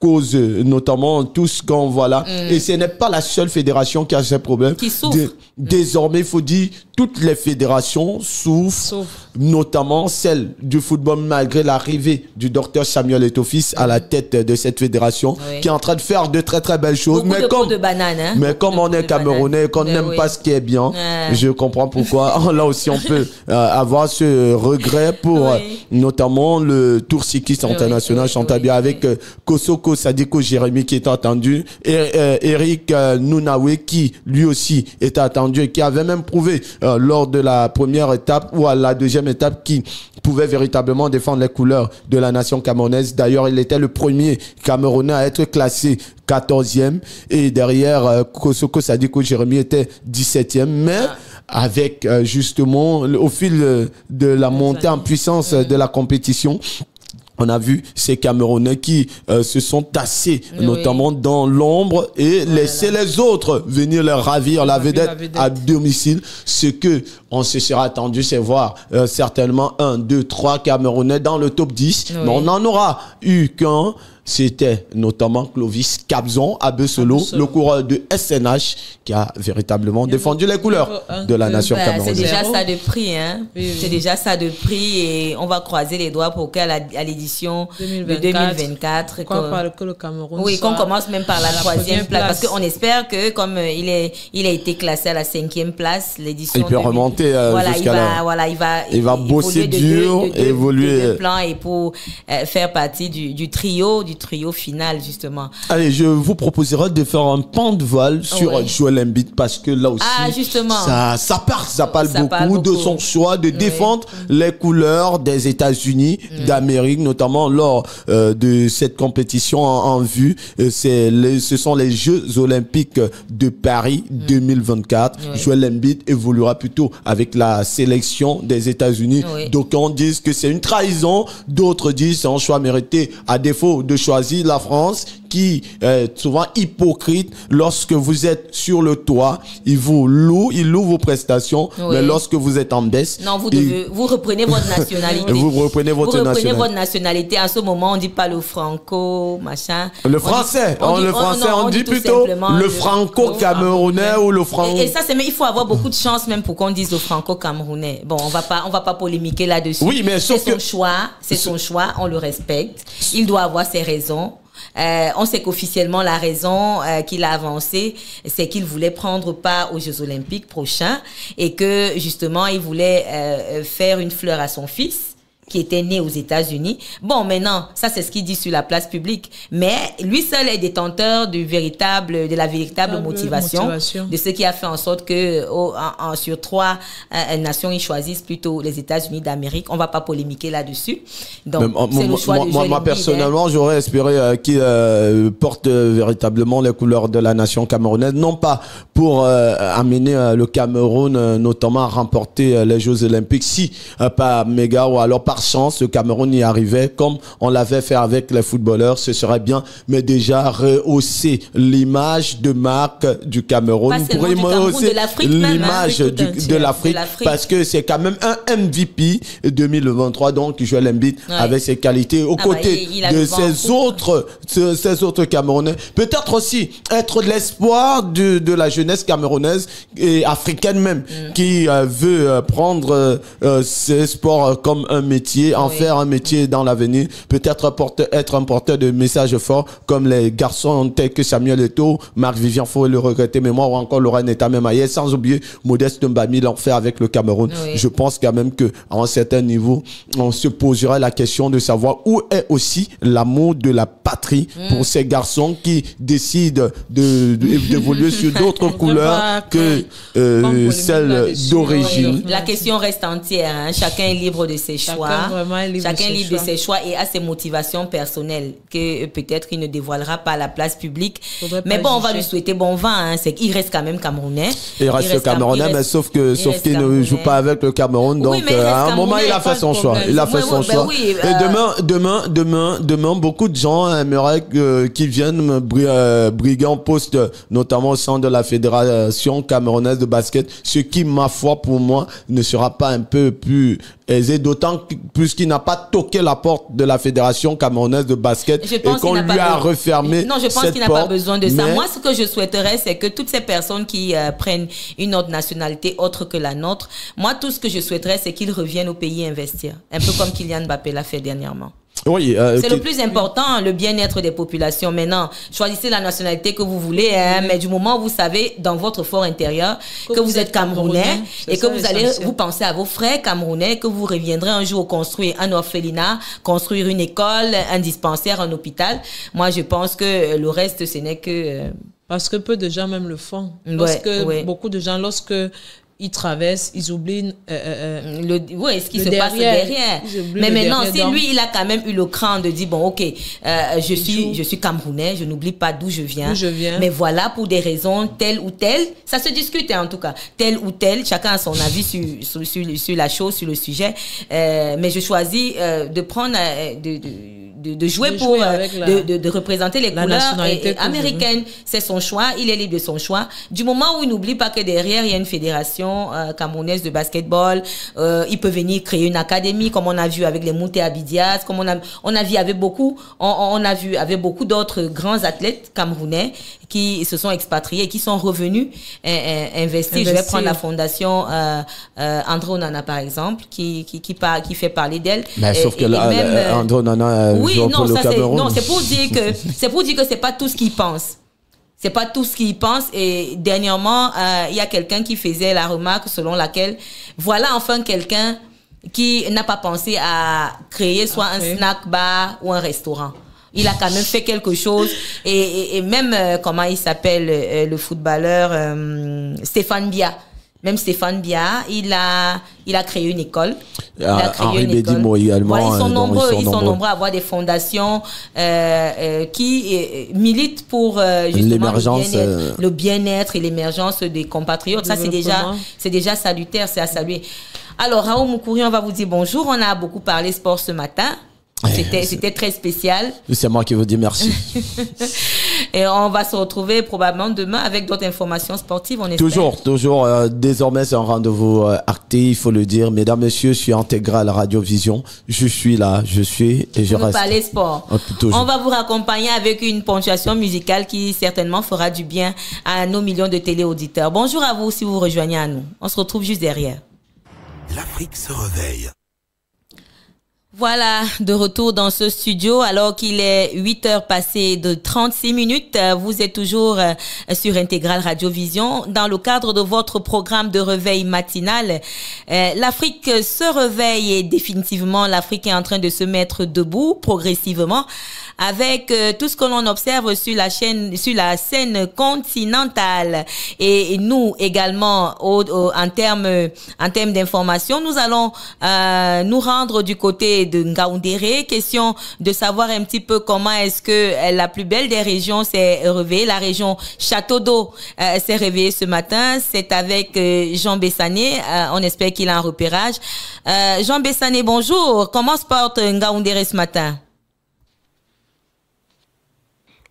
cause notamment tout ce qu'on voit là. Et ce n'est pas la seule fédération qui a ce problème. Qui souffre. Désormais, il faut dire, toutes les fédérations souffrent, notamment celle du football, malgré l'arrivée du docteur Samuel Eto'o-Fils à la tête de cette fédération, qui est en train de faire de très très belles choses. Mais comme on est Camerounais, qu'on n'aime pas ce qui est bien, je comprends pourquoi. Là aussi, on peut avoir ce regret pour notamment le Tour cycliste international Chantal Biya avec Kosoko Sadiko Jérémy qui est attendu, et Eric Nounaoué qui lui aussi est attendu et qui avait même prouvé lors de la première étape ou à la deuxième étape qui pouvait véritablement défendre les couleurs de la nation camerounaise. D'ailleurs, il était le premier Camerounais à être classé 14e, et derrière Kosoko Sadiko Jérémy était 17e, mais avec justement au fil de la montée en puissance de la compétition, on a vu ces Camerounais qui se sont tassés, notamment dans l'ombre, et laisser les autres venir leur ravir la vedette à domicile. Ce que on se sera attendu, c'est voir certainement 1, 2, 3 Camerounais dans le top 10. Mais on n'en aura eu qu'un. c'était notamment Clovis Cabzon à Bessolo, le coureur de SNH, qui a véritablement défendu les couleurs de la nation camerounaise. C'est déjà ça de prix, hein. C'est déjà ça de prix et on va croiser les doigts pour qu'à l'édition de 2024 que le Cameroun qu'on commence même par la 3e place. Parce qu'on espère que comme il a été classé à la 5e place, l'édition. Il peut remonter jusqu'à là. Il va bosser dur, évoluer de plan et pour faire partie du trio final justement. Allez, je vous proposerai de faire un pan de voile sur Joel Embiid parce que là aussi ça parle beaucoup de son choix de défendre les couleurs des États-Unis d'Amérique, notamment lors de cette compétition en vue. Ce sont les Jeux Olympiques de Paris 2024. Joel Embiid évoluera plutôt avec la sélection des États-Unis. D'aucuns disent que c'est une trahison, d'autres disent c'est un choix mérité à défaut de choisir la France qui est souvent hypocrite. Lorsque vous êtes sur le toit, il loue vos prestations, mais lorsque vous êtes en baisse, vous reprenez votre nationalité. Vous reprenez votre nationalité. À ce moment, on dit pas le franco, machin. Le français. On dit plutôt le franco-camerounais ou le franco. Et ça, il faut avoir beaucoup de chance même pour qu'on dise le franco-camerounais. Bon, on va pas polémiquer là-dessus. Oui, mais c'est son choix, on le respecte. Il doit avoir ses raisons. On sait qu'officiellement la raison qu'il a avancée, c'est qu'il voulait prendre part aux Jeux Olympiques prochains et que justement il voulait faire une fleur à son fils qui était né aux États-Unis. Bon, maintenant, ça c'est ce qu'il dit sur la place publique, mais lui seul est détenteur de la véritable motivation de ce qui a fait en sorte que sur 3 nations, ils choisissent plutôt les États-Unis d'Amérique. On va pas polémiquer là-dessus. Donc, c'est le choix de Joel Embiid. Personnellement, j'aurais espéré qu'il porte véritablement les couleurs de la nation camerounaise, non pas pour amener le Cameroun notamment à remporter les Jeux Olympiques, si pas méga ou alors par chance, le Cameroun y arrivait comme on l'avait fait avec les footballeurs, ce serait bien, mais déjà rehausser l'image de marque du Cameroun. Vous pourrez rehausser l'image de l'Afrique parce que c'est quand même un MVP 2023, donc Joel Embiid avec ses qualités aux côtés de ces autres Camerounais. Peut-être aussi être l'espoir de la jeunesse camerounaise et africaine même qui veut prendre ce sport comme un métier, faire un métier dans l'avenir, peut-être être un porteur de messages forts comme les garçons tels que Samuel Eto'o, Marc-Vivien Faux, le regretté mémoire, ou encore Laurent Neta-Memaye, sans oublier Modeste Mbami l'ont fait avec le Cameroun. Je pense quand même qu'à un certain niveau, on se poserait la question de savoir où est aussi l'amour de la patrie pour ces garçons qui décident d'évoluer sur d'autres couleurs que celles d'origine. La question reste entière, hein. Chacun est libre de ses choix. Chacun est libre de ses choix et a ses motivations personnelles que peut-être il ne dévoilera pas à la place publique. Mais bon, on va lui souhaiter bon vent. Hein. C'est qu'il reste quand même camerounais. Il reste camerounais, mais sauf qu'il ne joue pas avec le Cameroun. Donc à un moment, il a fait son choix. Il a fait son choix. Et demain, beaucoup de gens aimeraient qu'ils viennent briguer en poste, notamment au sein de la Fédération camerounaise de basket, ce qui, ma foi, pour moi, ne sera pas un peu plus aisé, d'autant plus qu'il n'a pas toqué la porte de la Fédération camerounaise de basket et qu'on lui a refermé. Non, je pense qu'il n'a pas besoin de ça. Moi, ce que je souhaiterais, c'est que toutes ces personnes qui prennent une autre nationalité autre que la nôtre, moi, tout ce que je souhaiterais, c'est qu'ils reviennent au pays investir. Un peu comme Kylian Mbappé l'a fait dernièrement. Oui, c'est le plus important, le bien-être des populations. Maintenant, choisissez la nationalité que vous voulez, hein, mais du moment où vous savez dans votre fort intérieur que vous êtes Camerounais et que vous allez vous penser à vos frères Camerounais, que vous reviendrez un jour construire un orphelinat, construire une école, un dispensaire, un hôpital. Moi, je pense que le reste, ce n'est que... Parce que peu de gens même le font. Beaucoup de gens, lorsque ils traversent, ils oublient ce qui se passe derrière. Mais maintenant, si lui, il a quand même eu le cran de dire, bon, ok, je suis Camerounais, je n'oublie pas d'où je viens. Mais voilà, pour des raisons telles ou telles, ça se discute en tout cas, telle ou telle, chacun a son avis sur la chose, sur le sujet. Mais je choisis de prendre... de jouer pour de représenter les couleurs américaines. C'est son choix, il est libre de son choix. Du moment où il n'oublie pas que derrière il y a une fédération camerounaise de basketball, il peut venir créer une académie comme on a vu avec les Mouté Abidias, comme on a vu avec beaucoup d'autres grands athlètes camerounais qui se sont expatriés et qui sont revenus investir. Je vais prendre la fondation André Onana par exemple qui fait parler d'elle. Mais sauf que là, André Onana joue pour le Cameroun. Non, c'est pour dire que c'est pas tout ce qu'il pense. C'est pas tout ce qu'il pense. Et dernièrement, il y a quelqu'un qui faisait la remarque selon laquelle voilà enfin quelqu'un qui n'a pas pensé à créer soit un snack bar ou un restaurant. Il a quand même fait quelque chose. Et même, comment il s'appelle, le footballeur Stéphane Bia. Même Stéphane Bia, il a créé une école. Henri Bédimo également. Voilà, ils sont nombreux à avoir des fondations qui militent pour justement le bien-être et l'émergence des compatriotes. Ça, c'est déjà salutaire, c'est à saluer. Alors, Raoul Moukouri, on va vous dire bonjour. On a beaucoup parlé sport ce matin. C'était très spécial. C'est moi qui vous dis merci. Et on va se retrouver probablement demain avec d'autres informations sportives, on espère. Toujours. Désormais, c'est un rendez-vous acté, il faut le dire. Mesdames, messieurs, je suis intégral Radio Vision. Je suis là, et je reste. Parler sport. On va vous raccompagner avec une ponctuation musicale qui certainement fera du bien à nos millions de téléauditeurs. Bonjour à vous si vous rejoignez à nous. On se retrouve juste derrière. L'Afrique se réveille. Voilà, de retour dans ce studio alors qu'il est 8h passées de 36 minutes. Vous êtes toujours sur Intégral Radio Vision dans le cadre de votre programme de réveil matinal. L'Afrique se réveille et définitivement l'Afrique est en train de se mettre debout progressivement avec tout ce que l'on observe sur la scène continentale. Et nous également en termes d'information, nous allons nous rendre du côté de Ngaoundéré, question de savoir un petit peu comment est-ce que la plus belle des régions s'est réveillée. La région Château d'Eau s'est réveillée ce matin. C'est avec Jean Bessané. On espère qu'il a un repérage. Jean Bessané, bonjour. Comment se porte Ngaoundéré ce matin?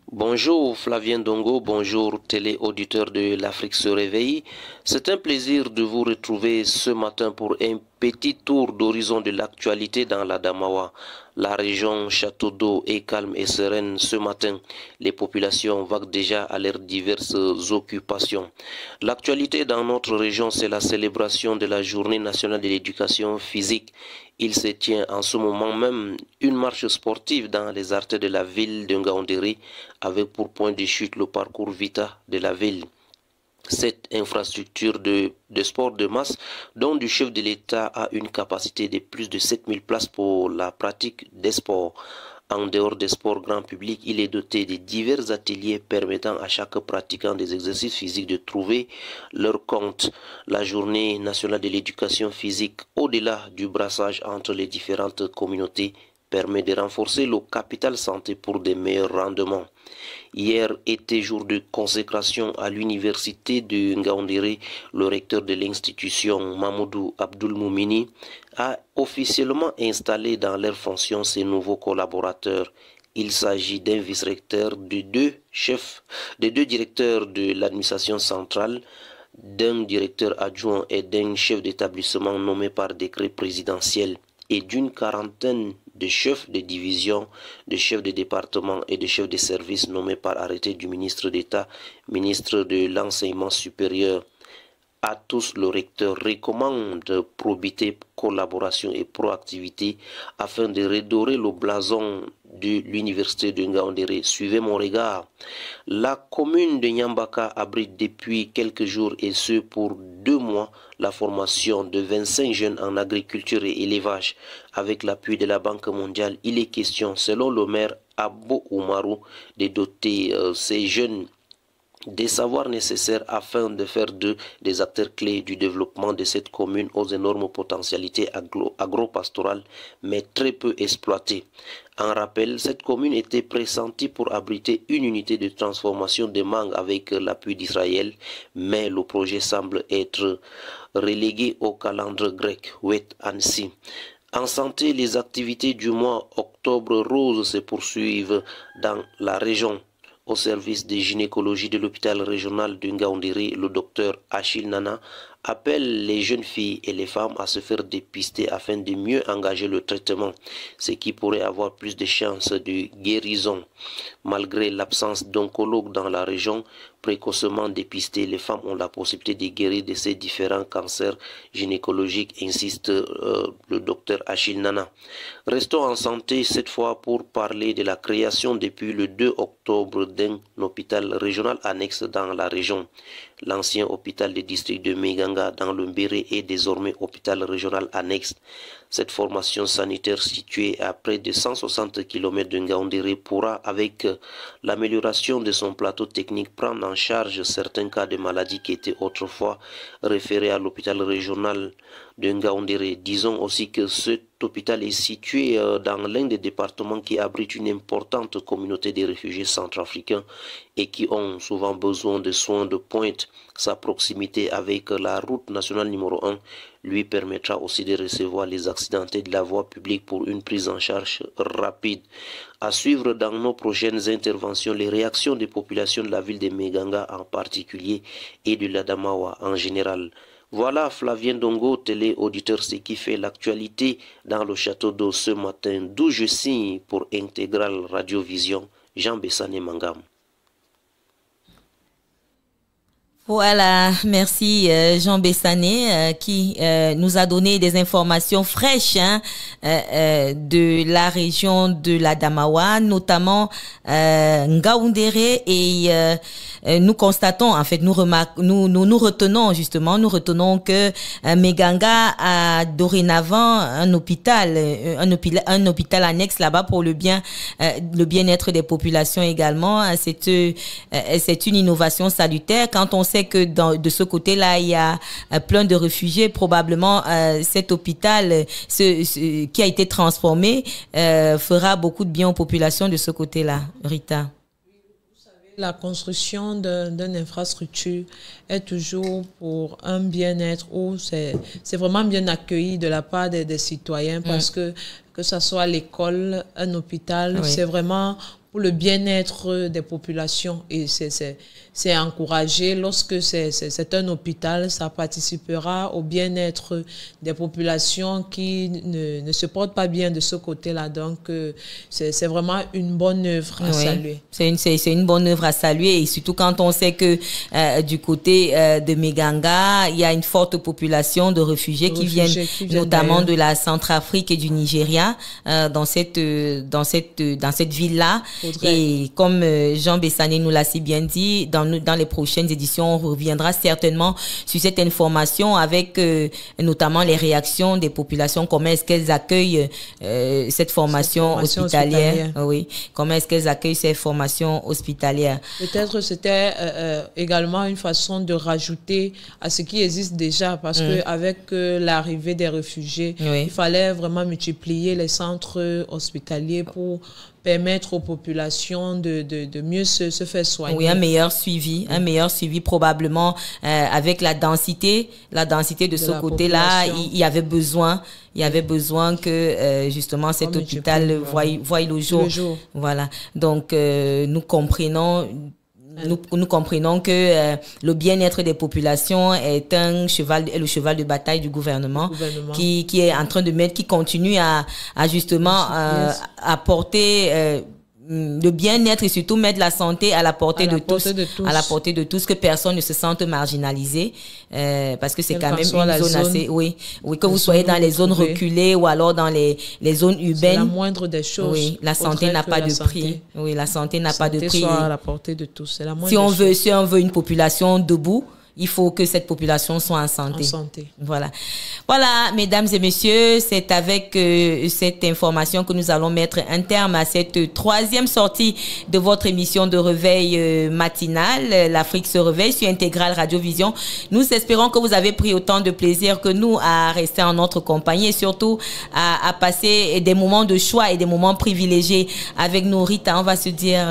Bonjour Flavien Dongo, bonjour téléauditeurs de l'Afrique se réveille. C'est un plaisir de vous retrouver ce matin pour un petit tour d'horizon de l'actualité dans la Damawa. La région Château d'Eau est calme et sereine ce matin. Les populations vaguent déjà à leurs diverses occupations. L'actualité dans notre région, c'est la célébration de la Journée nationale de l'éducation physique. Il se tient en ce moment même une marche sportive dans les artères de la ville de Ngaoundéré avec pour point de chute le parcours Vita de la ville. Cette infrastructure de sport de masse, dont du chef de l'État a une capacité de plus de 7000 places pour la pratique des sports. En dehors des sports grand public, il est doté de divers ateliers permettant à chaque pratiquant des exercices physiques de trouver leur compte. La journée nationale de l'éducation physique, au-delà du brassage entre les différentes communautés, permet de renforcer le capital santé pour des meilleurs rendements. Hier était jour de consécration à l'université de Ngaoundéré. Le recteur de l'institution, Mamoudou Abdoul Moumini, a officiellement installé dans leurs fonctions ses nouveaux collaborateurs. Il s'agit d'un vice-recteur, de deux directeurs de l'administration centrale, d'un directeur adjoint et d'un chef d'établissement nommé par décret présidentiel et d'une quarantaine de chefs de division, de chefs de département et de chefs de service nommés par arrêté du ministre d'État, ministre de l'Enseignement supérieur. À tous, le recteur recommande probité, collaboration et proactivité afin de redorer le blason de l'université de Ngaoundéré. Suivez mon regard. La commune de Nyambaka abrite depuis quelques jours et ce pour 2 mois la formation de 25 jeunes en agriculture et élevage. Avec l'appui de la Banque mondiale, il est question, selon le maire Abou Oumarou, de doter ces jeunes des savoirs nécessaires afin de faire d'eux des acteurs clés du développement de cette commune aux énormes potentialités agro-pastorales, mais très peu exploitées. En rappel, cette commune était pressentie pour abriter une unité de transformation de mangue avec l'appui d'Israël, mais le projet semble être relégué au calendrier grec, Wet Annecy. En santé, les activités du mois Octobre Rose se poursuivent dans la région. Au service de gynécologie de l'hôpital régional de Ngaoundéré, le docteur Achille Nana appelle les jeunes filles et les femmes à se faire dépister afin de mieux engager le traitement, ce qui pourrait avoir plus de chances de guérison. Malgré l'absence d'oncologues dans la région, précocement dépistées, les femmes ont la possibilité de guérir de ces différents cancers gynécologiques, insiste le docteur Achille Nana. Restons en santé cette fois pour parler de la création depuis le 2 octobre d'un hôpital régional annexe dans la région. L'ancien hôpital du district de Meganga dans le Mbéré est désormais hôpital régional annexe. Cette formation sanitaire située à près de 160 km de Ngaoundéré pourra, avec l'amélioration de son plateau technique, prendre en charge certains cas de maladies qui étaient autrefois référés à l'hôpital régional de Ngaoundéré. Disons aussi que cet hôpital est situé dans l'un des départements qui abrite une importante communauté de réfugiés centrafricains et qui ont souvent besoin de soins de pointe. Sa proximité avec la route nationale numéro 1 lui permettra aussi de recevoir les accidentés de la voie publique pour une prise en charge rapide. À suivre dans nos prochaines interventions les réactions des populations de la ville de Meganga en particulier et de l'Adamawa en général. Voilà Flavien Dongo, télé-auditeur, ce qui fait l'actualité dans le château d'eau ce matin, d'où je signe pour Intégral Radio Vision, Jean Bessané Mangam. Voilà, merci Jean Bessané qui nous a donné des informations fraîches de la région de l'Adamawa, notamment Ngaoundéré, et nous constatons, en fait, nous retenons que Meganga a dorénavant un hôpital annexe là-bas pour le bien-être des populations également. C'est une innovation salutaire. Quand on sait que de ce côté-là, il y a plein de réfugiés, probablement cet hôpital qui a été transformé fera beaucoup de bien aux populations de ce côté-là. Rita. La construction d'une infrastructure est toujours pour un bien-être où c'est vraiment bien accueilli de la part des citoyens, parce que ça soit l'école, un hôpital, c'est vraiment pour le bien-être des populations, et c'est encouragé. Lorsque c'est un hôpital, ça participera au bien-être des populations qui ne se portent pas bien de ce côté-là. Donc, c'est vraiment une bonne œuvre à saluer. C'est une bonne œuvre à saluer, et surtout quand on sait que du côté de Meganga, il y a une forte population de réfugiés qui viennent notamment de la Centrafrique et du Nigeria dans cette ville-là. Et comme Jean Bessané nous l'a si bien dit, dans les prochaines éditions, on reviendra certainement sur cette information avec notamment les réactions des populations, comment est-ce qu'elles accueillent cette formation hospitalière. Oui, comment est-ce qu'elles accueillent ces formations hospitalières. Peut-être c'était également une façon de rajouter à ce qui existe déjà, parce que avec l'arrivée des réfugiés, il fallait vraiment multiplier les centres hospitaliers pour permettre aux populations de mieux se faire soigner. Oui, un meilleur suivi probablement avec la densité de ce côté-là. Il y avait besoin que justement cet hôpital voie le jour. Voilà. Donc nous comprenons que le bien-être des populations est le cheval de bataille du gouvernement. Qui est en train qui continue à justement apporter le bien-être et surtout mettre la santé à la portée de tous, que personne ne se sente marginalisé, parce que c'est quand même une zone assez, que vous soyez dans les zones reculées ou alors dans les zones urbaines. C'est la moindre des choses. Oui, la santé n'a pas de prix. Oui, la santé n'a pas de prix. Soit à la portée de tous. C'est la moindre si on veut une population debout, il faut que cette population soit en santé. Voilà, mesdames et messieurs, c'est avec cette information que nous allons mettre un terme à cette troisième sortie de votre émission de réveil matinale, l'Afrique se réveille sur Intégral Radio Vision. Nous espérons que vous avez pris autant de plaisir que nous à rester en notre compagnie et surtout à passer des moments de choix et des moments privilégiés avec nous. Rita, on va se dire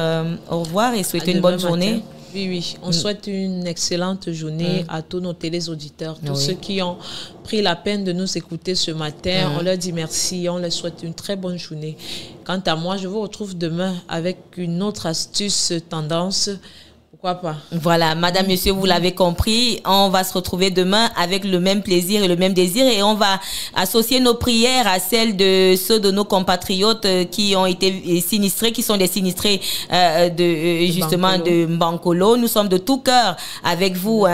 au revoir et souhaiter une bonne journée. Oui, oui. On souhaite une excellente journée à tous nos téléauditeurs, tous ceux qui ont pris la peine de nous écouter ce matin. On leur dit merci, on leur souhaite une très bonne journée. Quant à moi, je vous retrouve demain avec une autre astuce tendance. Pourquoi pas? Voilà, madame, monsieur, vous l'avez compris. On va se retrouver demain avec le même plaisir et le même désir et on va associer nos prières à celles de ceux de nos compatriotes qui ont été sinistrés, qui sont des sinistrés de Mbankolo. Nous sommes de tout cœur avec vous.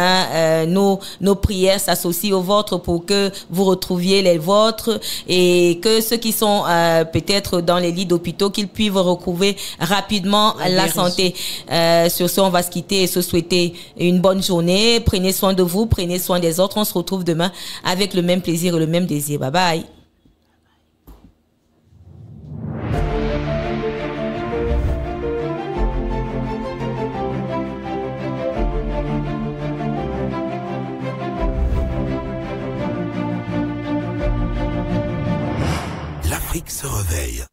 Nos prières s'associent aux vôtres pour que vous retrouviez les vôtres et que ceux qui sont peut-être dans les lits d'hôpitaux, qu'ils puissent retrouver rapidement la santé. Sur ce, on va se quitter et se souhaiter une bonne journée. Prenez soin de vous, prenez soin des autres. On se retrouve demain avec le même plaisir et le même désir. Bye bye. L'Afrique se réveille.